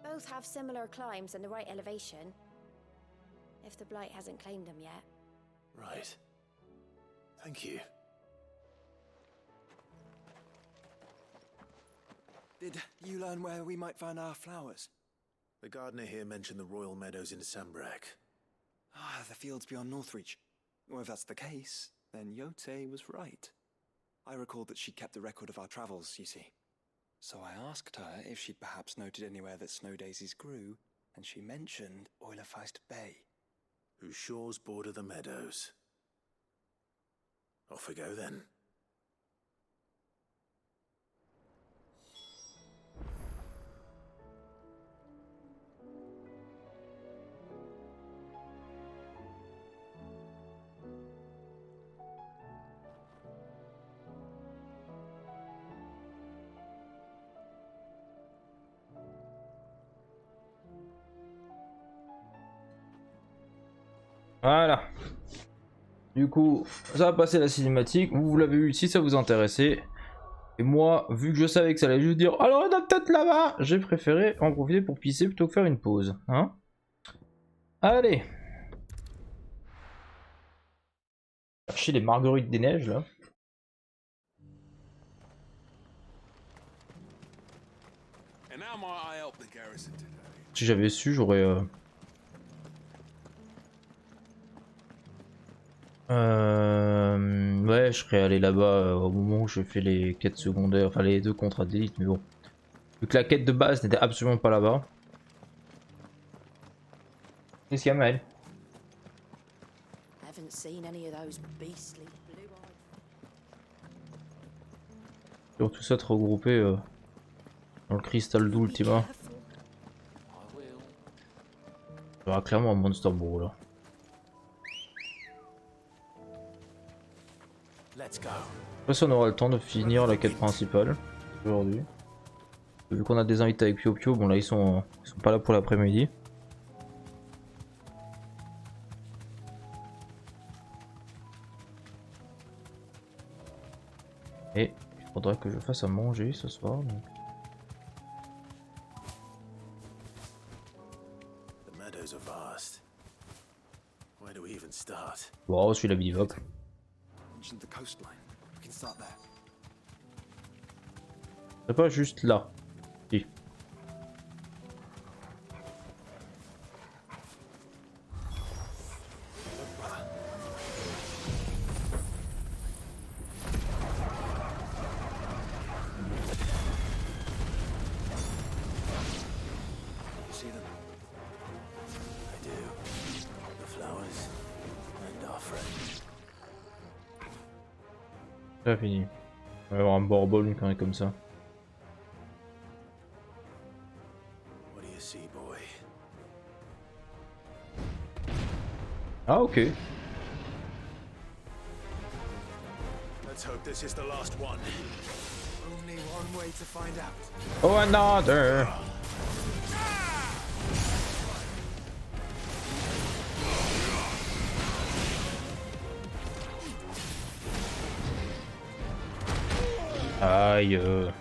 Both have similar climbs and the right elevation. If the Blight hasn't claimed them yet. Right. Thank you. Did you learn where we might find our flowers? The gardener here mentioned the Royal Meadows in Sambrak. Ah, the fields beyond Northreach. Well, if that's the case, then Yote was right. I recalled that she kept a record of our travels, you see. So I asked her if she'd perhaps noted anywhere that snow daisies grew, and she mentioned Oilafeist Bay. Whose shores border the meadows. Off we go then. Voilà. Du coup, ça va passer la cinématique. Vous l'avez vu si ça vous intéressait. Et moi, vu que je savais que ça allait juste dire alors on a peut-être là-bas, j'ai préféré en profiter pour pisser plutôt que faire une pause. Hein? Allez. Chercher les marguerites des neiges là. Si j'avais su, j'aurais. Ouais, je serais allé là-bas au moment où je fais les quêtes secondaires, enfin les deux contrats d'élite, mais bon. Vu que la quête de base n'était absolument pas là-bas. Qu'est-ce qu'il y a, Maël? Sur tout ça, te regrouper dans le cristal d'Ultima. Il y aura clairement un Monster Bro là. Je sais pas si on aura le temps de finir la quête principale aujourd'hui. Vu qu'on a des invités avec Pio Pio, bon là ils sont pas là pour l'après-midi. Et il faudra que je fasse à manger ce soir. Donc. Wow, je suis la bivouac. The coastline. We can start there. C'est pas juste là. Si. C'est fini. On va avoir un borbol, une connerie comme ça. Ah ok. Let's hope this is the last one. Only one way to find out. Oh, another. Aïe.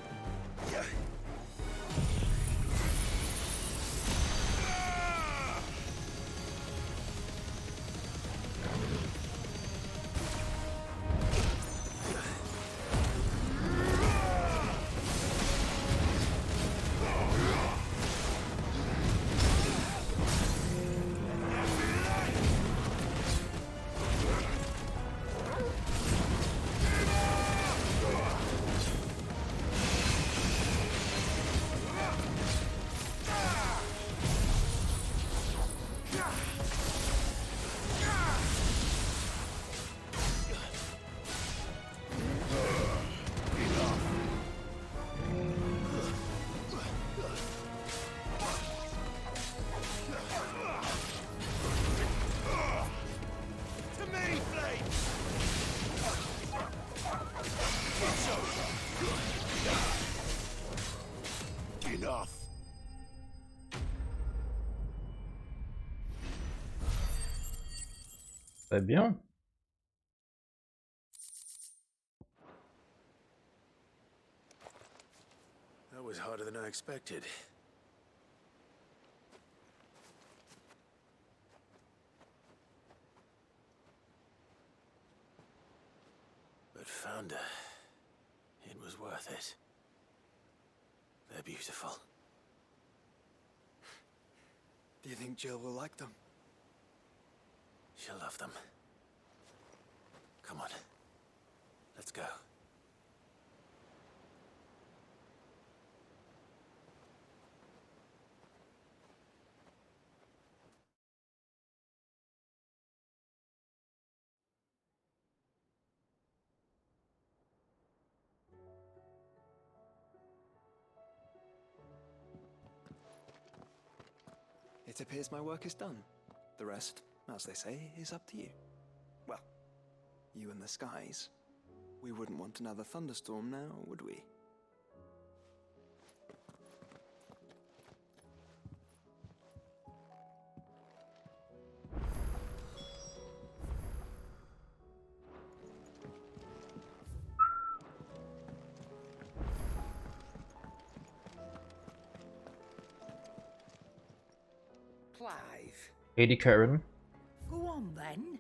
Très bien. That was harder than I expected. But Founder, it was worth it. They're beautiful. Do you think Jill will like them? She'll love them. Come on. Let's go. It appears my work is done. The rest, as they say, is up to you. Well, you and the skies. We wouldn't want another thunderstorm now, would we? Clive. Lady Karen. Go on then.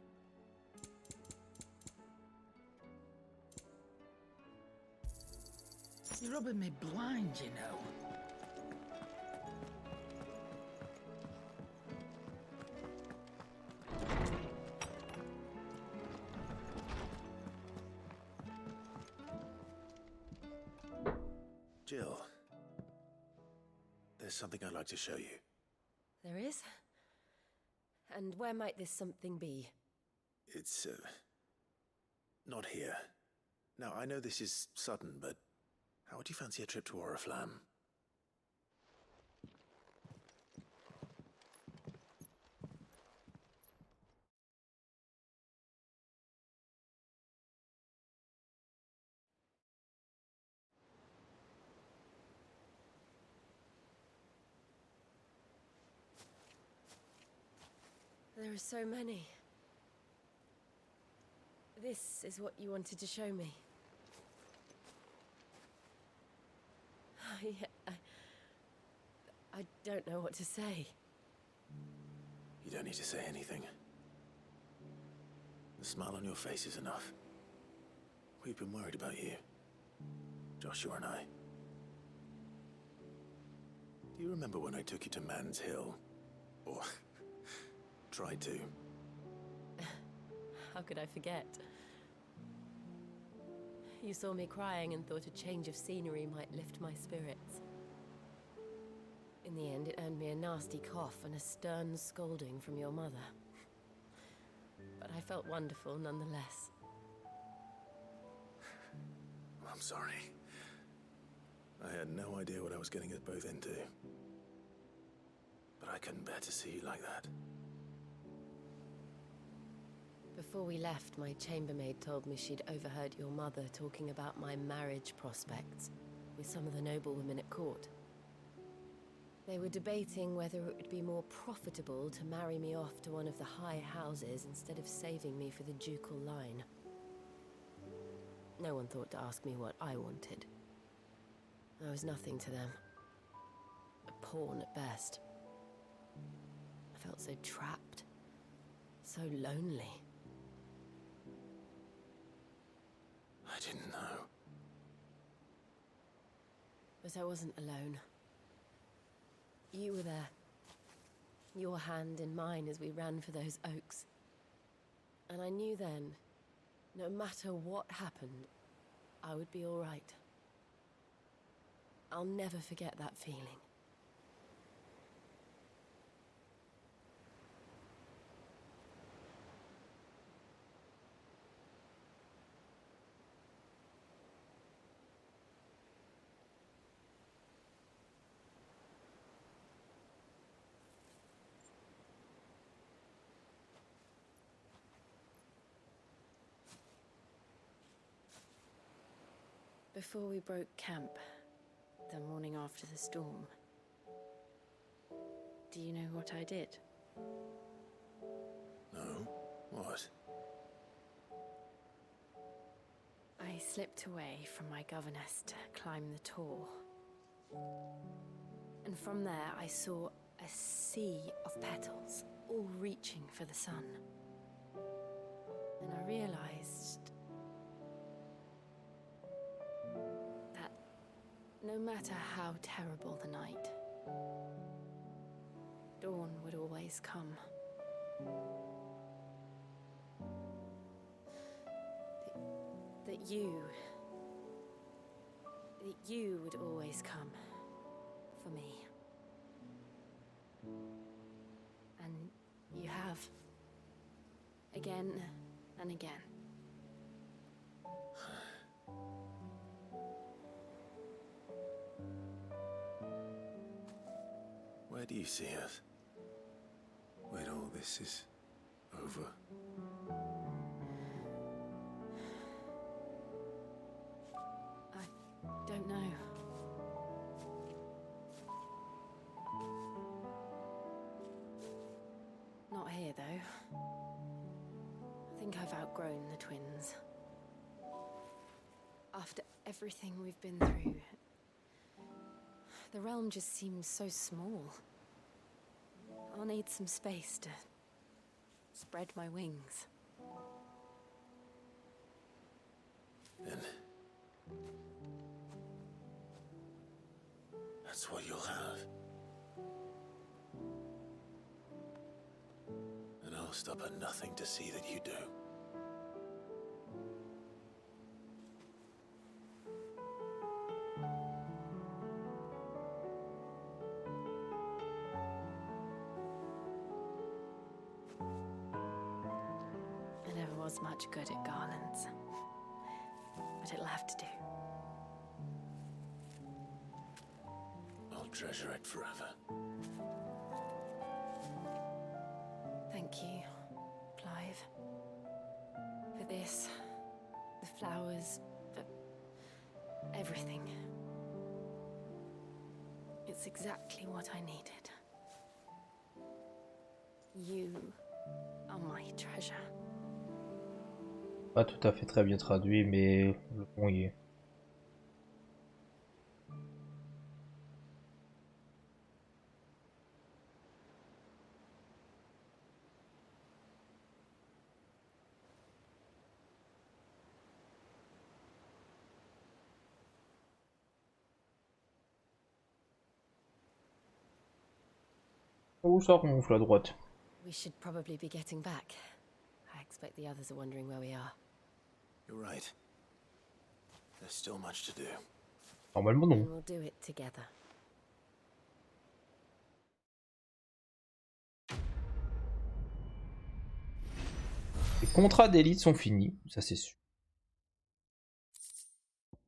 You're rubbing me blind, you know. Jill, there's something I'd like to show you. There is? And where might this something be? It's, not here. Now, I know this is sudden, but how would you fancy a trip to Oriflamme? There are so many. This is what you wanted to show me. Yeah, I don't know what to say. You don't need to say anything. The smile on your face is enough. We've been worried about you. Joshua and I. Do you remember when I took you to Man's Hill? Or tried to? How could I forget? You saw me crying and thought a change of scenery might lift my spirits. In the end, it earned me a nasty cough and a stern scolding from your mother. But I felt wonderful nonetheless. I'm sorry. I had no idea what I was getting us both into. But I couldn't bear to see you like that. Before we left, my chambermaid told me she'd overheard your mother talking about my marriage prospects with some of the noblewomen at court. They were debating whether it would be more profitable to marry me off to one of the high houses instead of saving me for the ducal line. No one thought to ask me what I wanted. I was nothing to them. A pawn at best. I felt so trapped, so lonely. I didn't know. But I wasn't alone. You were there. Your hand in mine as we ran for those oaks. And I knew then, no matter what happened, I would be all right. I'll never forget that feeling. Before we broke camp, the morning after the storm, do you know what I did? No? What? I slipped away from my governess to climb the Tor. And from there I saw a sea of petals, all reaching for the sun. And I realized that no matter how terrible the night, dawn would always come. That you would always come for me. And you have. Again and again. Where do you see us? When all this is over? I don't know. Not here, though. I think I've outgrown the twins. After everything we've been through, the realm just seems so small. I'll need some space to spread my wings. Then that's what you'll have. And I'll stop at nothing to see that you do. I never was much good at garlands, but it'll have to do. I'll treasure it forever. Thank you, Clive. For this, the flowers, for everything. It's exactly what I needed. You are my treasure. Pas tout à fait très bien traduit, mais le fond y est. Oh, ça ronfle à droite. We should probably be getting back. I expect the others are wondering where we are. You're right. There's still much to do. Normalement non. And we'll do it together. Les contrats d'élite sont finis, ça c'est sûr.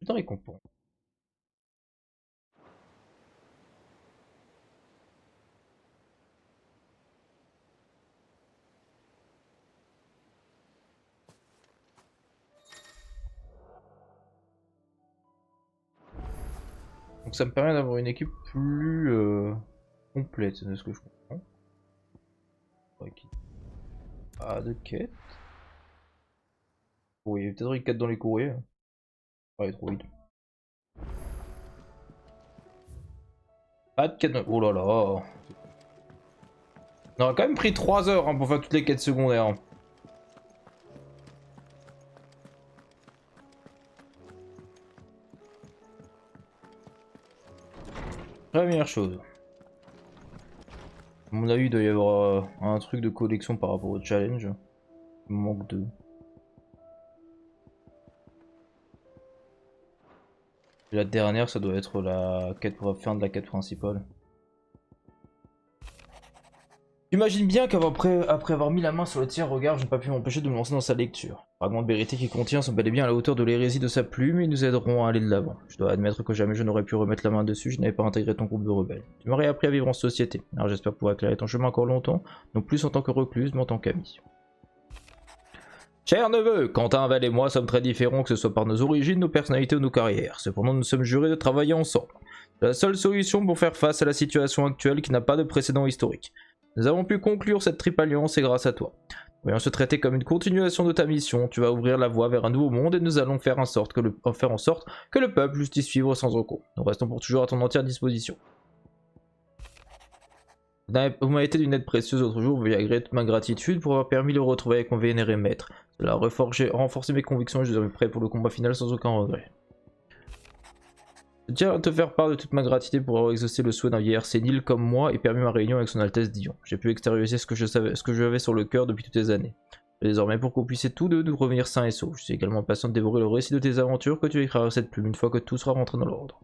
Putain, récompense. Donc ça me permet d'avoir une équipe plus complète, de ce que je comprends. Pas de quête. Oui, il y a peut-être une quête dans les courriers. Ouais, trop vite. Pas de quête. Oh là là. On aurait quand même pris 3 heures hein, pour faire toutes les quêtes secondaires. Première chose. À mon avis, il doit y avoir un truc de collection par rapport au challenge. Il me manque 2. La dernière, ça doit être la quête pour fin de la quête principale. J'imagine bien qu'après avoir mis la main sur le tiers-regard, je n'ai pas pu m'empêcher de me lancer dans sa lecture. Les fragments de vérité qu'il contient sont bel et bien à la hauteur de l'hérésie de sa plume et nous aideront à aller de l'avant. Je dois admettre que jamais je n'aurais pu remettre la main dessus, je n'avais pas intégré ton groupe de rebelles. Tu m'aurais appris à vivre en société, alors j'espère pouvoir éclairer ton chemin encore longtemps, non plus en tant que recluse, mais en tant qu'ami. Cher neveu, Quentin, Val et moi sommes très différents, que ce soit par nos origines, nos personnalités ou nos carrières. Cependant, nous sommes jurés de travailler ensemble. C'est la seule solution pour faire face à la situation actuelle qui n'a pas de précédent historique. Nous avons pu conclure cette triple alliance et grâce à toi. Voyons se traiter comme une continuation de ta mission, tu vas ouvrir la voie vers un nouveau monde et nous allons faire en sorte que le peuple puisse suivre sans recours. Nous restons pour toujours à ton entière disposition. Vous m'avez été d'une aide précieuse l'autre jour, veuillez agréer toute ma gratitude pour avoir permis de le retrouver avec mon vénéré maître. Cela a renforcé mes convictions et je suis prêt pour le combat final sans aucun regret. Je tiens à te faire part de toute ma gratitude pour avoir exaucé le souhait d'un vieillard sénile comme moi et permis ma réunion avec son Altesse Dion. J'ai pu extérioriser ce que j'avais sur le cœur depuis toutes les années. Désormais, pour que vous puissiez tous deux nous revenir sains et saufs, je suis également impatient de dévorer le récit de tes aventures que tu écriras cette plume une fois que tout sera rentré dans l'ordre.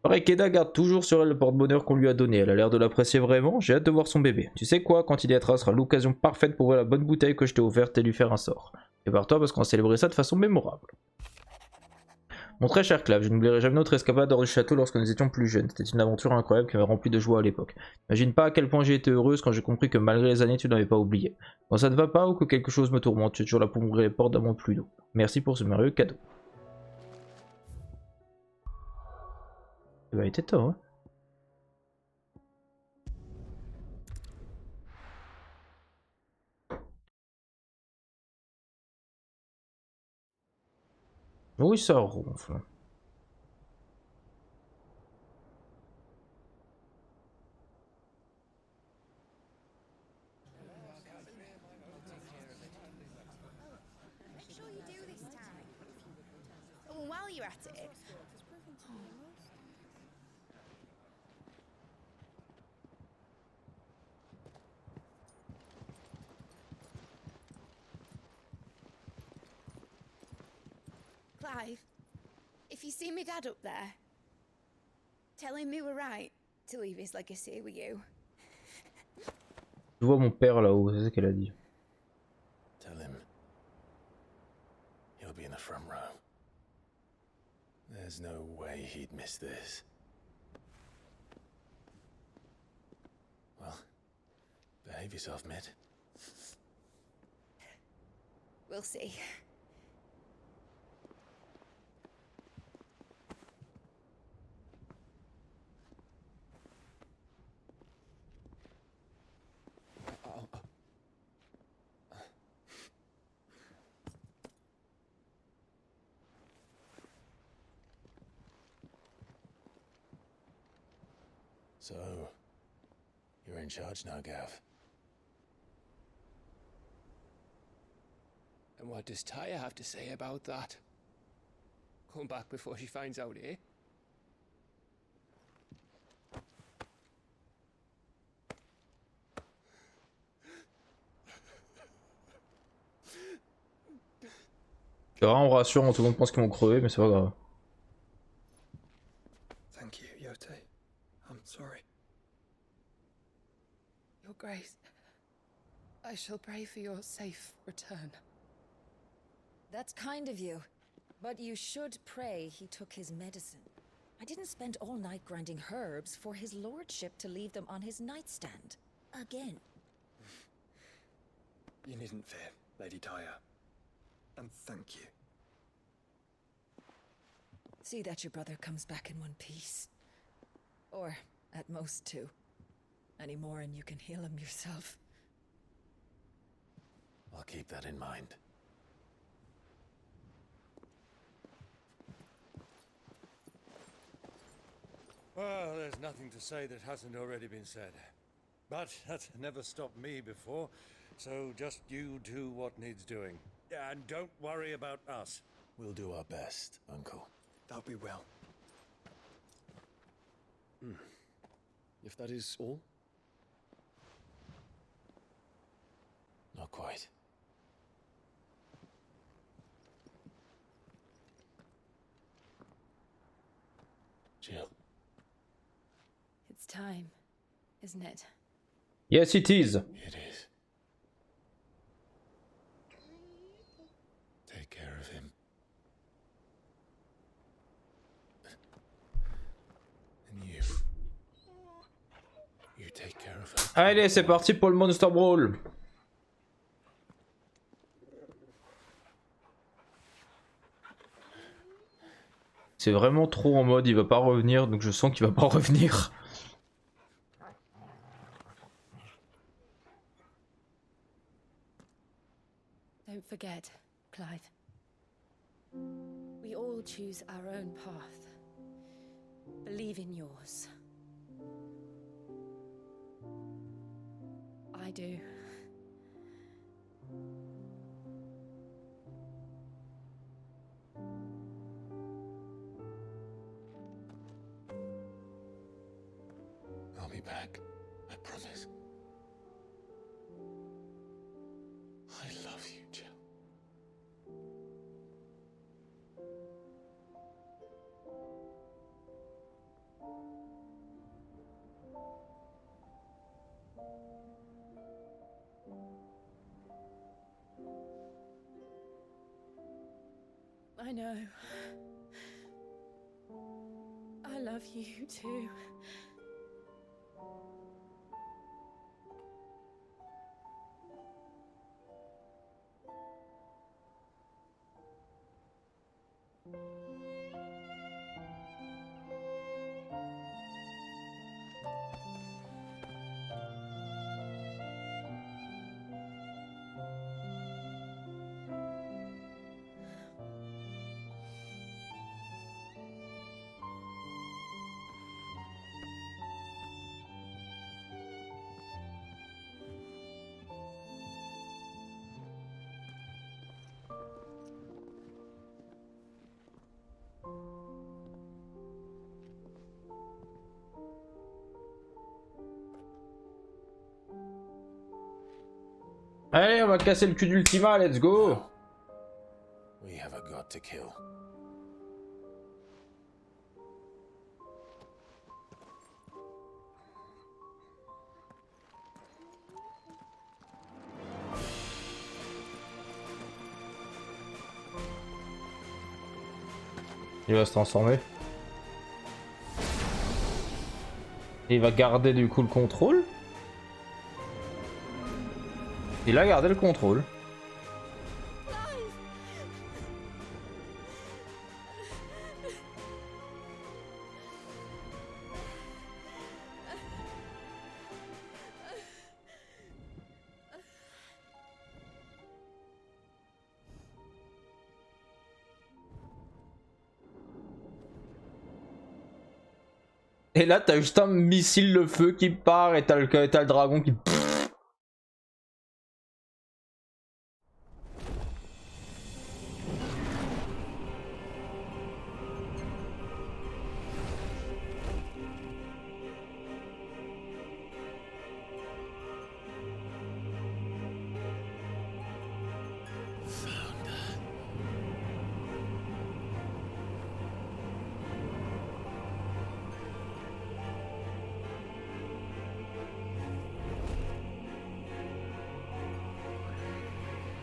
Pareil, Keda garde toujours sur elle le porte-bonheur qu'on lui a donné, elle a l'air de l'apprécier vraiment, j'ai hâte de voir son bébé. Tu sais quoi, quand il y être, sera l'occasion parfaite pour voir la bonne bouteille que je t'ai offerte et lui faire un sort. Prépare-toi parce qu'on va célébrer ça de façon mémorable. Mon très cher Clave, je n'oublierai jamais notre escapade hors du château lorsque nous étions plus jeunes. C'était une aventure incroyable qui m'a rempli de joie à l'époque. Imagine pas à quel point j'ai été heureuse quand j'ai compris que malgré les années tu n'avais pas oublié. Quand ça ne va pas ou que quelque chose me tourmente, tu es toujours là pour m'ouvrir les portes d'un monde plus doux. Merci pour ce merveilleux cadeau. Il était temps, hein. Oui, ça ronfle. Make sure you do this time. Oh, while you're at it. Clive, if you see me dad up there, tell him we were right to leave his legacy with you. Je vois mon père là-haut, c'est ce qu'elle a dit. Tell him he'll be in the front row. There's no way he'd miss this. Well, behave yourself, Mitt. We'll see. So, you're in charge now, Gav. And what does Taya have to say about that? Come back before she finds out, eh? C'est vraiment rassurant, tout le monde pense qu'ils vont crever, mais c'est pas grave. Thank you, Yote. I'm sorry. Your Grace, I shall pray for your safe return. That's kind of you. But you should pray he took his medicine. I didn't spend all night grinding herbs for his lordship to leave them on his nightstand. Again. You needn't fear, Lady Tyre. And thank you. See that your brother comes back in one piece. Or, at most, two. Any more and you can heal him yourself. I'll keep that in mind. Well, there's nothing to say that hasn't already been said. But that's never stopped me before, so just you do what needs doing. And don't worry about us. We'll do our best, Uncle. That we will. If that is all? Not quite. Jill. It's time, isn't it? Yes, it is. It is. Take care of him. And you. You take care of her. Allez, c'est parti pour le Monster Brawl. C'est vraiment trop en mode il va pas revenir, donc je sens qu'il va pas revenir. Don't forget, Clive. We all choose our own path. Believe in yours. I do. I'll be back. I promise. I love you, Jill. I know. I love you too. Allez, on va casser le cul d'Ultima, let's go. We have a god to kill. Il va se transformer. Et il va garder du coup le contrôle. Il a gardé le contrôle. Et là, t'as juste un missile de feu qui part et t'as le dragon qui...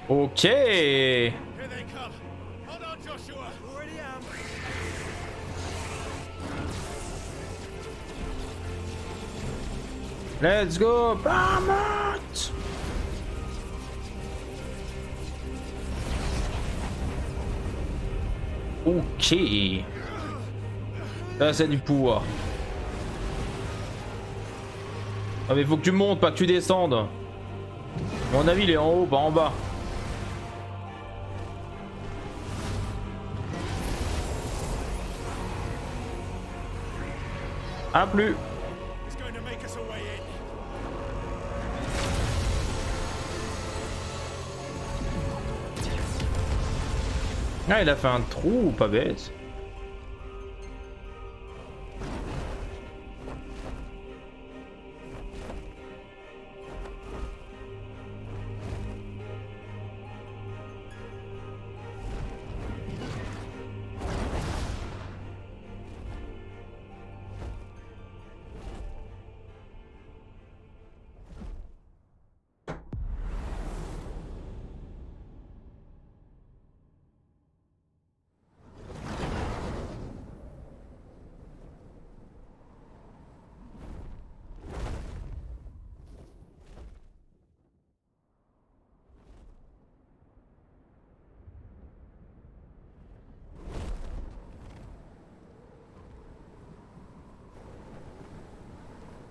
Ok. Here they come. Hold on, Joshua. Already am. Let's go, Bahamut. Ok. Là, c'est du pouvoir. Ah mais faut que tu montes, pas que tu descendes. À mon avis, il est en haut, pas en bas. Ah plus. Ah, il a fait un trou, pas bête.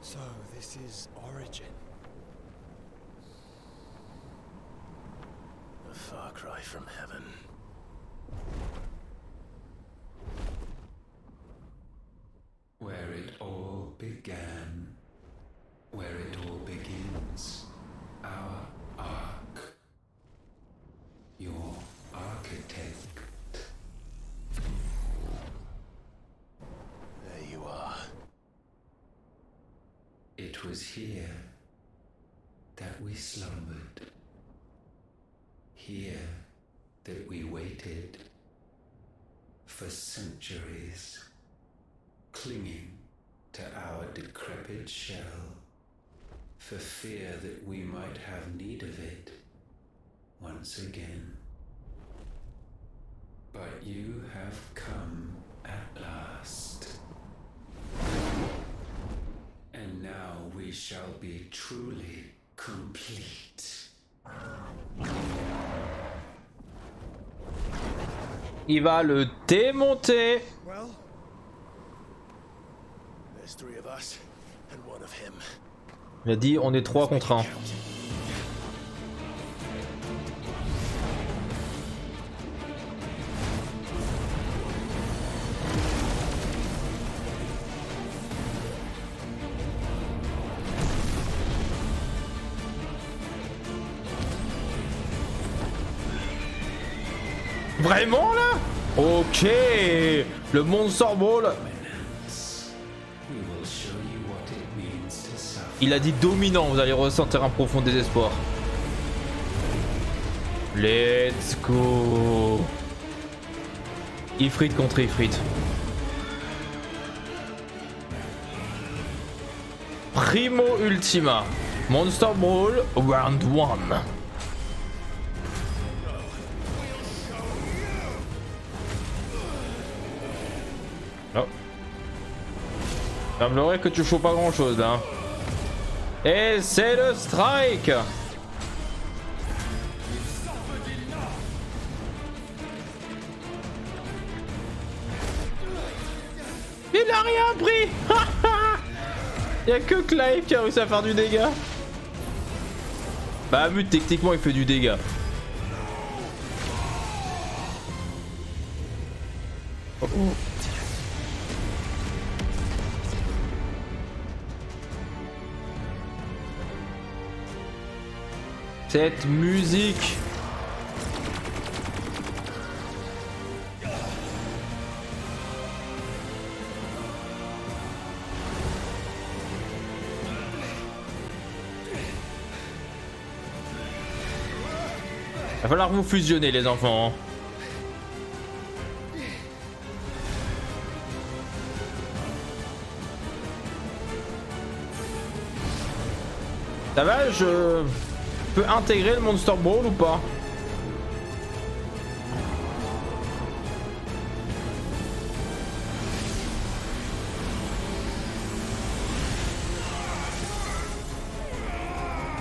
So, this is Origin. A far cry from heaven. Where it all began, where it all begins, our ark, your architect. There you are. It was here that we slumbered, here that we waited for centuries, clinging to our decrepit shell, for fear that we might have need of it once again. But you have come at last. And now we shall be truly complete. Il va le démonter. Well, there's 3 of us and 1 of him. Il a dit on est 3 contre 1. Vraiment là? Ok. Le Monster Ball. Il a dit dominant, vous allez ressentir un profond désespoir. Let's go. Ifrit contre Ifrit. Primo Ultima. Monster Brawl Round 1. Oh. Ça semblerait que tu fous pas grand chose là. Et c'est le strike. Il a rien pris. Il y a que Clive qui a réussi à faire du dégât. Bah Mute techniquement il fait du dégât. Oh, oh. Cette musique. Va falloir vous fusionner les enfants. Ça va, je peux intégrer le Monster Brawl ou pas?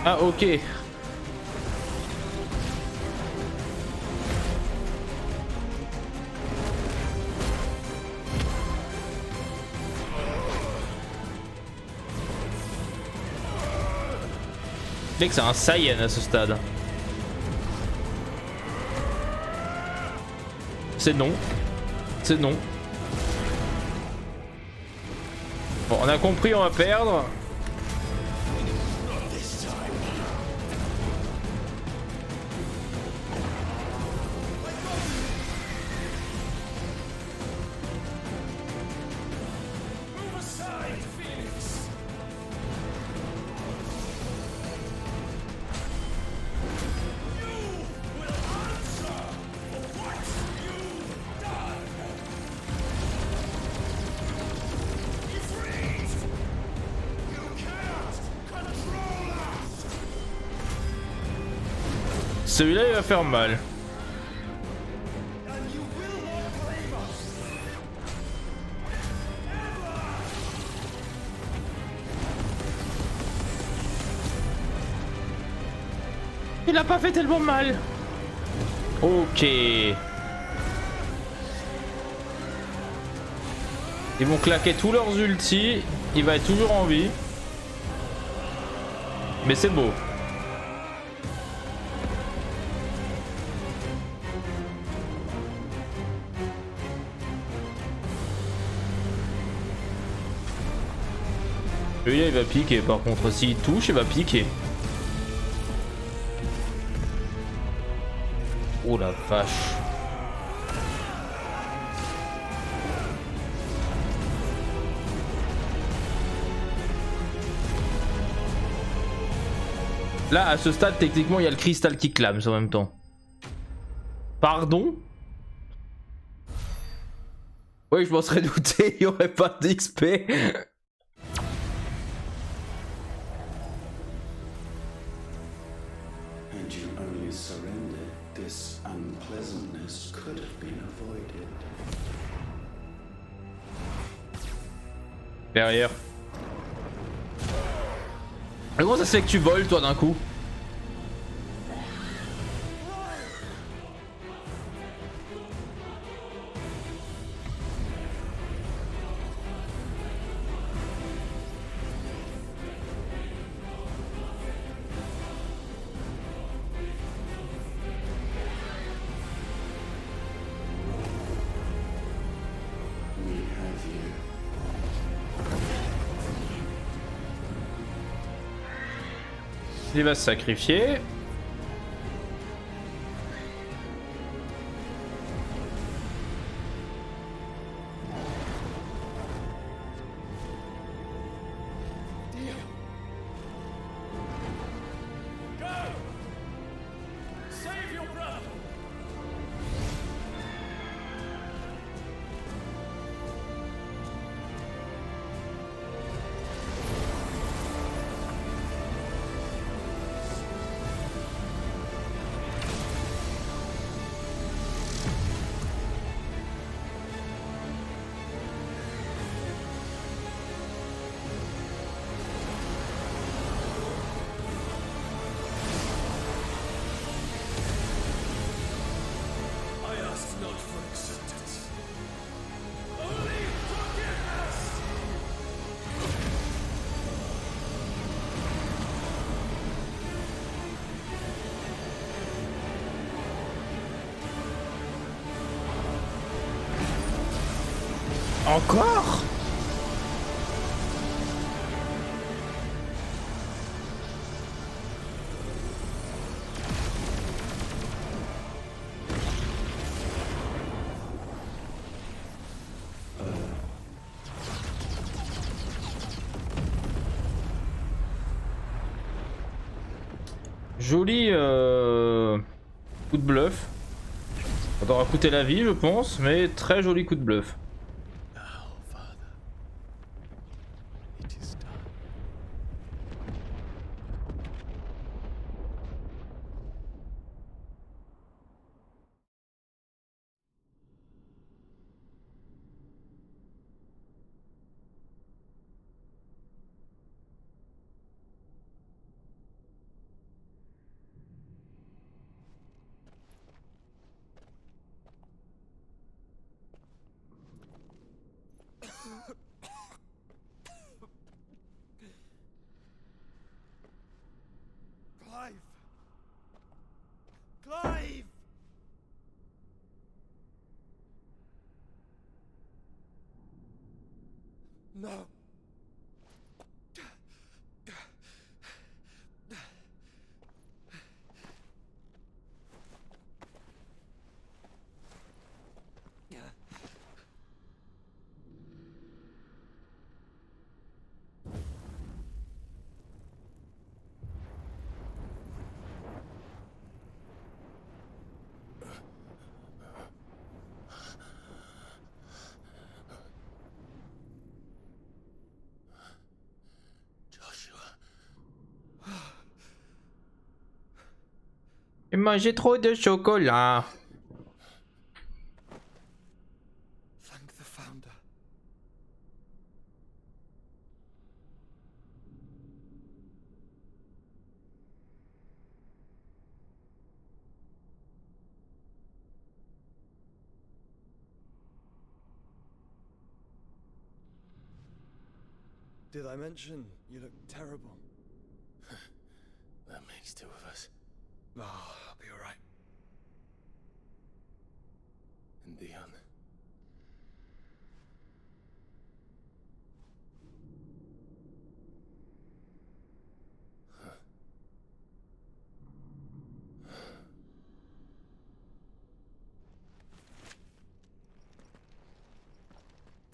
Ah ok. Mec, c'est un Saiyan à ce stade. C'est non. C'est non. Bon, on a compris, on va perdre. Celui-là il va faire mal. Il a pas fait tellement mal. Ok. Ils vont claquer tous leurs ultis. Il va être toujours en vie. Mais c'est beau. Lui là il va piquer par contre, s'il touche il va piquer. Oh la vache. Là à ce stade techniquement il y a le cristal qui clame en même temps. Pardon? Oui je m'en serais douté, il n'y aurait pas d'XP. Derrière. Comment ça se fait que tu voles toi d'un coup? Il va se sacrifier. Encore? Joli coup de bluff. Ça t'aura coûté la vie je pense, mais très joli coup de bluff. J'ai mangé trop de chocolat. Thank the Founder. Did I mention you look terrible? That makes two of us. Oh, I'll be alright. And Dion.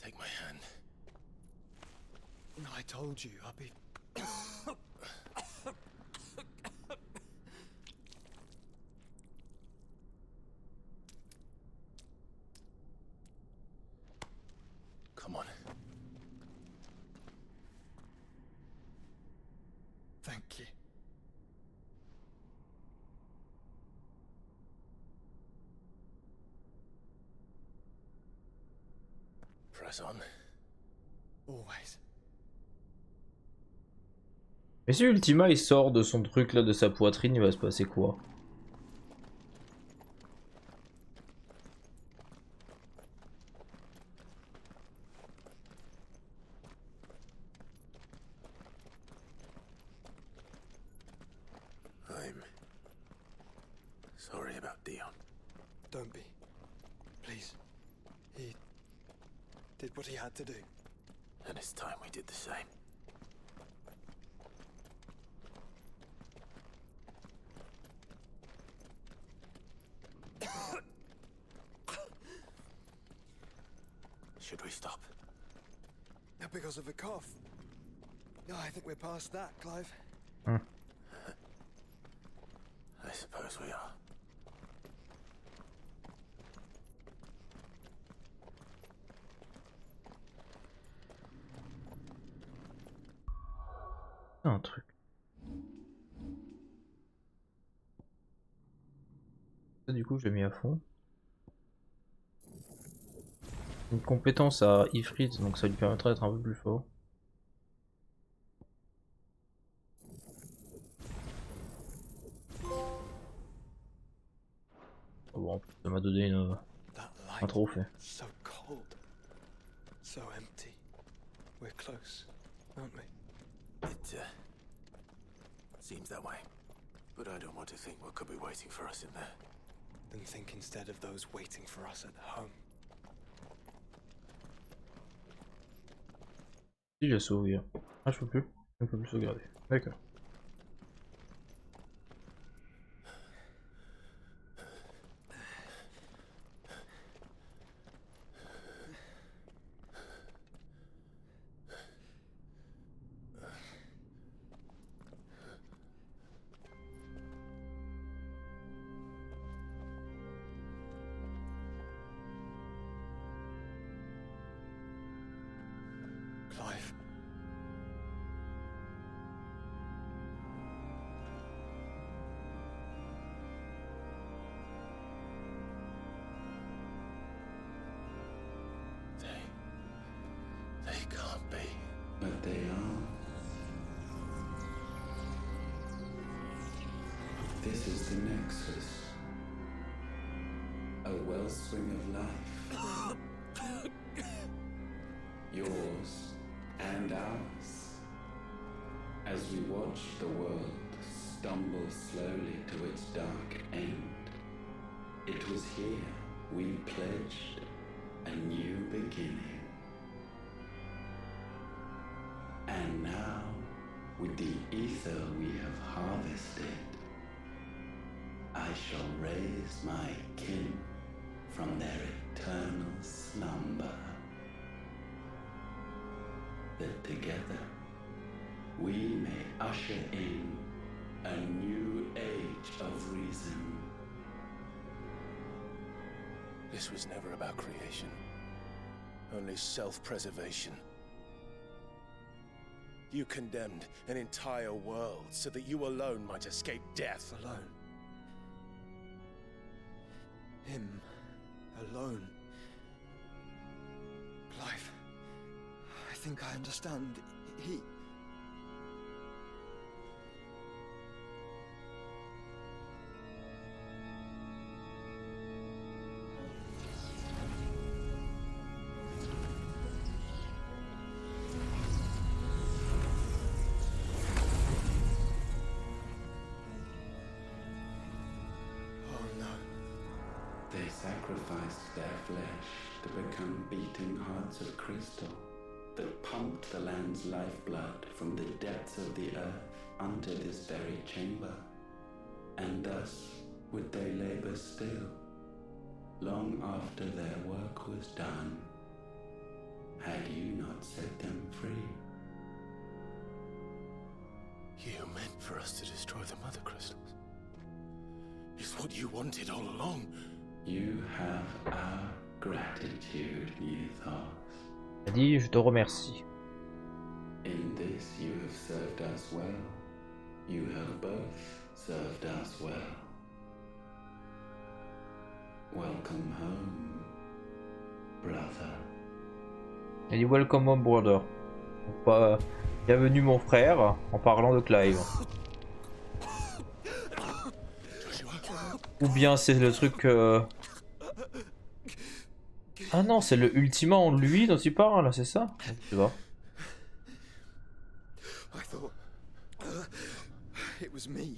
Take my hand. I told you, I'll be... Come on. Thank you. Press on. Always. Mais si Ultima il sort de son truc là, de sa poitrine, il va se passer quoi? I'm sorry about Dion. Don't be. Please. He did what he had to do. And it's time we did the same. Should we stop? Because of the cough. No, I think we're past that, Clive. I suppose we are. Un truc. Ça, du coup, je l'ai mis à fond. Une compétence à Ifrit, donc ça lui permettra d'être un peu plus fort. Oh bon, ça m'a donné un trophée. So cold. So empty. We're close, aren't we? It seems that way. But I don't want to think what could be waiting for us in there. Then think instead of those waiting for us at home. Si j'ai sauvé. Ah, je peux plus. Je ne peux plus sauvegarder. D'accord. Clive. They can't be. But they are. This is the Nexus. A wellspring of life. Yours and ours. As we watch the world stumble slowly to its dark end, it was here we pledged a new beginning. And now, with the ether we have harvested, I shall raise my kin from their eternal slumber. That together we may usher in a new age of reason. This was never about creation. Only self-preservation. You condemned an entire world so that you alone might escape death. Alone? Him alone. Clive, I think I understand. He... Sacrificed their flesh to become beating hearts of crystal that pumped the land's lifeblood from the depths of the earth unto this very chamber. And thus would they labor still, long after their work was done, had you not set them free. You meant for us to destroy the mother crystals. It's what you wanted all along. You have our gratitude, Mythos. Elle dit, je te remercie. In this you have served us well. You have both served us well. Welcome home, brother. Elle dit welcome home, brother. Donc, pas bienvenue mon frère, en parlant de Clive. Ou bien c'est le truc... Ah non, c'est le Ultima en lui dont il parle, c'est ça? Tu vois. I thought it was me,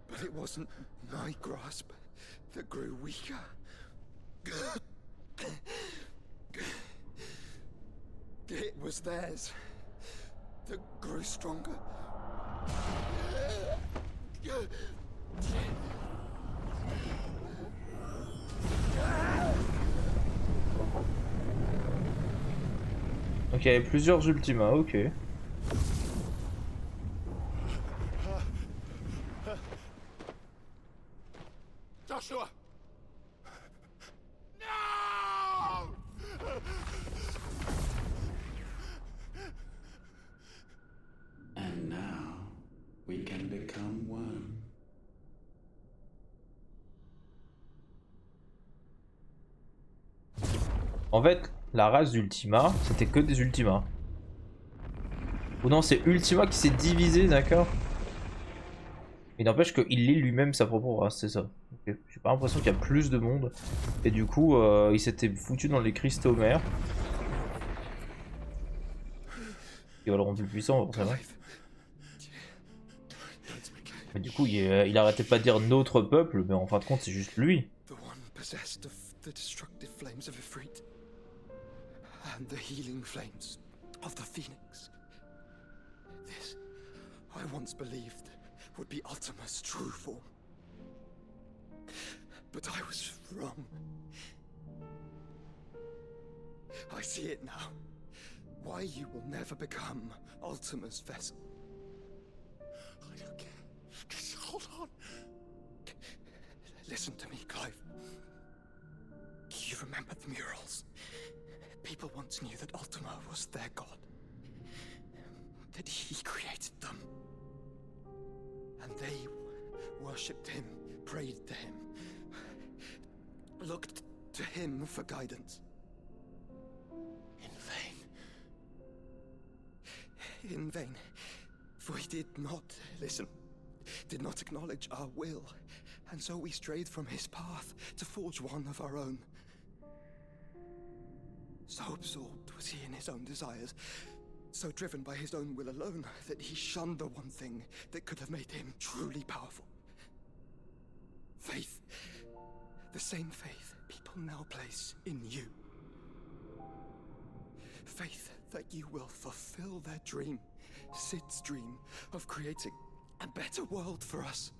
but it wasn't my grasp that grew weaker. It was theirs that grew stronger. Donc il y avait plusieurs Ultima, ok. Joshua! No! And now we can become one. En fait, la race d'Ultima, c'était que des Ultima. Ou non, c'est Ultima qui s'est divisé, d'accord? Il n'empêche qu'il lit lui-même sa propre race, c'est ça. Okay. J'ai pas l'impression qu'il y a plus de monde. Et du coup, il s'était foutu dans les cristaux mers. Qui va le rendre plus puissant, forcément. Mais du coup, il arrêtait pas de dire notre peuple, mais en fin de compte, c'est juste lui. And the healing flames of the Phoenix. This, I once believed, would be Ultima's true form. But I was wrong. I see it now. Why you will never become Ultima's vessel. I don't care. Just hold on. Listen to me, Clive. You remember the murals? People once knew that Ultima was their god, that he created them, and they worshipped him, prayed to him, looked to him for guidance. In vain. In vain. For he did not listen, did not acknowledge our will, and so we strayed from his path to forge one of our own. So absorbed was he in his own desires, so driven by his own will alone, that he shunned the one thing that could have made him truly powerful. Faith. The same faith people now place in you. Faith that you will fulfill their dream, Sid's dream, of creating a better world for us.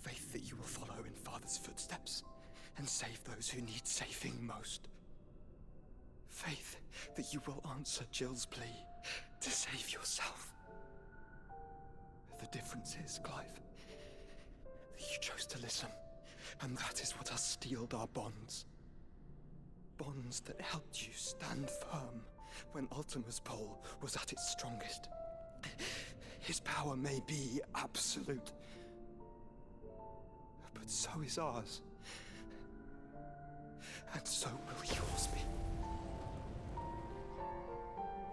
Faith that you will follow in Father's footsteps and save those who need saving most. Faith that you will answer Jill's plea to save yourself. The difference is, Clive, that you chose to listen, and that is what has steeled our bonds. Bonds that helped you stand firm when Ultima's pull was at its strongest. His power may be absolute, but so is ours and so will yours be.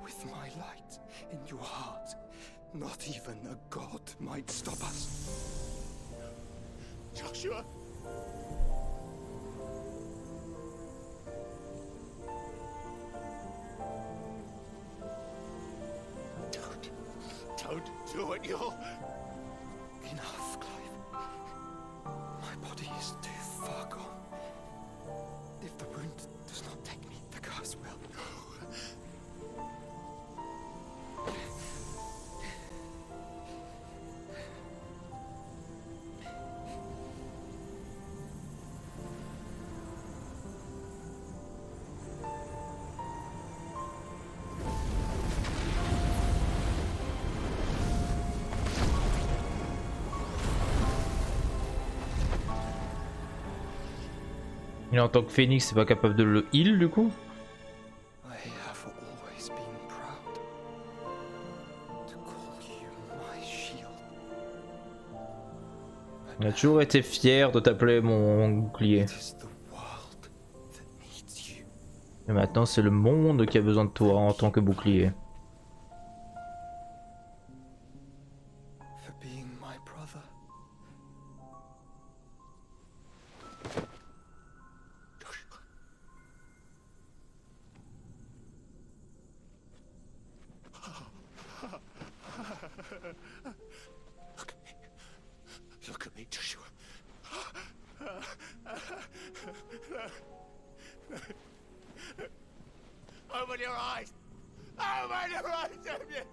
With my light in your heart, not even a god might stop us. Joshua! Don't do it, you'll... Enough, Clive. My body is too far gone. If the wound does not take me, the curse will. Il en tant que phénix, c'est pas capable de le heal du coup? Il a toujours été fier de t'appeler mon bouclier. Et maintenant c'est le monde qui a besoin de toi en tant que bouclier. Look at me, Joshua. Open your eyes! Open your eyes, Damien!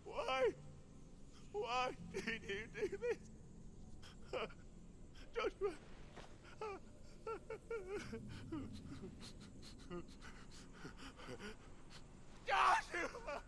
Why? Why did you do this? Joshua! Joshua!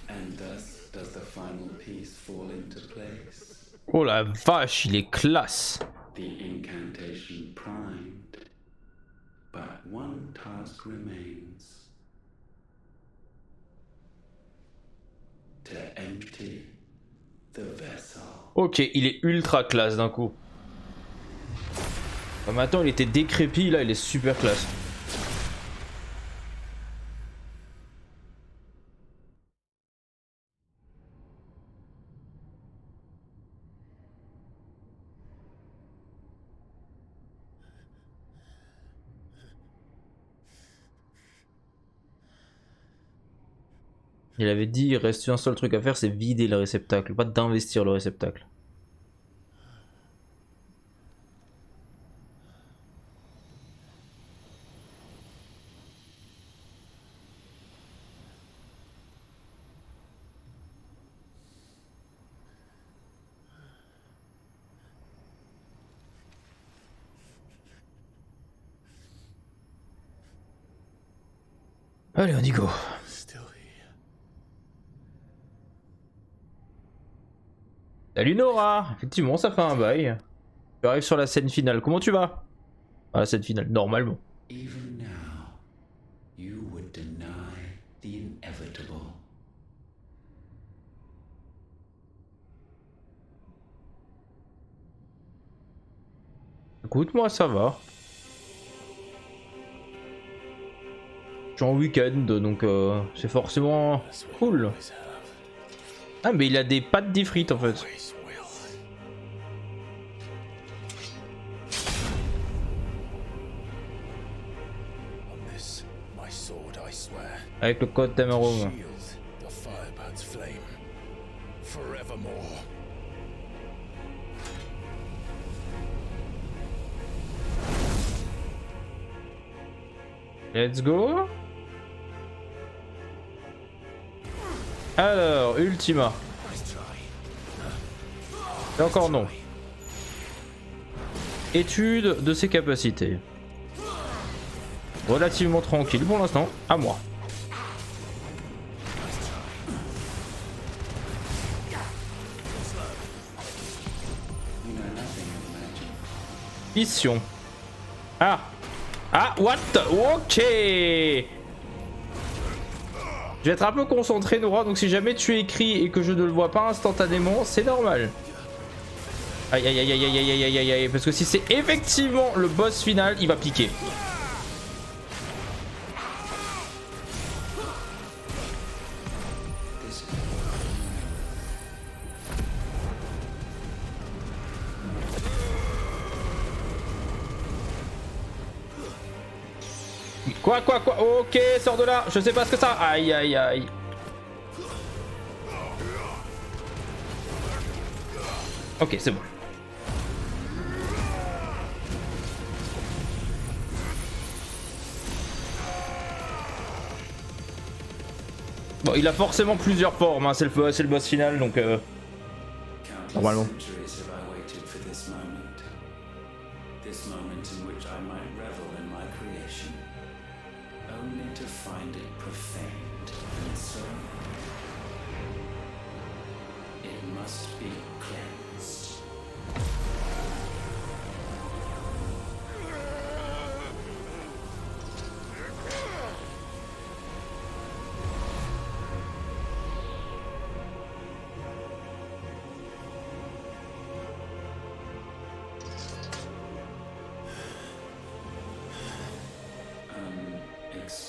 And thus does the final piece fall into place. Oh la vache, il est classe. The incantation primed, but one task remains. To empty the vessel. Ok, il est ultra classe d'un coup. Bah, maintenant il était décrépit, là il est super classe. Il avait dit il reste un seul truc à faire, c'est vider le réceptacle, pas d'investir le réceptacle. Allez, on y go. Salut Nora. Effectivement, ça fait un bail. Tu arrives sur la scène finale. Comment tu vas? Ah, la scène finale, normalement. Even now, you would deny the inevitable. Écoute, moi ça va. Je suis en week-end, donc c'est forcément cool. Ah, mais il a des pâtes d'ifrit en fait. Avec le code Tamarome. Let's go. Alors, Ultima. Et encore non. Étude de ses capacités. Relativement tranquille pour l'instant. À moi. Mission. Ah. Ah, what the... Ok. Je vais être un peu concentré, Nora, donc si jamais tu écris et que je ne le vois pas instantanément, c'est normal. Aïe aïe aïe aïe aïe aïe aïe aïe aïe, parce que si c'est effectivement le boss final, il va piquer. Quoi? Ok, sors de là. Je sais pas ce que ça. Aïe aïe aïe. Ok, c'est bon. Bon, il a forcément plusieurs formes, hein. C'est le boss final, donc normalement.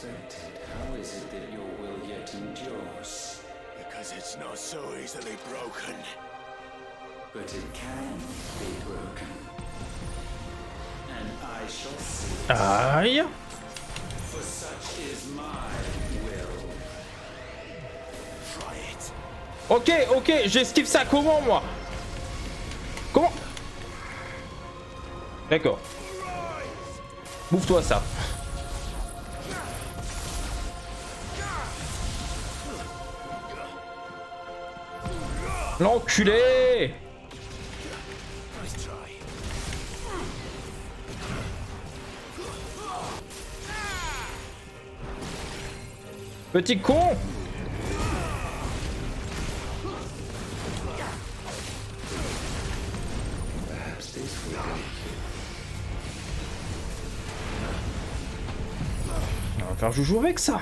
How is it that your will yet endures? Because it's not so easily broken. But it can be broken. And I shall see. Aïe. For such is my will. Try it. Ok, j'esquive ça comment, moi? Comment? D'accord. Bouffe-toi ça. L'enculé! Petit con! On va faire joujou avec ça.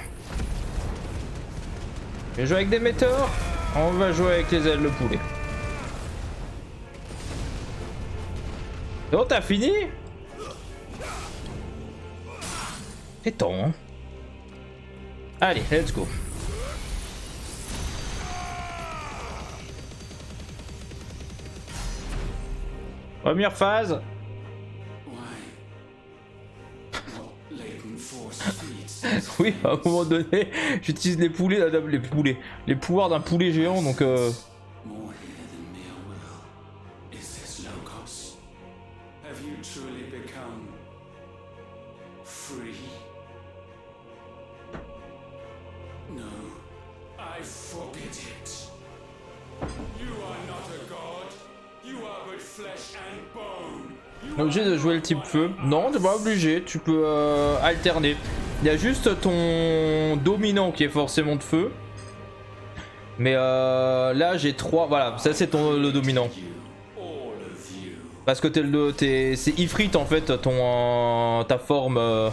Je vais jouer avec des météores. On va jouer avec les ailes de poulet. Oh, t'as fini? C'est temps, hein. Allez, let's go. Première phase. Oui, à un moment donné, j'utilise les poulets, les pouvoirs d'un poulet géant, donc on est obligé de jouer le type feu. Non, t'es pas obligé, tu peux alterner. Il y a juste ton dominant qui est forcément de feu. Mais là j'ai 3, voilà, ça c'est le dominant. Parce que c'est Ifrit en fait, ta forme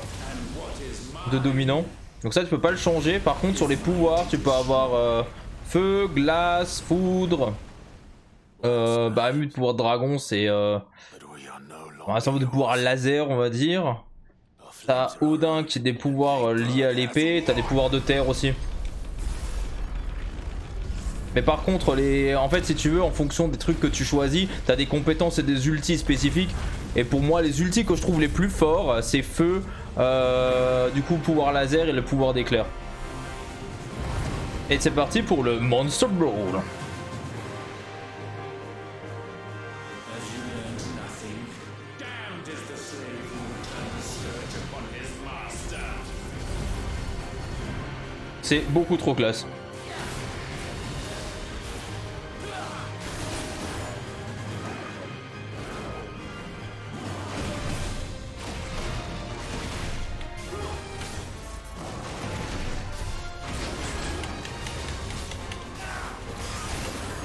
de dominant. Donc ça tu peux pas le changer. Par contre sur les pouvoirs tu peux avoir feu, glace, foudre. Bah de pouvoir dragon c'est... un certain nombre de pouvoirs laser on va dire. T'as Odin qui a des pouvoirs liés à l'épée, t'as des pouvoirs de terre aussi. Mais par contre, en fait si tu veux, en fonction des trucs que tu choisis, t'as des compétences et des ultis spécifiques. Et pour moi les ultis que je trouve les plus forts, c'est feu, du coup pouvoir laser et le pouvoir d'éclair. Et c'est parti pour le Monster Brawl. C'est beaucoup trop classe.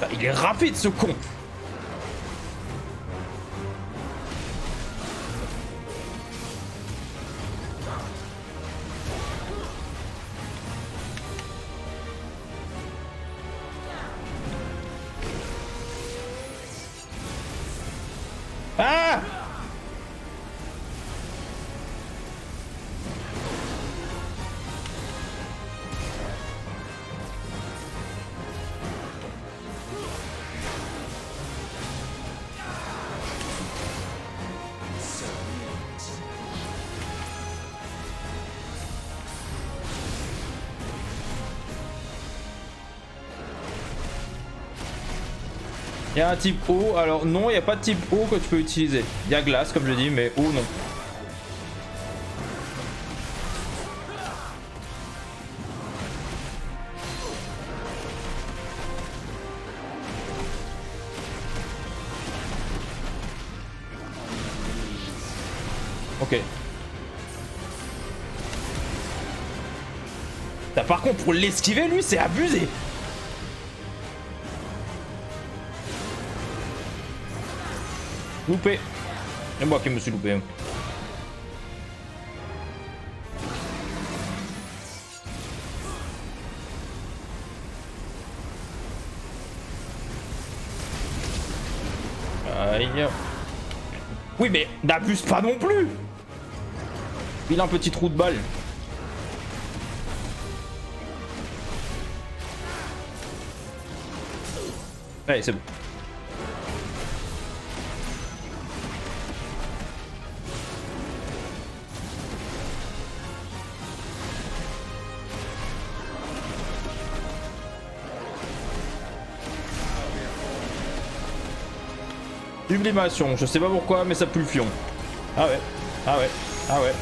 Ah, il est rapide ce con. Il y a un type eau, alors non, il n'y a pas de type eau que tu peux utiliser. Il y a glace, comme je dis, mais eau, non. Ok. Là, par contre, pour l'esquiver, lui, c'est abusé. Loupé. C'est moi qui me suis loupé. Aïe. Oui, mais n'abuse pas non plus. Il a un petit trou de balle. Allez, c'est bon. Sublimation, je sais pas pourquoi, mais ça pue le fion. Ah ouais, ah ouais, ah ouais.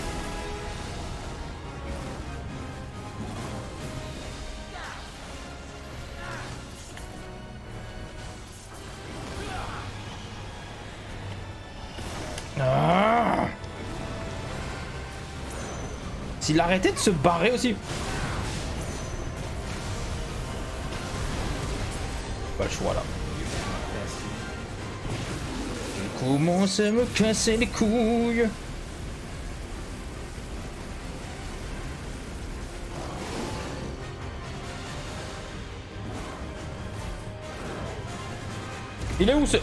Ah. S'il arrêtait de se barrer aussi. Pas le choix là. Je commence à me casser les couilles. Il est où ce...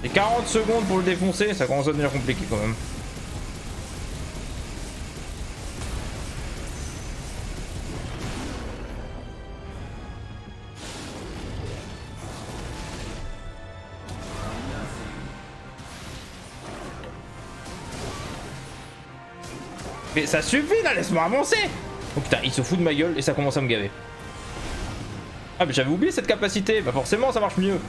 Et 40 secondes pour le défoncer, ça commence à devenir compliqué quand même. Mais ça suffit là, laisse-moi avancer. Oh putain, il se fout de ma gueule et ça commence à me gaver. Ah mais j'avais oublié cette capacité, bah forcément ça marche mieux.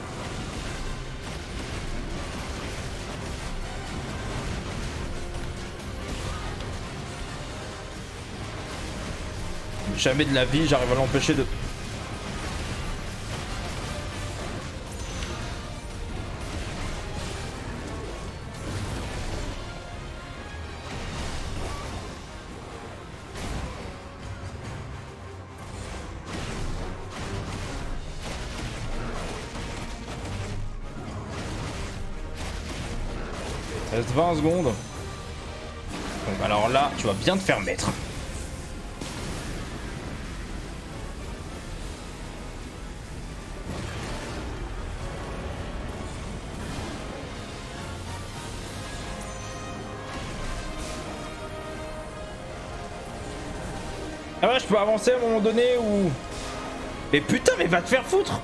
Jamais de la vie, j'arrive à l'empêcher de... Il reste 20 secondes. Donc alors là, tu vas bien te faire mettre. Ah ouais, je peux avancer à un moment donné ou... Mais putain, mais va te faire foutre!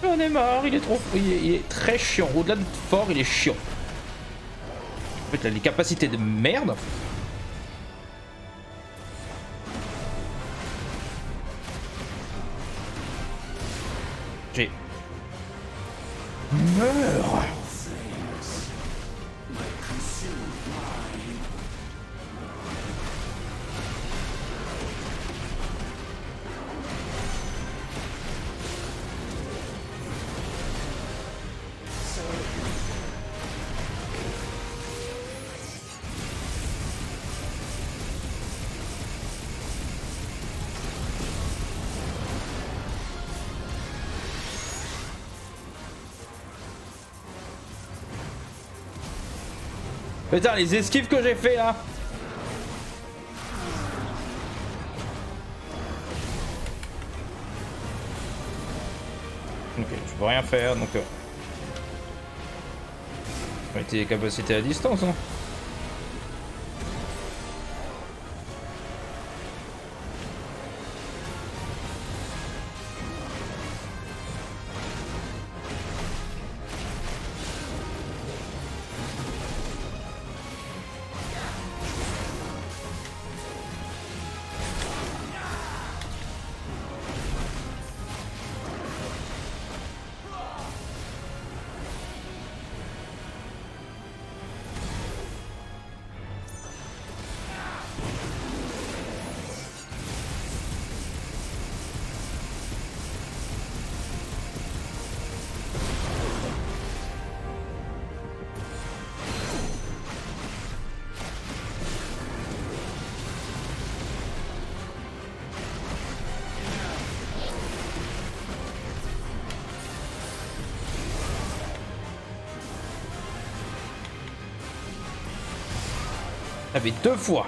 On est marre, il est trop... Il est très chiant. Au-delà de fort, il est chiant. En fait, il a des capacités de merde. J'ai... Meurs! Putain, les esquives que j'ai fait là. Ok, je peux rien faire donc. On va tes capacités à distance, hein. Ah mais 2 fois.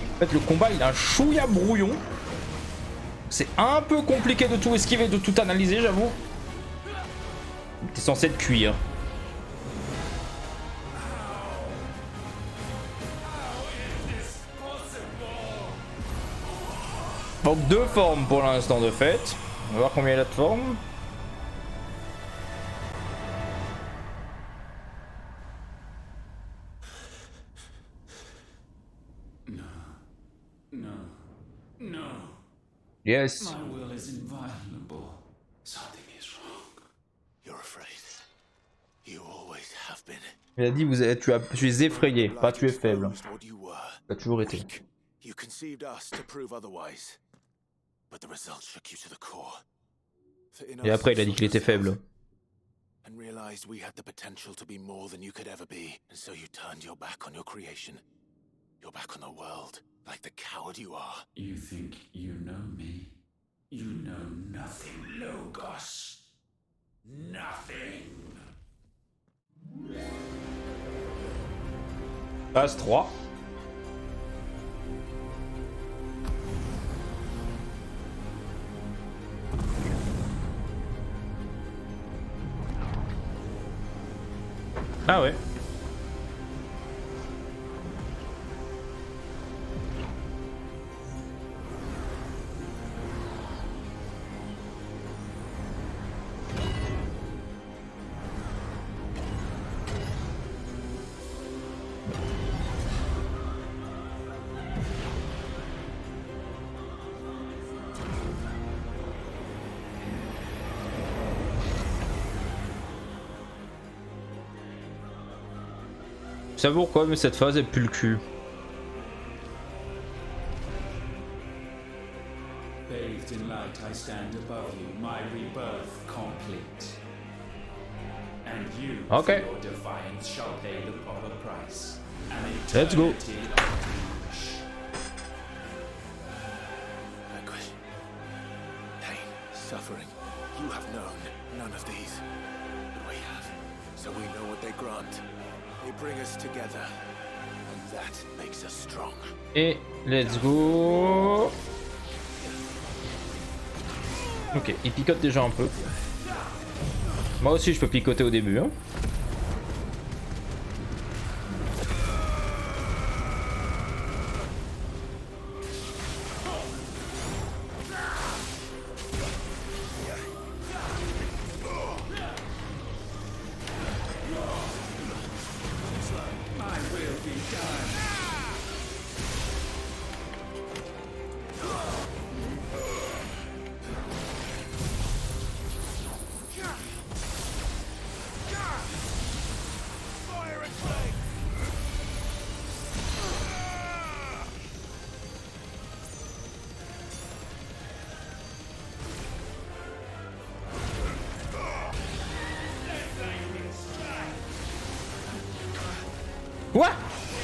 En fait le combat il a un chouïa brouillon. C'est un peu compliqué de tout esquiver, de tout analyser j'avoue. T'es censé être cuire. Donc 2 formes pour l'instant de fait. On va voir combien il a de formes. No. Yes. My will is inviolable. Something is wrong. You're afraid. You always have been. Il a dit tu es effrayé, pas tu es faible. Tu as toujours été. You conceived us to prove otherwise. But the results shook you to the core. Et après il a dit qu'il était faible. And realized we had the potential to be more than you could ever be. And so you turned your back on your creation. Your back on the world, like the coward you are. You think you know me? You know nothing, Logos. Nothing. Phase 3. Ah ouais. Je sais pas pourquoi, mais cette phase elle pue le cul. Bathed in light, I stand above you, my rebirth complete. And you, for your defiance, shall pay the proper price. Let's go. Anguish, pain, suffering. You have known none of these. But we have. So we know what they grant. They bring us together. And that makes us strong. Et let's go. Ok, il picote déjà un peu. Moi aussi je peux picoter au début, hein.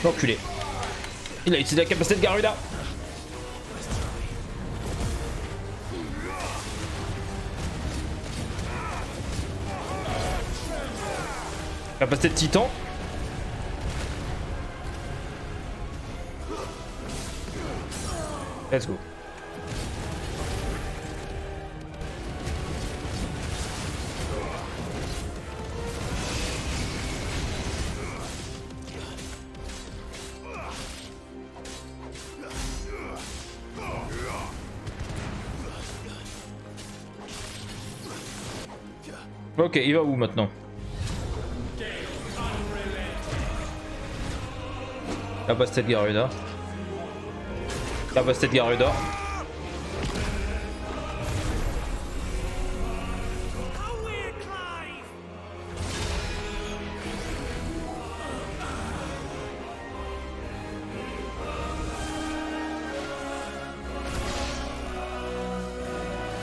L'enculé. Il a utilisé la capacité de Garuda. Capacité de Titan. Let's go. Ok, il va où maintenant? Capacité de Garuda. Capacité de Garuda.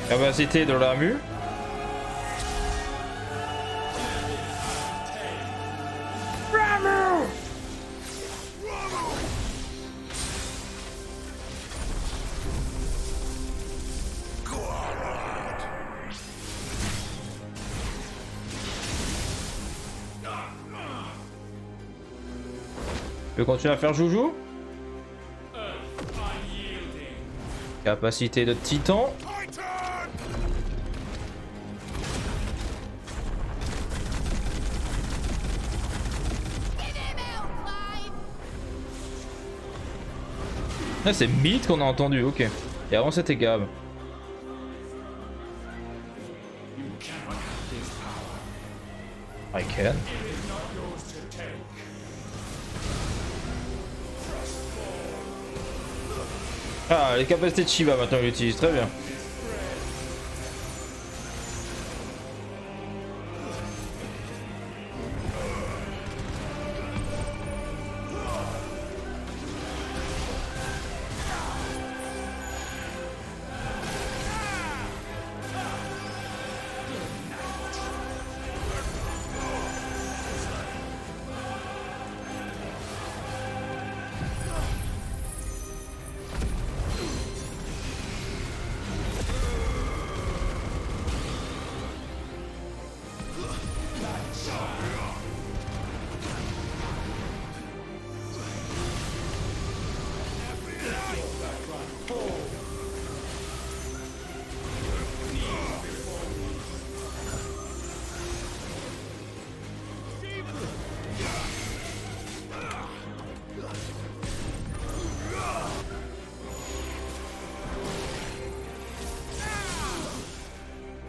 Capacité de la mue. Tu veux continuer à faire joujou? Capacité de Titan. Ah, c'est Mythe qu'on a entendu, ok. Et avant c'était Gab. I can. Ah, les capacités de Shiva maintenant il l'utilise, très bien.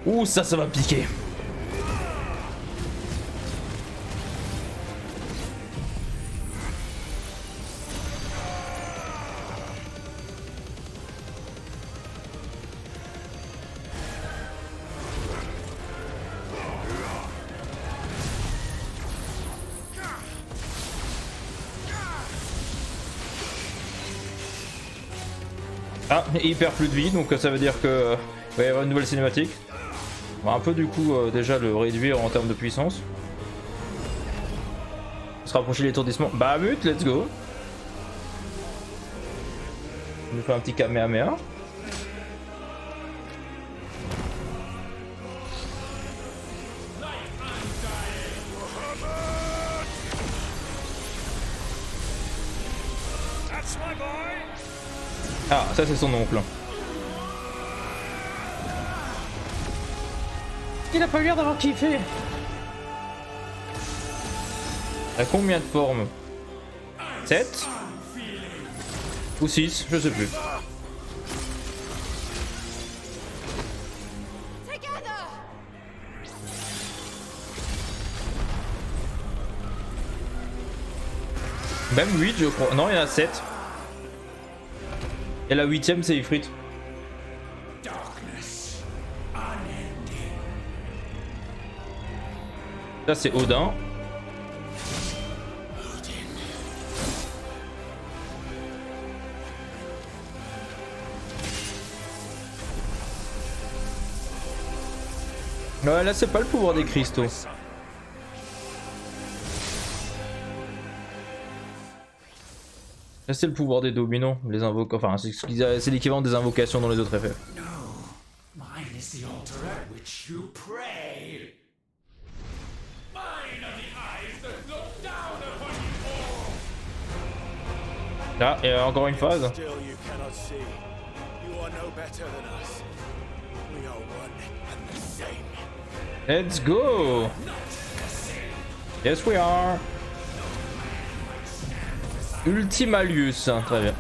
Ouh, ça va piquer. Ah, il perd plus de vie, donc ça veut dire que va y avoir une nouvelle cinématique. On va un peu du coup déjà le réduire en termes de puissance. Se rapprocher de l'étourdissement. Bahamut, let's go. On nous fait un petit Kamehameha. Ah, ça c'est son oncle. Il a pas eu l'air d'avoir kiffé. À combien de formes? 7 ou 6, je sais plus. Même 8 je crois. Non, il y en a 7. Et la 8ème c'est Ifrit. Là c'est Odin. Ouais, là c'est pas le pouvoir des cristaux. C'est le pouvoir des dominants, les invocations. Enfin, c'est l'équivalent des invocations dans les autres FF. No, mine is the altar at which you pray. Mine are the eyes that look down upon you all. Là, et encore une phase. Still you cannot see. You are no better than us. We are one and the same. Let's go! Yes, we are! Ultimalius, très bien.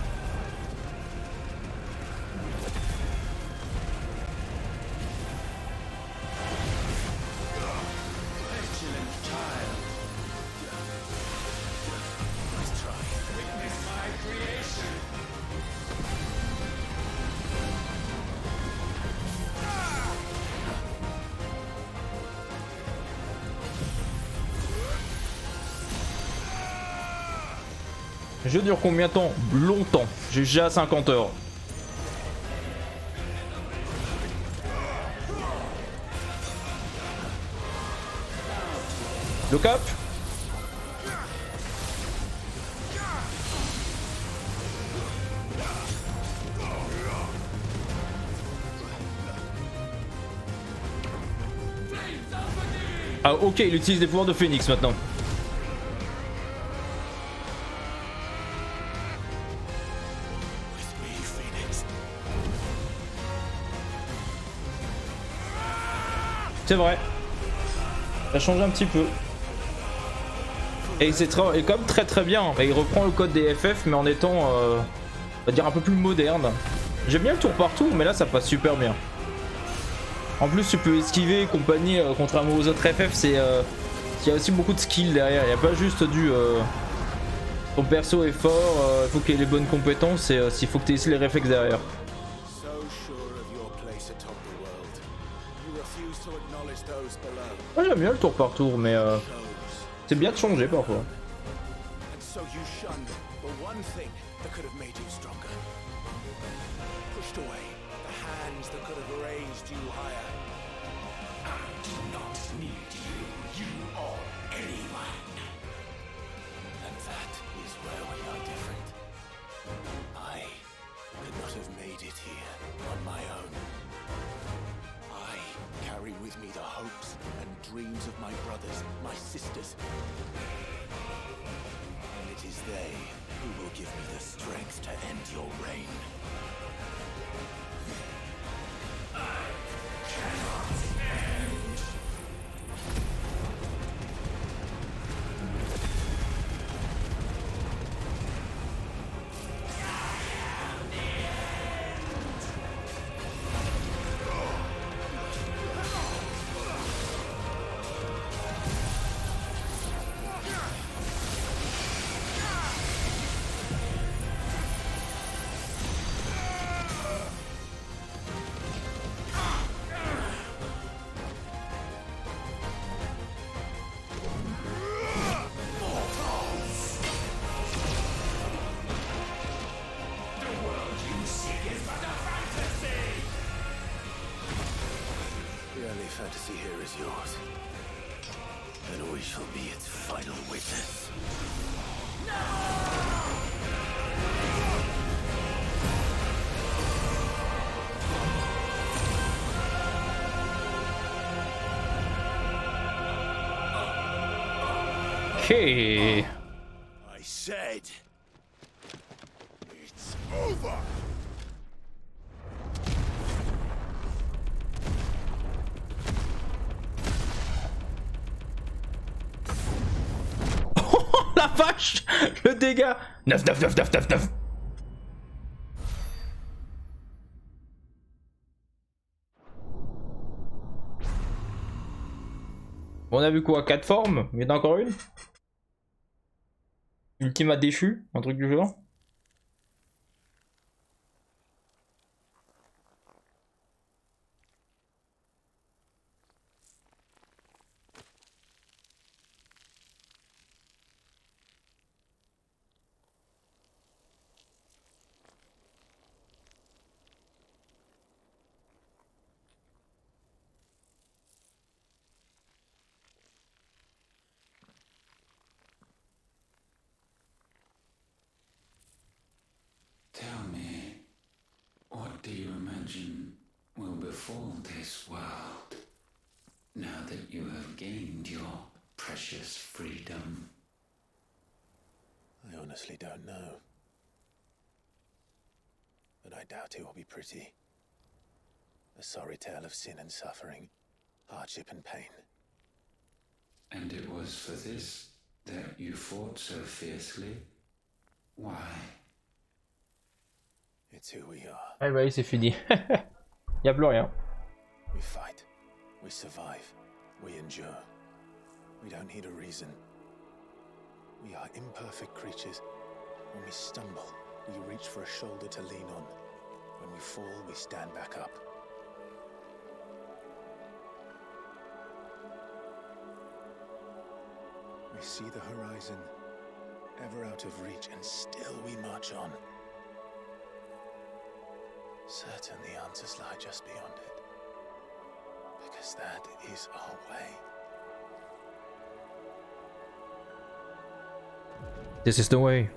Le jeu dure combien de temps? Longtemps. J'ai déjà 50 heures. Le cap. Ah ok, il utilise des pouvoirs de Phoenix maintenant. C'est vrai. Ça change un petit peu. Et c'est comme très bien. Et il reprend le code des FF mais en étant on va dire un peu plus moderne. J'aime bien le tour par tour mais là ça passe super bien. En plus tu peux esquiver et compagnie contrairement aux autres FF, c'est il y a aussi beaucoup de skill derrière. Il n'y a pas juste du ton perso est fort, il faut qu'il ait les bonnes compétences et il faut que tu aies aussi les réflexes derrière. Moi j'aime bien le tour par tour mais c'est bien de changer parfois. With me the hopes and dreams of my brothers, my sisters. And it is they who will give me the strength to end your reign. I cannot end. Fantasy here is yours, and we shall be its final witness. Okay. I said, it's over. La vache, le dégât. 9. On a vu quoi? 4 formes? Il y en a encore une? Ultima déchu? Un truc du genre? Tell me, what do you imagine will befall this world now that you have gained your precious freedom? I honestly don't know. But I doubt it will be pretty. A sorry tale of sin and suffering, hardship and pain. And it was for this that you fought so fiercely? Why? It's who we are. Ah bah oui, c'est fini. Y'a plus rien. We fight. We survive. We endure. We don't need a reason. We are imperfect creatures. When we stumble, we reach for a shoulder to lean on. When we fall, we stand back up. We see the horizon, ever out of reach, and still we march on. Certain the answers lie just beyond it, because that is our way. This is the way.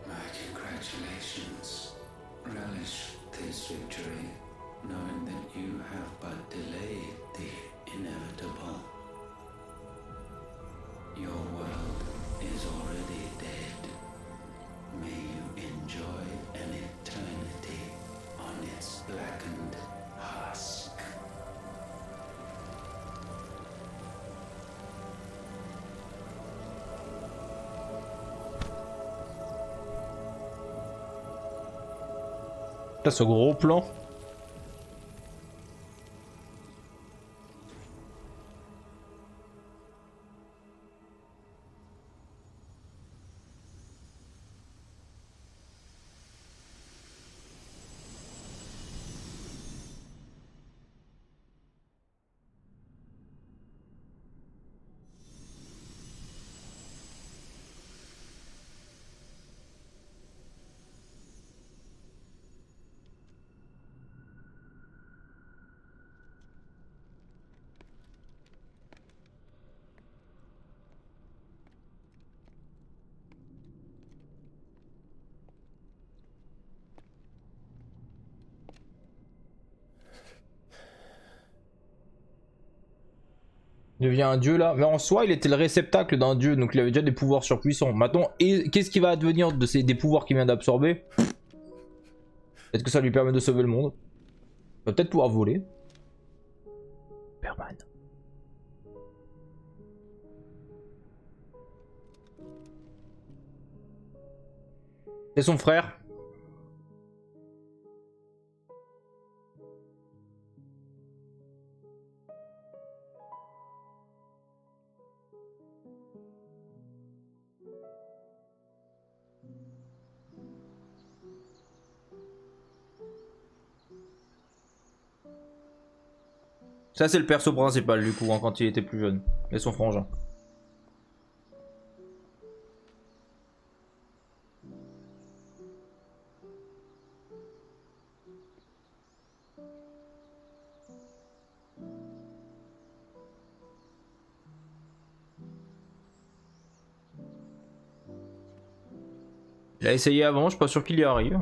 My congratulations. Relish this victory, knowing that you have but delayed the inevitable. Your world is already dead. May you enjoy an eternity on its blackened husk. Putain, ce gros plan. Il devient un dieu là. Mais en soi, il était le réceptacle d'un dieu, donc il avait déjà des pouvoirs surpuissants. Maintenant, qu'est-ce qui va advenir de des pouvoirs qu'il vient d'absorber? Peut-être que ça lui permet de sauver le monde. Il va peut-être pouvoir voler. Superman. C'est son frère. Ça c'est le perso principal du coup hein, quand il était plus jeune. Et son frangin. Il a essayé avant, je suis pas sûr qu'il y arrive.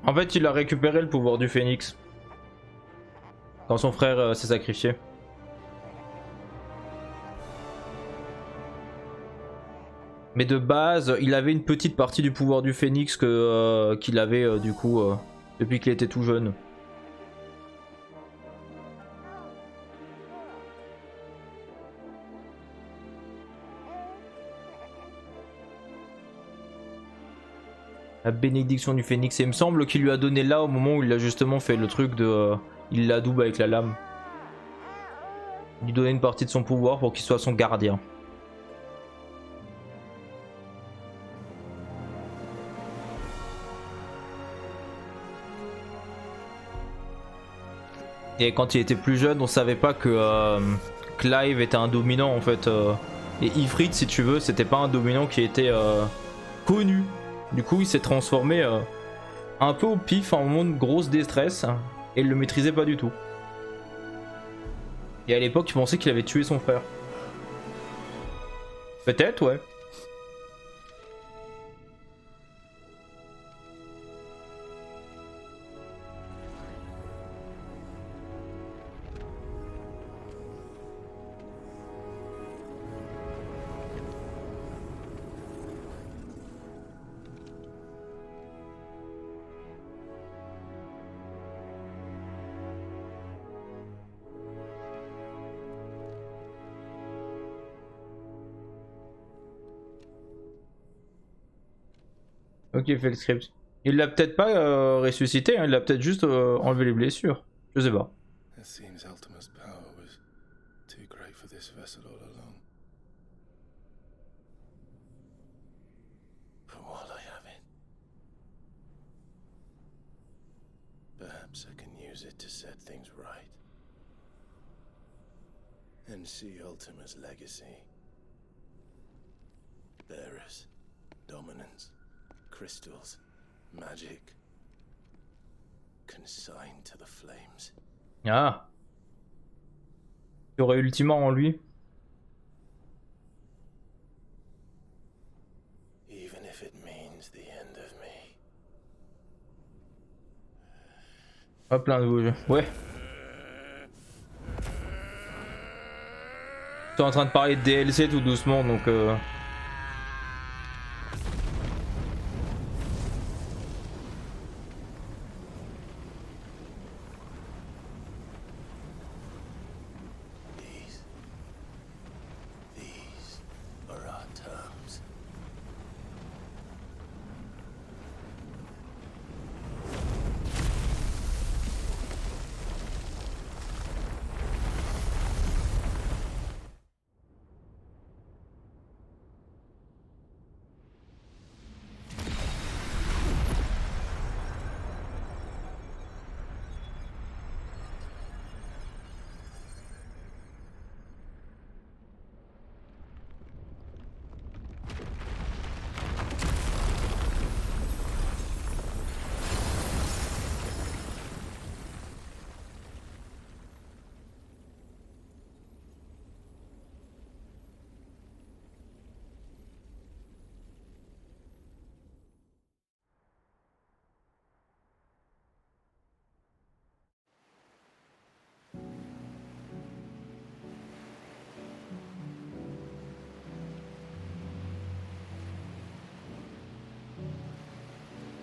En fait, il a récupéré le pouvoir du phénix. Quand son frère s'est sacrifié. Mais de base, il avait une petite partie du pouvoir du phénix qu'il avait du coup depuis qu'il était tout jeune. La bénédiction du phénix, et il me semble qu'il lui a donné là au moment où il a justement fait le truc de... il l'adoube avec la lame. Il lui donnait une partie de son pouvoir pour qu'il soit son gardien. Et quand il était plus jeune, on savait pas que Clive était un dominant en fait. Et Ifrit, si tu veux, c'était pas un dominant qui était connu. Du coup, il s'est transformé un peu au pif en moment de grosse détresse et il le maîtrisait pas du tout. Et à l'époque, il pensait qu'il avait tué son frère. Peut-être, ouais. Ok, il fait le script. Il l'a peut-être pas ressuscité, hein, il l'a peut-être juste enlevé les blessures. Je sais pas. It seems Ultima's power was too great for this vessel all along. But while I have it, perhaps I can use it to set things right. And see Ultima's legacy. Bearers, dominance, crystals, magic, consigned to the flames. Ah. Il y aurait Ultima en lui. Even if it means the end of me. Hop là, un nouveau jeu. Ouais. Je suis en train de parler de DLC tout doucement, donc These are our terms.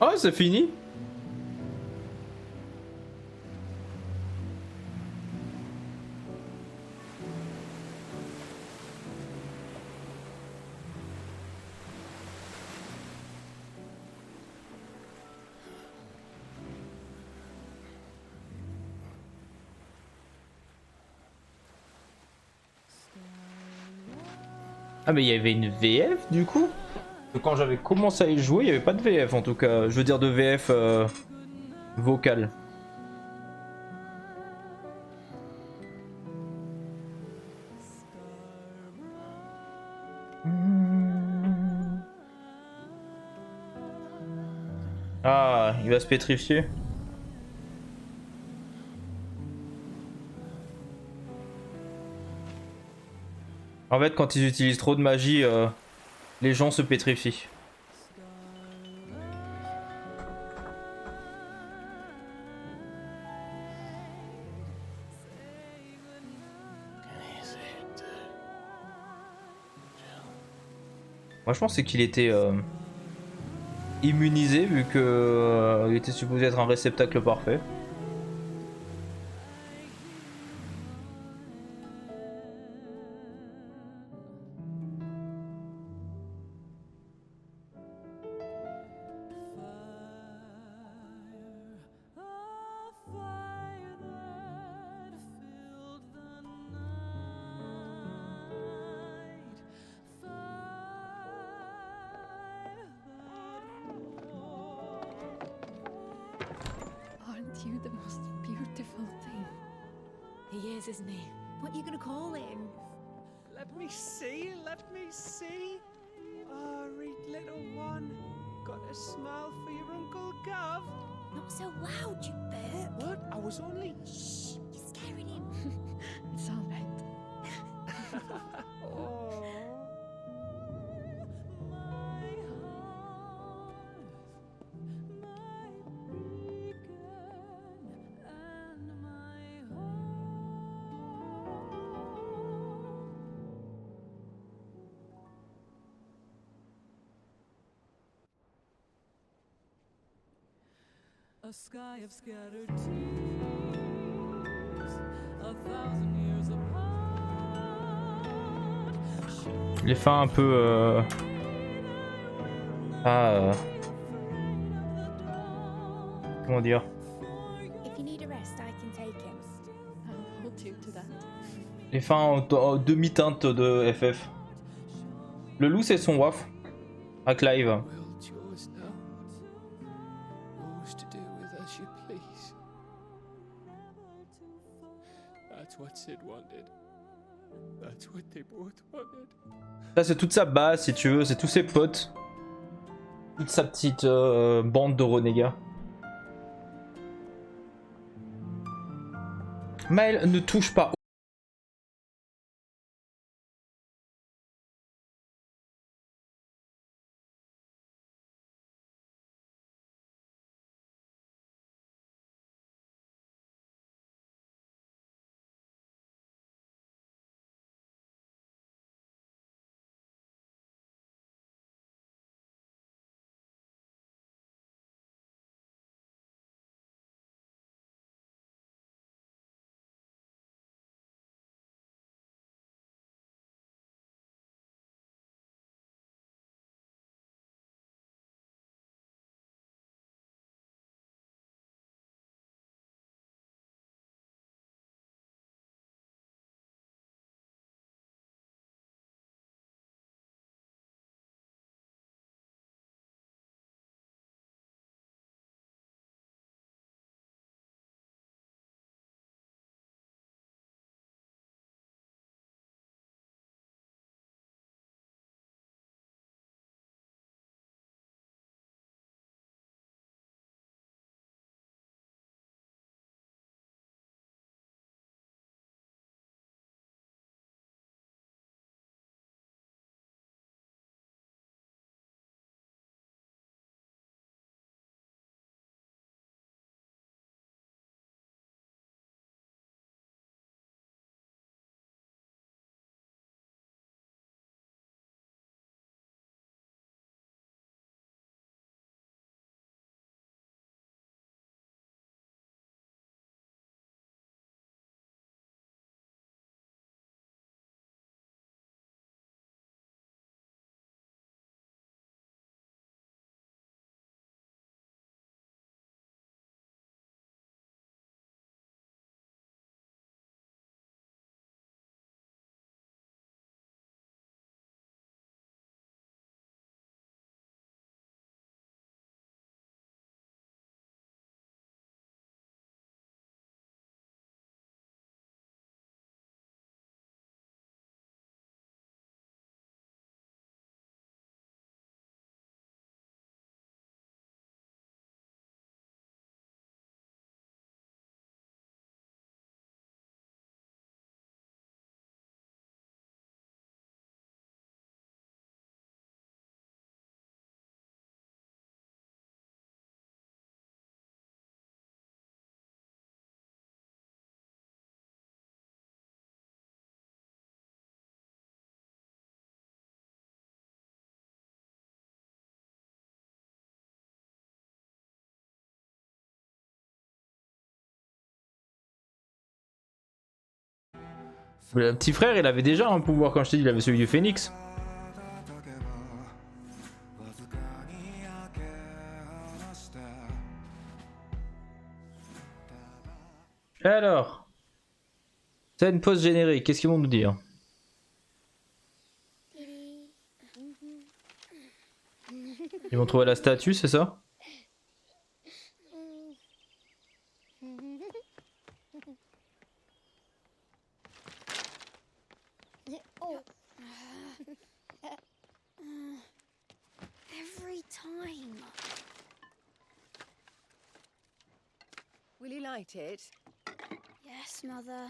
oh, c'est fini. Ah mais il y avait une VF du coup? Quand j'avais commencé à y jouer, il n'y avait pas de VF en tout cas. Je veux dire de VF vocale. Ah, il va se pétrifier. En fait, quand ils utilisent trop de magie, les gens se pétrifient. Moi je pense c'est qu'il était immunisé vu que il était supposé être un réceptacle parfait. Aren't you the most beautiful thing? He is, isn't he? What are you gonna call him? Let me see, let me see. Oh, read little one. Got a smile for your Uncle Gav? Not so loud, you burp. What? I was only... Shh, you're scaring him. It's all right. Oh. A sky of scattered tears, a thousand years apart. Les fins un peu comment dire? If you need a rest, I can take him. I'll hold you to that. Les fins en demi-teinte de FF. Le loup c'est son waf à Clive. World's yours now. Yours to do with as you please. That's what Sid wanted. That's what they both wanted. Ça c'est toute sa base si tu veux, c'est tous ses potes. Toute sa petite bande de renégats. Maël ne touche pas Le petit frère, il avait déjà un pouvoir, quand je t'ai dit, il avait celui du Phénix. Alors, scène post-générique, qu'est-ce qu'ils vont nous dire? Ils vont trouver la statue, c'est ça? Every time. Will you light it? Yes, Mother.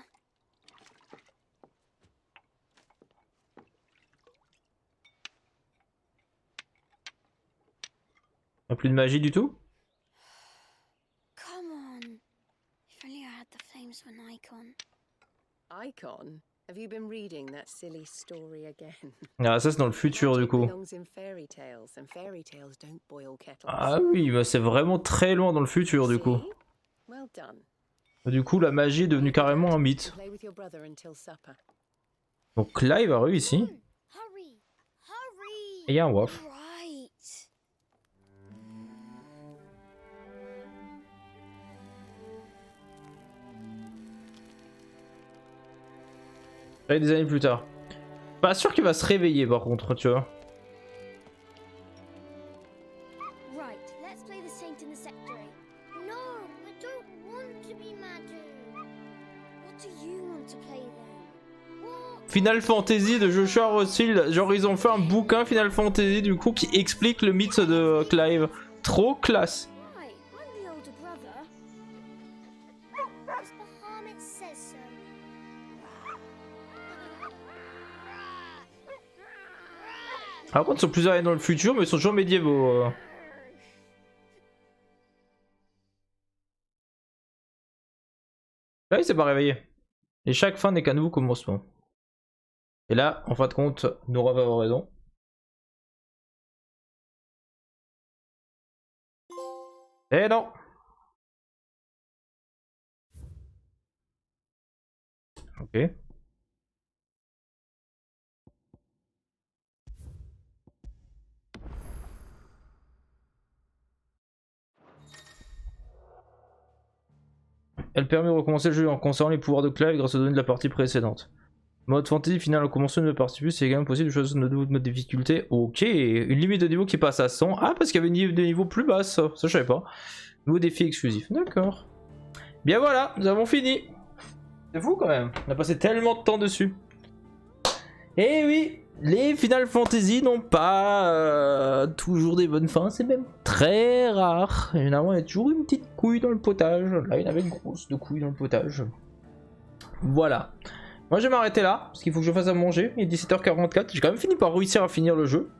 Y'a plus de magie du tout? Come on. If only I had the flames for an icon. Icon? Have you been reading that silly story again? Ah, ça c'est dans le futur du coup. Belongs in fairy tales, and fairy tales don't boil kettles. Ah oui, bah c'est vraiment très loin dans le futur du coup. Well done. Du coup, la magie est devenue carrément un mythe. Play with your brother until supper. Donc là, il a réussi. Hurry! Hurry! Et il y a un waf. Right. Allez, des années plus tard. Pas sûr qu'il va se réveiller par contre, tu vois. Right, let's play the saint in the secretary. No, I don't want to be Madu. What do you want to play then? What? Final Fantasy de Joshua Rothschild. Genre, ils ont fait un bouquin Final Fantasy du coup qui explique le mythe de Clive. Trop classe. Right, I'm the older brother. Because Bahamut says so. Par contre, ils sont plusieurs années dans le futur, mais ils sont toujours médiévaux. Là, il s'est pas réveillé. Et chaque fin n'est qu'un nouveau commencement. Et là, en fin de compte, Nora va avoir raison. Eh non! Ok. Elle permet de recommencer le jeu en conservant les pouvoirs de Clive grâce aux données de la partie précédente. Mode fantasy final en commençant une partie plus, c'est également possible de choisir de nouveau mode de difficulté. Ok, une limite de niveau qui passe à 100. Ah, parce qu'il y avait une des niveaux plus basses, ça je savais pas. Nouveau défi exclusif, d'accord. Bien voilà, nous avons fini. C'est fou quand même, on a passé tellement de temps dessus. Et oui, les Final Fantasy n'ont pas toujours des bonnes fins, c'est même très rare. Évidemment, il y a toujours une petite couille dans le potage. Là, il y en avait une grosse de couille dans le potage. Voilà. Moi, je vais m'arrêter là, parce qu'il faut que je fasse à manger. Il est 17h44. J'ai quand même fini par réussir à finir le jeu.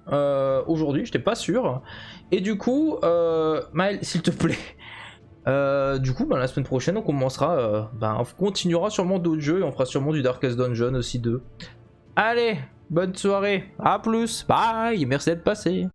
Aujourd'hui, j'étais pas sûr. Et du coup, Maël, s'il te plaît. Du coup, la semaine prochaine, on commencera. On continuera sûrement d'autres jeux. Et on fera sûrement du Darkest Dungeon aussi 2. Allez, bonne soirée. À plus. Bye. Merci d'être passé.